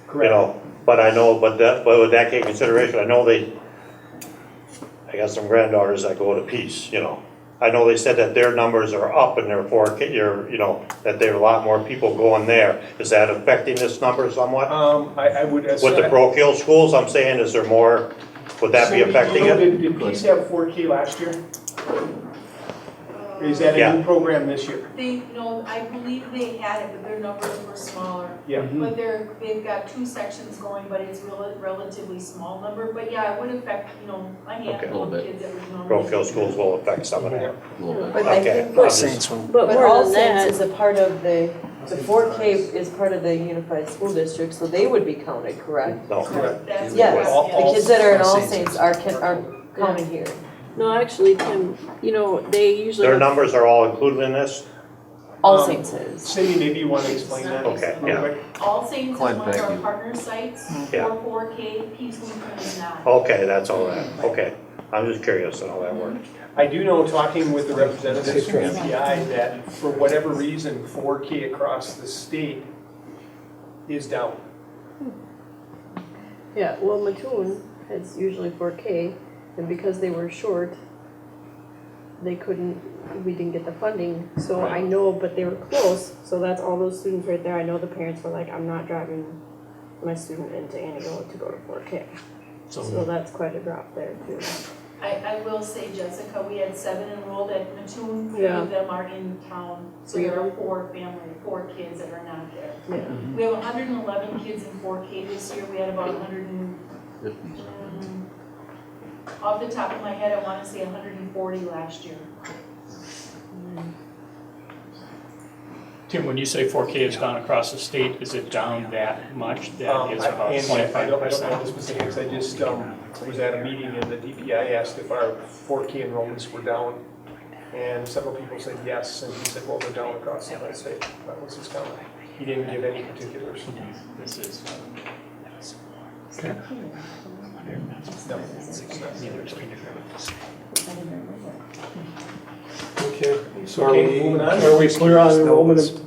Correct. You know, but with that take consideration, I know I got some granddaughters that go to Peace, you know. I know they said that their numbers are up in their 4K, you know, that there are a lot more people going there. Is that affecting this number somewhat? I would. With the parochial schools, I'm saying, is there more, would that be affecting it? Did Peace have 4K last year? Or is that a new program this year? I believe they had it, but their numbers were smaller. Yeah. But they've got 2 sections going, but it's relatively small number. But yeah, it would affect, a handful of kids that would normally. Parochial schools will affect some of that. But I Okay. think But Saints will. But more All than that- Saints is a part of the 4K is part of the unified school district, so they would be counted, correct? No. Correct. That's Yes, correct, the yeah. kids that are in All Saints are counted here. No, actually, Tim, they usually. Their have- numbers are all included in this? All Saints is. Cindy, maybe you want to explain that? Okay, real yeah. quick? All Saints is Clint, one of thank our you. partner sites Yeah. for 4K, Peace Lutheran is not. Okay, that's all that, okay. I'm just curious on how that works. I do know, talking with the representatives from MPI, that for whatever reason, 4K across the state is down. Yeah, well, Mattoon has usually 4K, and because they were short, they couldn't, we didn't get the funding, so I know, but they were close, so that's all those students right there. I know the parents were like, I'm not driving my student into Antigo to go to 4K. So that's quite a drop there too. I will say, Jessica, we had 7 enrolled at Mattoon, 3 Yeah. of them are in town, so Yeah. there are 4 kids that are not there. Yeah. We have 111 kids in 4K this year, we had about 100 and, off the top of my head, I wanna say 140 last year. Tim, when you say 4K is down across the state, is it down that much? That is about And I don't know the 25%? specifics, I just was at a meeting and the DPI asked if our 4K enrollments were down. And several people said yes, and he said, well, they're down across the United States. That was his comment. He didn't give any particulars. This is. Okay. Okay, so Okay, moving on. are we clear on enrollment,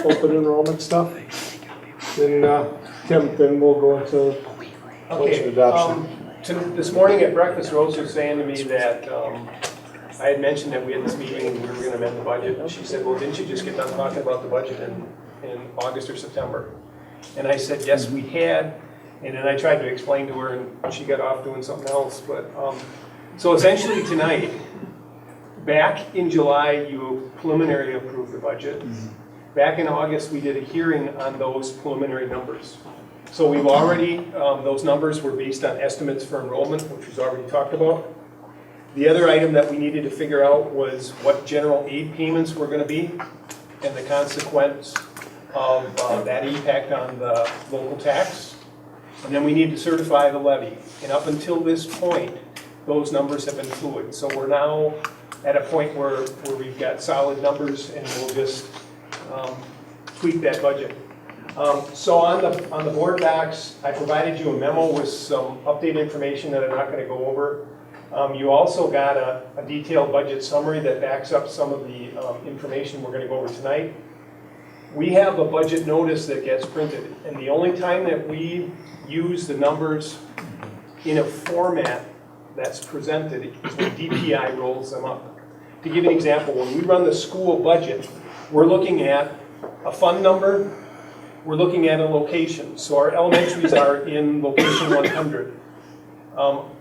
open enrollment stuff? Then, Tim, then we'll go into budget adoption. This morning at breakfast, Rose was saying to me that I had mentioned that we had this meeting and we were going to amend the budget. And she said, well, didn't you just get done talking about the budget in August or September? And I said, yes, we had. And then I tried to explain to her and she got off doing something else. But so essentially tonight, back in July, you preliminarily approved the budget. Back in August, we did a hearing on those preliminary numbers. So we've already, those numbers were based on estimates for enrollment, which was already talked about. The other item that we needed to figure out was what general aid payments were going to be and the consequence of that impact on the local tax. And then we need to certify the levy. And up until this point, those numbers have been fluid. So we're now at a point where we've got solid numbers and we'll just tweak that budget. So on the board docs, I provided you a memo with some updated information that I'm not going to go over. You also got a detailed budget summary that backs up some of the information we're going to go over tonight. We have a budget notice that gets printed, and the only time that we use the numbers in a format that's presented is when DPI rolls them up. To give you an example, when we run the school budget, we're looking at a fund number, we're looking at a location. So our elementaries are in location 100.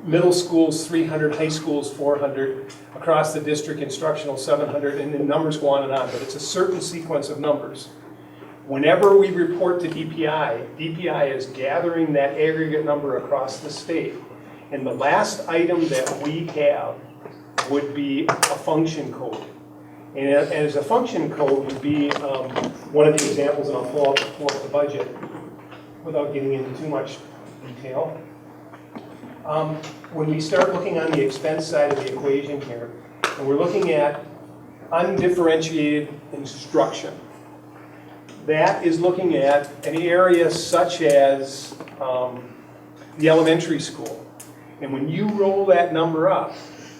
Middle schools 300, high schools 400, across the district instructional 700, and the numbers go on and on, but it's a certain sequence of numbers. Whenever we report to DPI, DPI is gathering that aggregate number across the state. And the last item that we have would be a function code. And as a function code would be one of the examples, and I'll pull up the budget without getting into too much detail. When we start looking on the expense side of the equation here, and we're looking at undifferentiated instruction, that is looking at an area such as the elementary school. And when you roll that number up,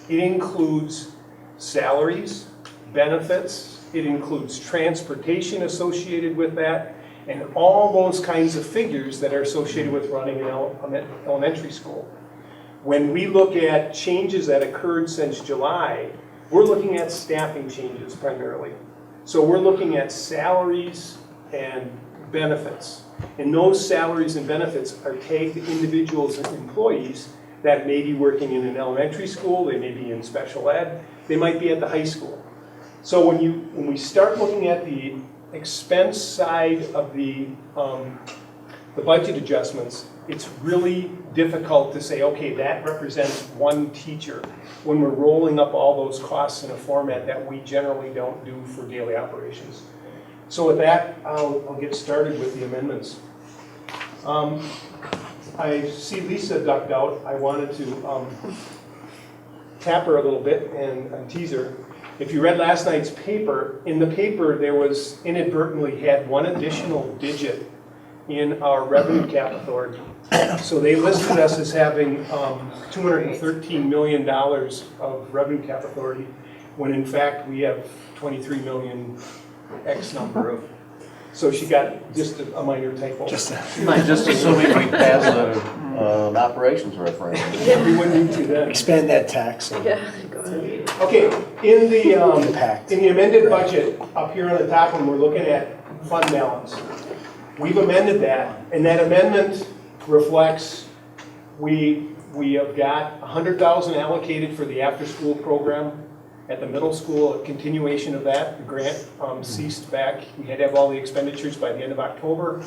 it includes salaries, benefits, it includes transportation associated with that, and all those kinds of figures that are associated with running an elementary school. When we look at changes that occurred since July, we're looking at staffing changes primarily. So we're looking at salaries and benefits. And those salaries and benefits are tagged to individuals and employees that may be working in an elementary school, they may be in special ed, they might be at the high school. So when we start looking at the expense side of the budget adjustments, it's really difficult to say, okay, that represents one teacher when we're rolling up all those costs in a format that we generally don't do for daily operations. So with that, I'll get started with the amendments. I see Lisa ducked out. I wanted to tap her a little bit and tease her. If you read last night's paper, in the paper there was inadvertently had one additional digit in our revenue cap authority. So they listed us as having $213 million of revenue cap authority, when in fact we have 23 million X number of. So she got just a minor typo. Just assuming we pass an operations referendum. We wouldn't need to then. Expand that tax. Yeah, go ahead. Okay, in the amended budget, up here on the top, when we're looking at fund balance, we've amended that, and that amendment reflects, we have got $100,000 allocated for the after-school program at the middle school, a continuation of that. The grant ceased back. We had to have all the expenditures by the end of October.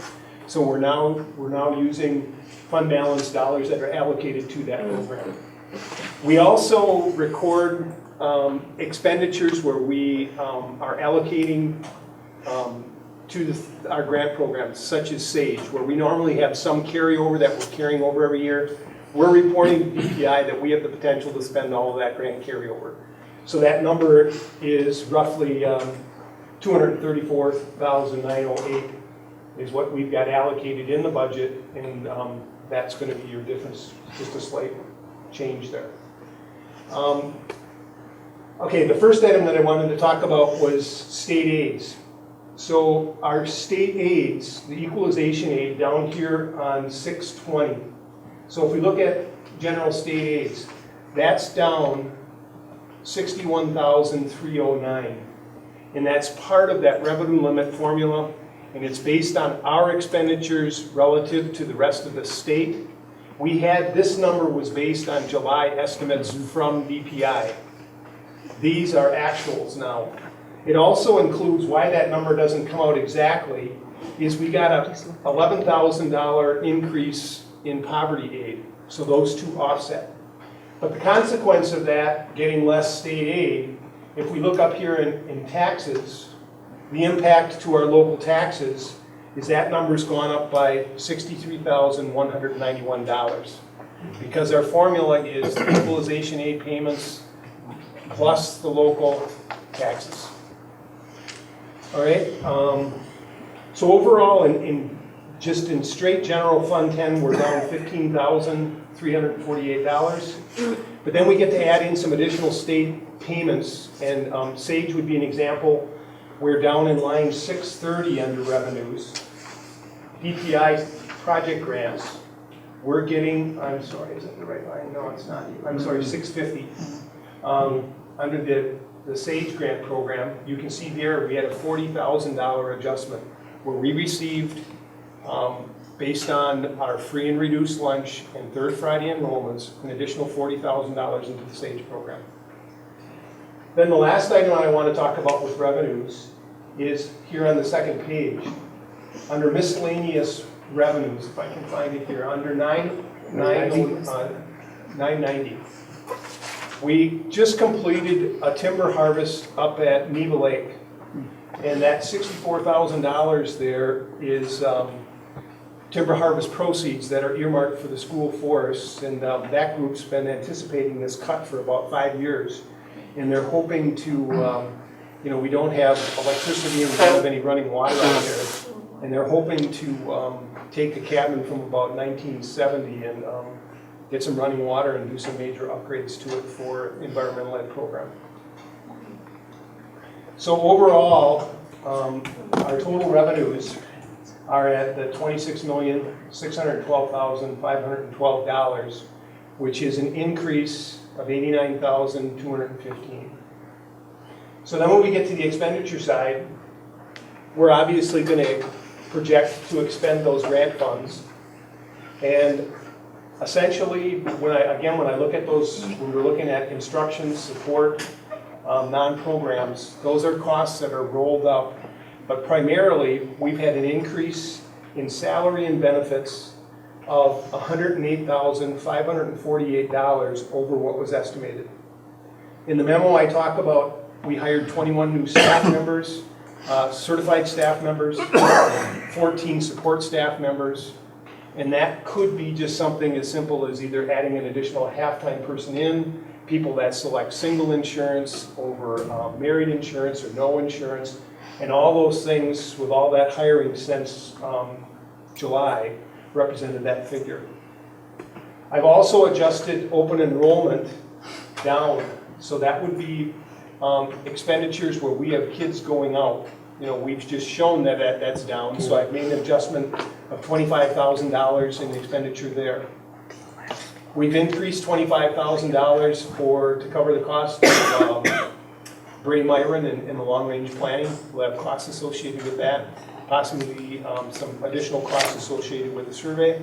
So we're now using fund balance dollars that are allocated to that program. We also record expenditures where we are allocating to our grant programs, such as SAGE, where we normally have some carryover that we're carrying over every year. We're reporting to DPI that we have the potential to spend all of that grant carryover. So that number is roughly $234,908 is what we've got allocated in the budget, and that's going to be your difference, just a slight change there. Okay, the first item that I wanted to talk about was state aids. So our state aids, the equalization aid down here on 620. So if we look at general state aids, that's down 61,309. And that's part of that revenue limit formula, and it's based on our expenditures relative to the rest of the state. This number was based on July estimates from DPI. These are actuals now. It also includes, why that number doesn't come out exactly, is we got a $11,000 increase in poverty aid. So those two offset. But the consequence of that, getting less state aid, if we look up here in taxes, the impact to our local taxes is that number's gone up by $63,191. Because our formula is the equalization aid payments plus the local taxes. All right, so overall, just in straight general fund 10, we're down $15,348. But then we get to add in some additional state payments, and SAGE would be an example. We're down in line 630 under revenues. DPI project grants, we're getting, I'm sorry, is that the right line? No, it's not. I'm sorry, 650. Under the SAGE grant program, you can see there we had a $40,000 adjustment where we received, based on our free and reduced lunch and third Friday enrollments, an additional $40,000 into the SAGE program. Then the last item I want to talk about with revenues is here on the second page. Under miscellaneous revenues, if I can find it here, under 990. We just completed a timber harvest up at Neva Lake, and that $64,000 there is timber harvest proceeds that are earmarked for the school forests, and that group's been anticipating this cut for about 5 years, and they're hoping to, we don't have electricity and we don't have any running water out there, and they're hoping to take the cabin from about 1970 and get some running water and do some major upgrades to it for environmental ed program. So overall, our total revenues are at the $26,612,512, which is an increase of $89,215. So then when we get to the expenditure side, we're obviously going to project to expend those grant funds. And essentially, when I look at those, when we're looking at instruction, support, non-programs, those are costs that are rolled up. But primarily, we've had an increase in salary and benefits of $108,548 over what was estimated. In the memo, I talk about we hired 21 new staff members, certified staff members, 14 support staff members, and that could be just something as simple as either adding an additional half-time person in, people that select single insurance over married insurance or no insurance, and all those things with all that hiring since July represented that figure. I've also adjusted open enrollment down, so that would be expenditures where we have kids going out. We've just shown that that's down, so I've made an adjustment of $25,000 in the expenditure there. We've increased $25,000 to cover the cost of Bray Myron in the long-range planning. We'll have costs associated with that, possibly some additional costs associated with the survey.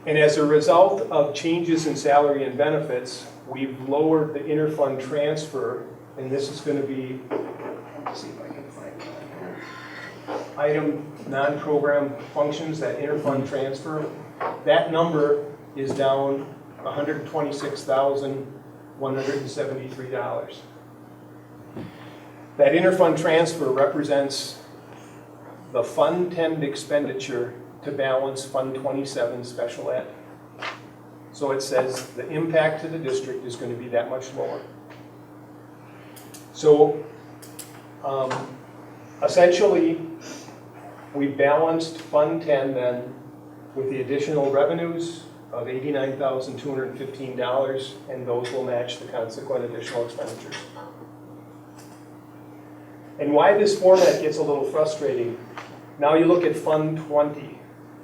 And as a result of changes in salary and benefits, we've lowered the interfund transfer, and this is going to be, let's see if I can find it here. Item non-program functions, that interfund transfer, that number is down $126,173. That interfund transfer represents the Fund 10 expenditure to balance Fund 27 special ed. So it says the impact to the district is going to be that much lower. So essentially, we balanced Fund 10 then with the additional revenues of $89,215, and those will match the consequent additional expenditures. And why this format gets a little frustrating, now you look at Fund 20.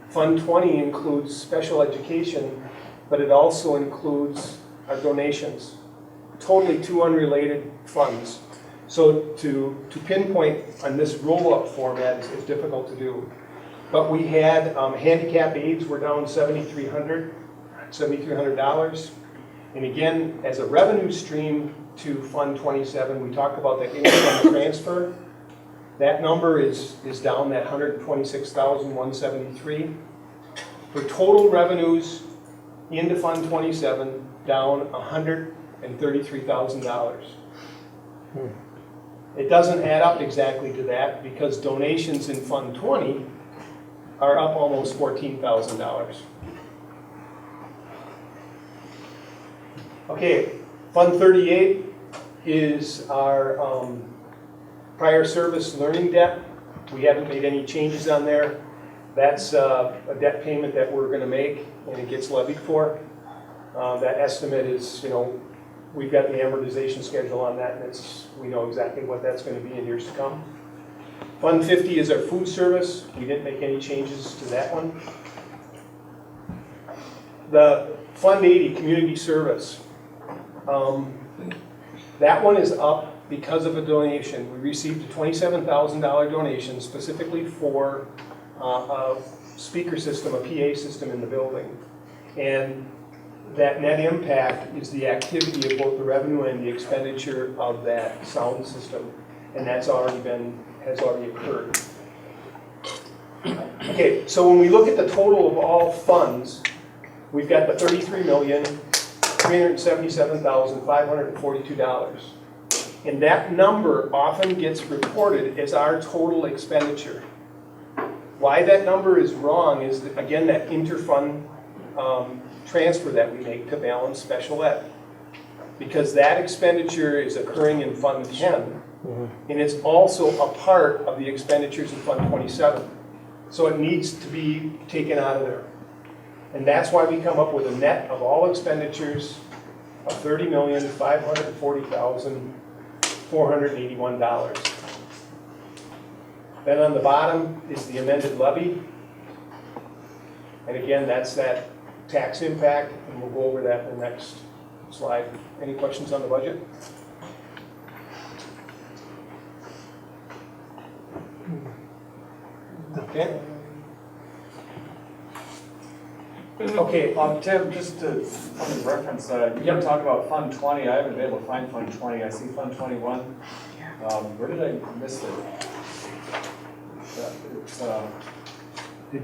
Fund 20 includes special education, but it also includes our donations. Totally two unrelated funds. So to pinpoint on this roll-up format is difficult to do. But we had handicap aids were down $7,300. And again, as a revenue stream to Fund 27, we talked about that interfund transfer. That number is down that $126,173. For total revenues into Fund 27, down $133,000. It doesn't add up exactly to that because donations in Fund 20 are up almost $14,000. Okay, Fund 38 is our prior service learning debt. We haven't made any changes on there. That's a debt payment that we're going to make, and it gets levied for. That estimate is, we've got the amortization schedule on that, and we know exactly what that's going to be in years to come. Fund 50 is our food service. We didn't make any changes to that one. The Fund 80, community service. That one is up because of a donation. We received a $27,000 donation specifically for a speaker system, a PA system in the building. And that net impact is the activity of both the revenue and the expenditure of that sound system. And that's has already occurred. Okay, so when we look at the total of all funds, we've got the $33,377,542. And that number often gets reported as our total expenditure. Why that number is wrong is, again, that interfund transfer that we make to balance special ed. Because that expenditure is occurring in Fund 10, and it's also a part of the expenditures in Fund 27. So it needs to be taken out of there. And that's why we come up with a net of all expenditures of $30,540,481. Then on the bottom is the amended levy. And again, that's that tax impact, and we'll go over that in the next slide. Any questions on the budget? Okay. Okay, Tim, just to point of reference, you can talk about Fund 20. I haven't been able to find Fund 20. I see Fund 21. Where did I miss it?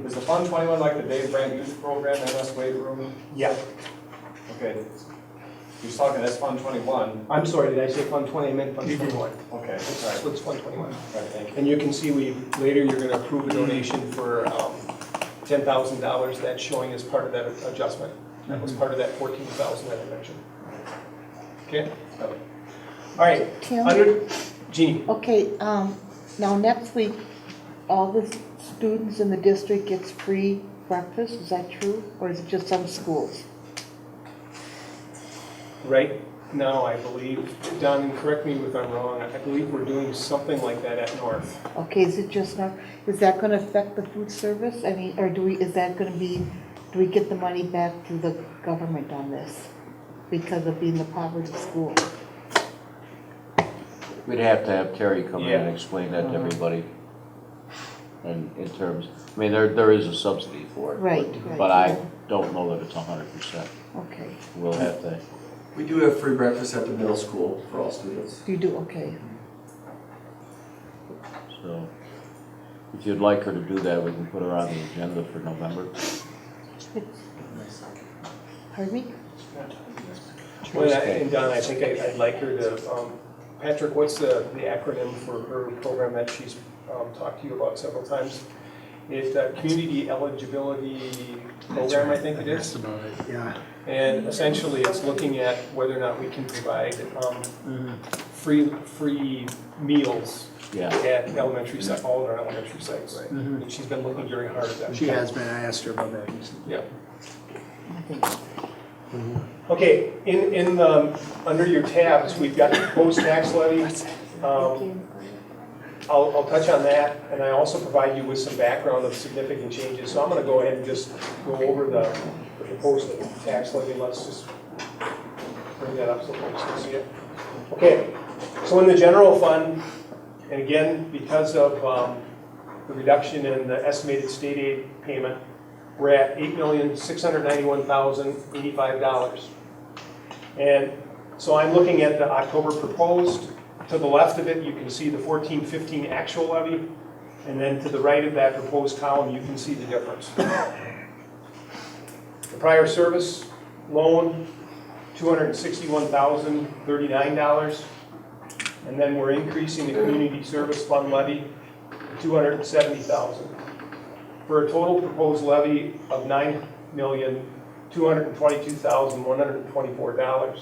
Was the Fund 21 like the Dave Brandt Youth Program, MS Weight Room? Yeah. Okay. You're talking, that's Fund 21. I'm sorry, did I say Fund 20? I meant Fund 21. Okay, all right. So it's Fund 21. All right, thank you. And you can see later you're going to approve a donation for $10,000. That's showing as part of that adjustment. That was part of that $14,000 that I mentioned. Okay? All right. Tim? Jeannie. Okay, now next week, all the students in the district gets free breakfast, is that true? Or is it just some schools? Right now, I believe, Don, and correct me if I'm wrong, I believe we're doing something like that at North. Okay, is it just not, is that gonna affect the food service? I mean, or is that gonna be do we get the money back to the government on this because of being the poverty school? We'd have to have Terry come in and Yeah. explain that to everybody. And in terms, I mean, there is a subsidy for it. Right, But right. I don't know that it's 100%. Okay, We'll have to, We do have free breakfast at the middle school for all students. you do, okay. so, if you'd like her to do that, we can put her on the agenda for November. Pardon me? Well, and Don, I think I'd like her to, Patrick, what's the acronym for her program that she's talked to you about several times? It's a Community Eligibility Program, I think it is. That's about it, yeah. And essentially, it's looking at whether or not we can provide free meals Yeah. at elementary sites, all of our elementary sites. And she's been looking very hard at that. She has been, I asked her about that. Yeah. I think Okay, in under your tabs, we've got the proposed tax levy. I'll touch on that, and I also provide you with some background of significant changes. So I'm going to go ahead and just go over the proposed tax levy. Let's just bring that up so folks can see it. Okay, so in the general fund, and again, because of the reduction in the estimated state aid payment, we're at $8,691,085. And so I'm looking at the October proposed. To the left of it, you can see the 14-15 actual levy. And then to the right of that proposed column, you can see the difference. The prior service loan, $261,039. And then we're increasing the community service fund levy to $270,000. For a total proposed levy of $9,222,124.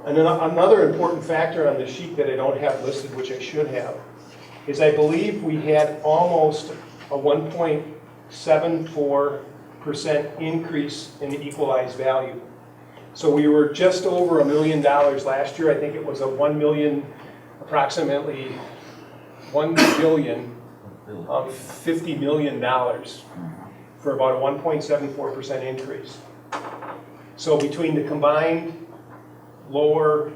And then another important factor on the sheet that I don't have listed, which I should have, is I believe we had almost a 1.74% increase in the equalized value. So we were just over $1 million last year. I think it was a 1 million, approximately 1 billion. $50 million for about a 1.74% increase. So between the combined lower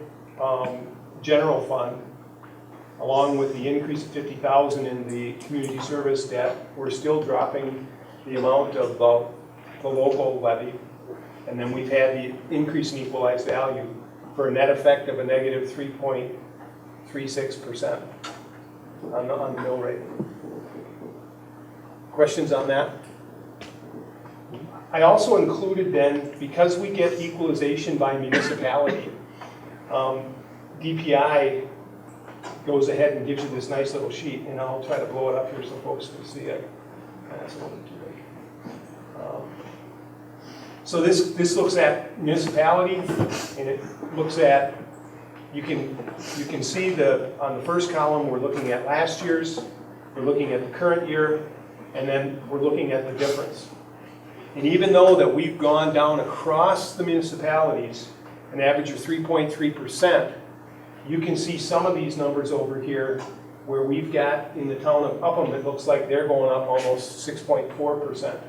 general fund, along with the increase of $50,000 in the community service debt, we're still dropping the amount of the local levy. And then we've had the increase in equalized value for a net effect of a negative 3.36% on the mill rate. Questions on that? I also included then, because we get equalization by municipality, DPI goes ahead and gives you this nice little sheet, and I'll try to blow it up here so folks can see it. That's a little too big. So this looks at municipality, and it looks at, you can see on the first column, we're looking at last year's, we're looking at the current year, and then we're looking at the difference. And even though that we've gone down across the municipalities an average of 3.3%, you can see some of these numbers over here where we've got in the town of Upham, it looks like they're going up almost 6.4%.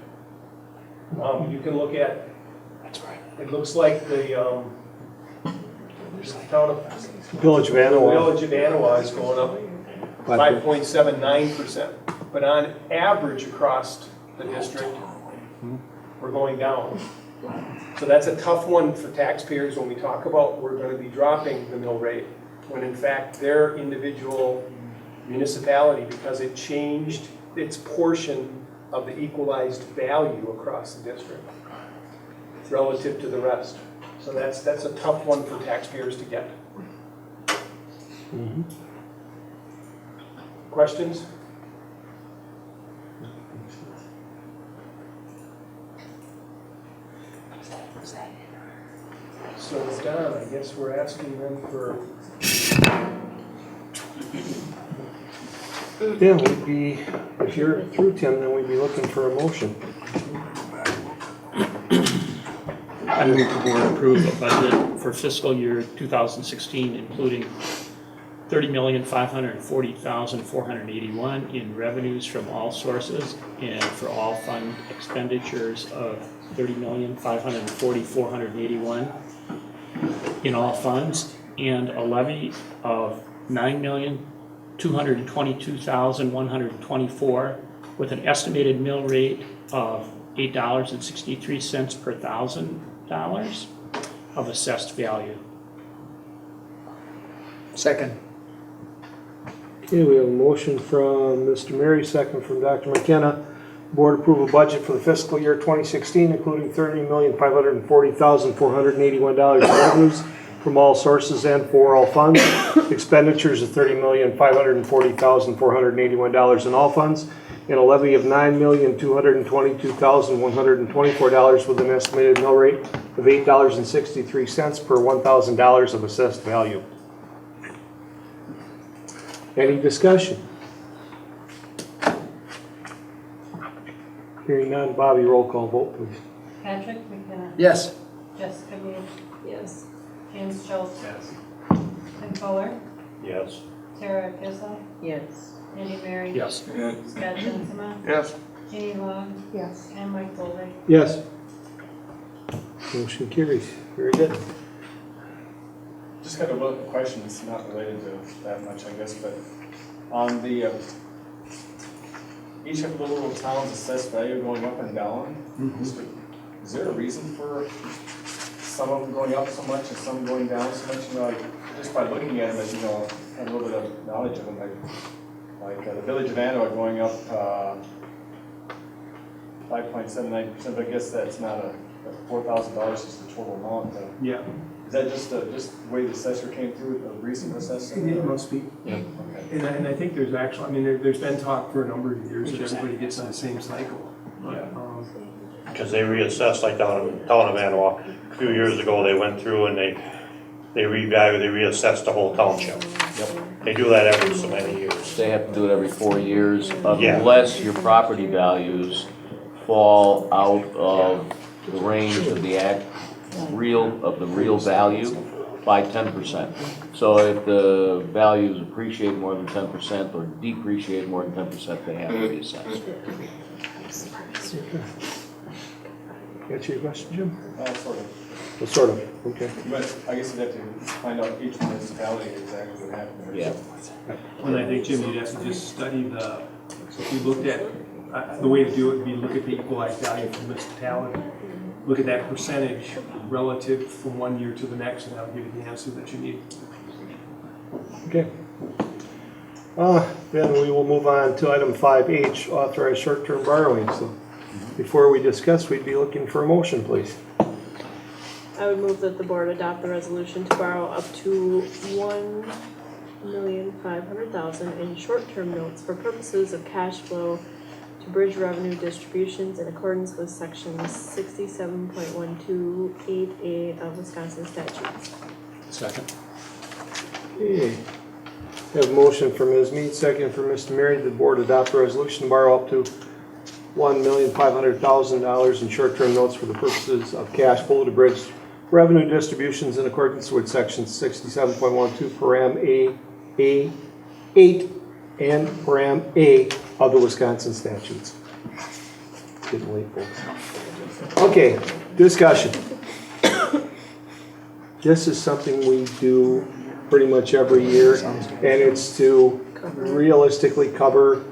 You can look at, it looks like the town of Village of Anawa. Village of Anawa is going up 5.79%. But on average across the district, we're going down. So that's a tough one for taxpayers when we talk about we're going to be dropping the mill rate, when in fact their individual municipality, because it changed its portion of the equalized value across the district relative to the rest. So that's a tough one for taxpayers to get. Questions? So Don, I guess we're asking them for. Then we'd be, if you're through, Tim, then we'd be looking for a motion. I move the board approve the budget for fiscal year 2016, including $30,540,481 in revenues from all sources, and for all fund expenditures of $30,540,481 in all funds, and a levy of $9,222,124 with an estimated mill rate of $8.63 per $1,000 of assessed value. Second. Okay, we have a motion from Mr. Mary, second from Dr. McKenna. Board approval budget for the fiscal year 2016, including $30,540,481 in revenues from all sources and for all funds. Expenditures of $30,540,481 in all funds, and a levy of $9,222,124 with an estimated mill rate of $8.63 per $1,000 of assessed value. Any discussion? Hearing none, Bobby, roll call vote, please. Patrick McKenna. Yes. Jessica Mead. Yes. James Schultz. Yes. Tim Fuller. Yes. Tara Gizla. Yes. Andy Mary. Yes. Scott Jensema. Yes. Jeannie Long. Yes. And Mike Bowler. Yes. Motion carries. Very good. Just got a question, it's not related to that much, I guess, but on the, each of the little towns assessed value going up and down, is there a reason for some of them going up so much and some going down so much? You know, like, just by looking at them, you know, have a little bit of knowledge of them, like the Village of Anoa going up 5.79%, but I guess that's not $4,000 is the total amount. Yeah, Is that just the way the assessor came through with the recent assessment? it must be. Yeah. Okay. And I think there's actually, I mean, there's been talk for a number of years that everybody gets on the same cycle. Yeah. Because they reassessed, like down in town of Manawa, a few years ago, they went through and they reassessed the whole township. Yep. They do that every so many years. They have to do it every 4 years, Yeah. unless your property values fall out of the range of the real value by 10%. So if the values appreciate more than 10% or depreciate more than 10%, they have to be assessed. Answer your question, Jim? Sort of. Well, sort of, okay. But I guess you'd have to find out each municipality exactly what happened there. Yeah. And I think, Jim, you'd have to just study so if you looked at, the way to do it would be look at the equalized value for municipality. Look at that percentage relative from one year to the next, and that'll give you the answer that you need. Okay. Then we will move on to item 5H, authorized short-term borrowing. So before we discuss, we'd be looking for a motion, please. I would move that the board adopt the resolution to borrow up to $1,500,000 in short-term notes for purposes of cash flow to bridge revenue distributions in accordance with section 67.128A of Wisconsin statutes. Second. Okay. We have a motion from Ms. Mead, second from Mr. Mary. The board adopt a resolution to borrow up to $1,500,000 in short-term notes for the purposes of cash flow to bridge revenue distributions in accordance with section 67.12 param A8 and param A of the Wisconsin statutes. Getting late, folks. Okay, discussion. This is something we do pretty much every year, and it's to realistically cover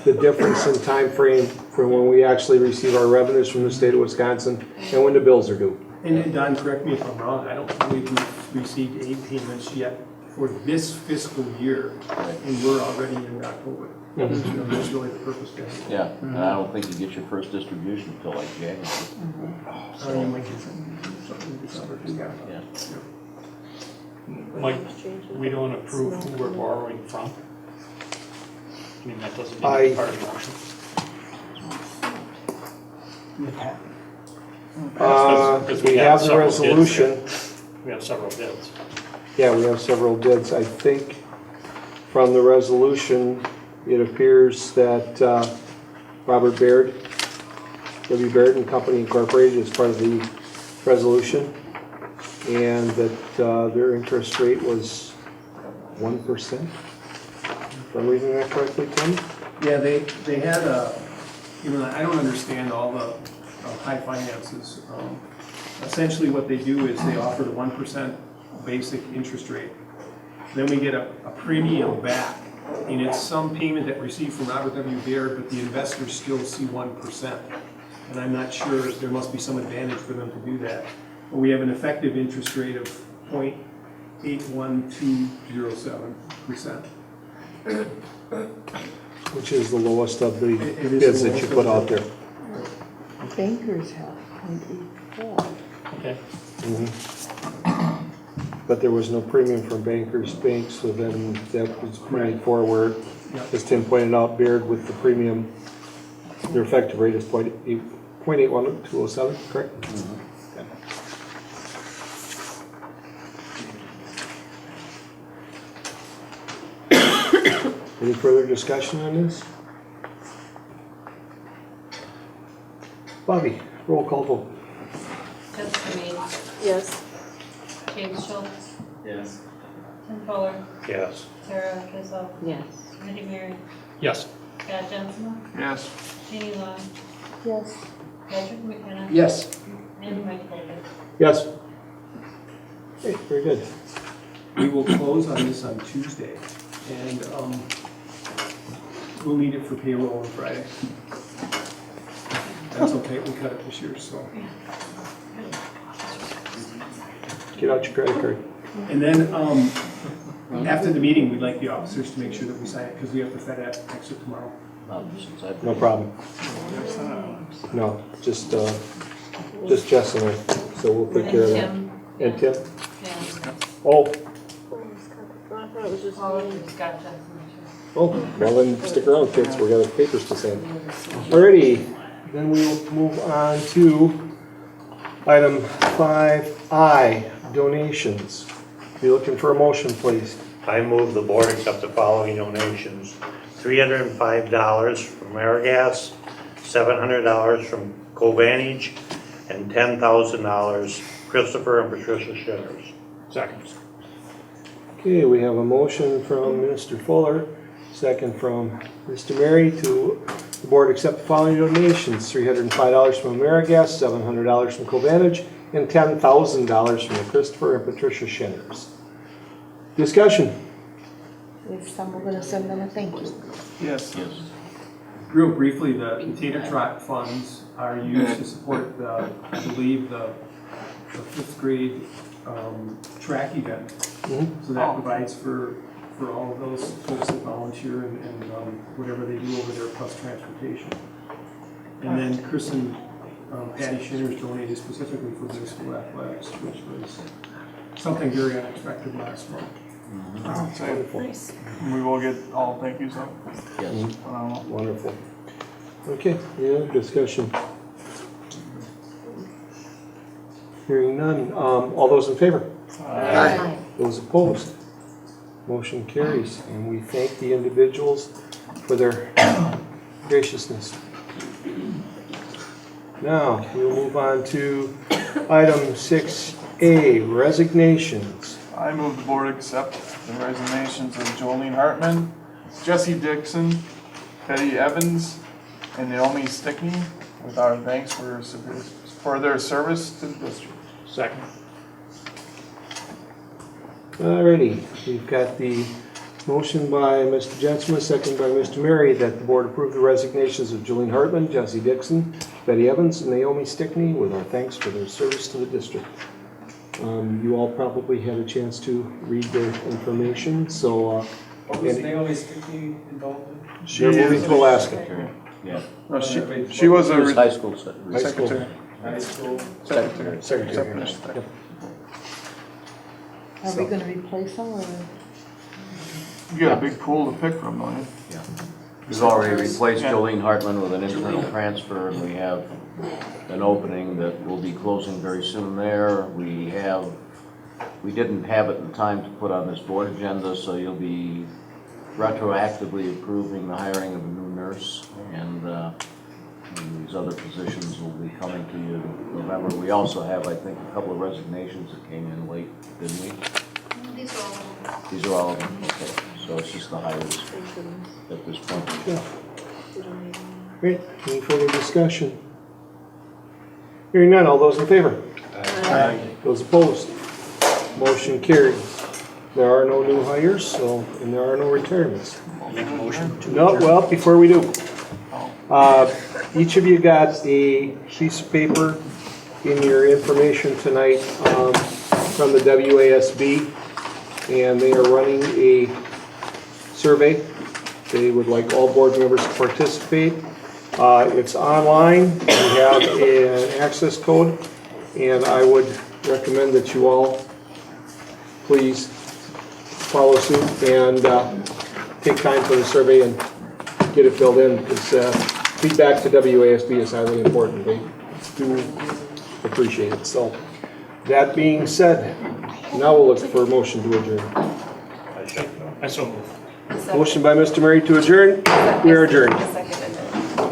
the difference in time frame from when we actually receive our revenues from the state of Wisconsin and when the bills are due. And Don, correct me if I'm wrong, I don't believe we've received aid payments yet for this fiscal year, and we're already in October. That's really the purpose of it. Yeah, and I don't think you get your first distribution until like January. So you might get something in December, yeah. Yeah. Mike, we don't approve who we're borrowing from. I mean, that doesn't need to be part of the motion. Because We have the several bids resolution. here. We have several bids. Yeah, we have several bids. I think from the resolution, it appears that Robert Baird, W. Baird and Company Incorporated is part of the resolution, and that their interest rate was 1%? If I'm reading that correctly, Tim? Yeah, they had I don't understand all the high finances. Essentially what they do is they offer the 1% basic interest rate. Then we get a premium back, and it's some payment that we received from Robert W. Baird, but the investors still see 1%. And I'm not sure, there must be some advantage for them to do that. But we have an effective interest rate of 0.81207%. Which is the lowest of the It is bids the that you lowest put of out there. Bankers have 0.84. Okay. But there was no premium from Bankers Bank, so then that was carried forward. Yep. As Tim pointed out, Baird with the premium, their effective rate is 0.81207, correct? Any further discussion on this? Bobby, roll call vote. Jessica Mead, Yes. James Schultz, Yes. Tim Fuller, Yes. Sarah Kissel, Yes. Randy Mary, Yes. Scott Jensen, Yes. Jeannie Long, Yes. Patrick McKenna, Yes. and Mike Colvin. Yes. Okay, very good. We will close on this on Tuesday, and we'll need it for payroll on Friday. That's okay, we cut it this year, so. Get out your credit card. And then, after the meeting, we'd like the officers to make sure that we sign it, because we have to FedEx it tomorrow. No problem. No, just Jess and I, so we'll take care of that. And Tim? Oh, I thought it was just Paul me. and Scott Jensen. oh, well then stick around, kids, we got papers to sign. Alrighty, then we will move on to item 5I, donations. Be looking for a motion, please. I move the board accept the following donations. $305 from Amerigas, $700 from Covantage, and $10,000 Christopher and Patricia Shinners. Second. Okay, we have a motion from Mr. Fuller, second from Mr. Mary to the board accept the following donations. $305 from Amerigas, $700 from Covantage, and $10,000 from the Christopher and Patricia Shinners. Discussion. If some, we're gonna send them a thank you. Yes. Real briefly, the Tater Trot funds are used to support the, I believe, the fifth grade track event. So that provides for all of those folks that volunteer and whatever they do over there, plus transportation. And then Chris and Patty Shinners donated specifically for middle school athletics, which was something very unexpected last month. Wonderful. We will get all thank yous up. Yes. Wonderful. Okay, any other discussion? Hearing none. All those in favor? Aye. Those opposed? Motion carries, and we thank the individuals for their graciousness. Now, we'll move on to item 6A, resignations. I move the board accept the resignations of Jolene Hartman, Jesse Dixon, Betty Evans, and Naomi Stickney with our thanks for their service to the district. Second. Alrighty, we've got the motion by Mr. Jensen, second by Mr. Mary, that the board approve the resignations of Jolene Hartman, Jesse Dixon, Betty Evans, and Naomi Stickney with our thanks for their service to the district. You all probably had a chance to read their information, so. What was Naomi Stickney involved in? They're moving to Alaska. Yeah. No, she was a high school secretary. High school. Secretary. Yep. Are we gonna replace them or? You got a big pool to pick from, don't you? Yeah. We've already replaced Yeah. Jolene Hartman with an internal transfer, and we have an opening that will be closing very soon there. We didn't have it in time to put on this board agenda, so you'll be retroactively approving the hiring of a new nurse, and these other positions will be coming to you in November. We also have, I think, a couple of resignations that came in late, didn't we? These are all These are all of them, okay. So it's just the hires at this point. Great, any further discussion? Hearing none, all those in favor? Those opposed? Motion carried. There are no new hires, so, and there are no retirements. No, well, before we do, each of you got a piece of paper in your information tonight from the WASB, and they are running a survey. They would like all board members to participate. It's online, we have an access code, and I would recommend that you all please follow suit and take time for the survey and get it filled in, because feedback to WASB is highly important. They do appreciate it. So that being said, now we'll look for a motion to adjourn. I so move. Motion by Mr. Murray to adjourn. We are adjourned.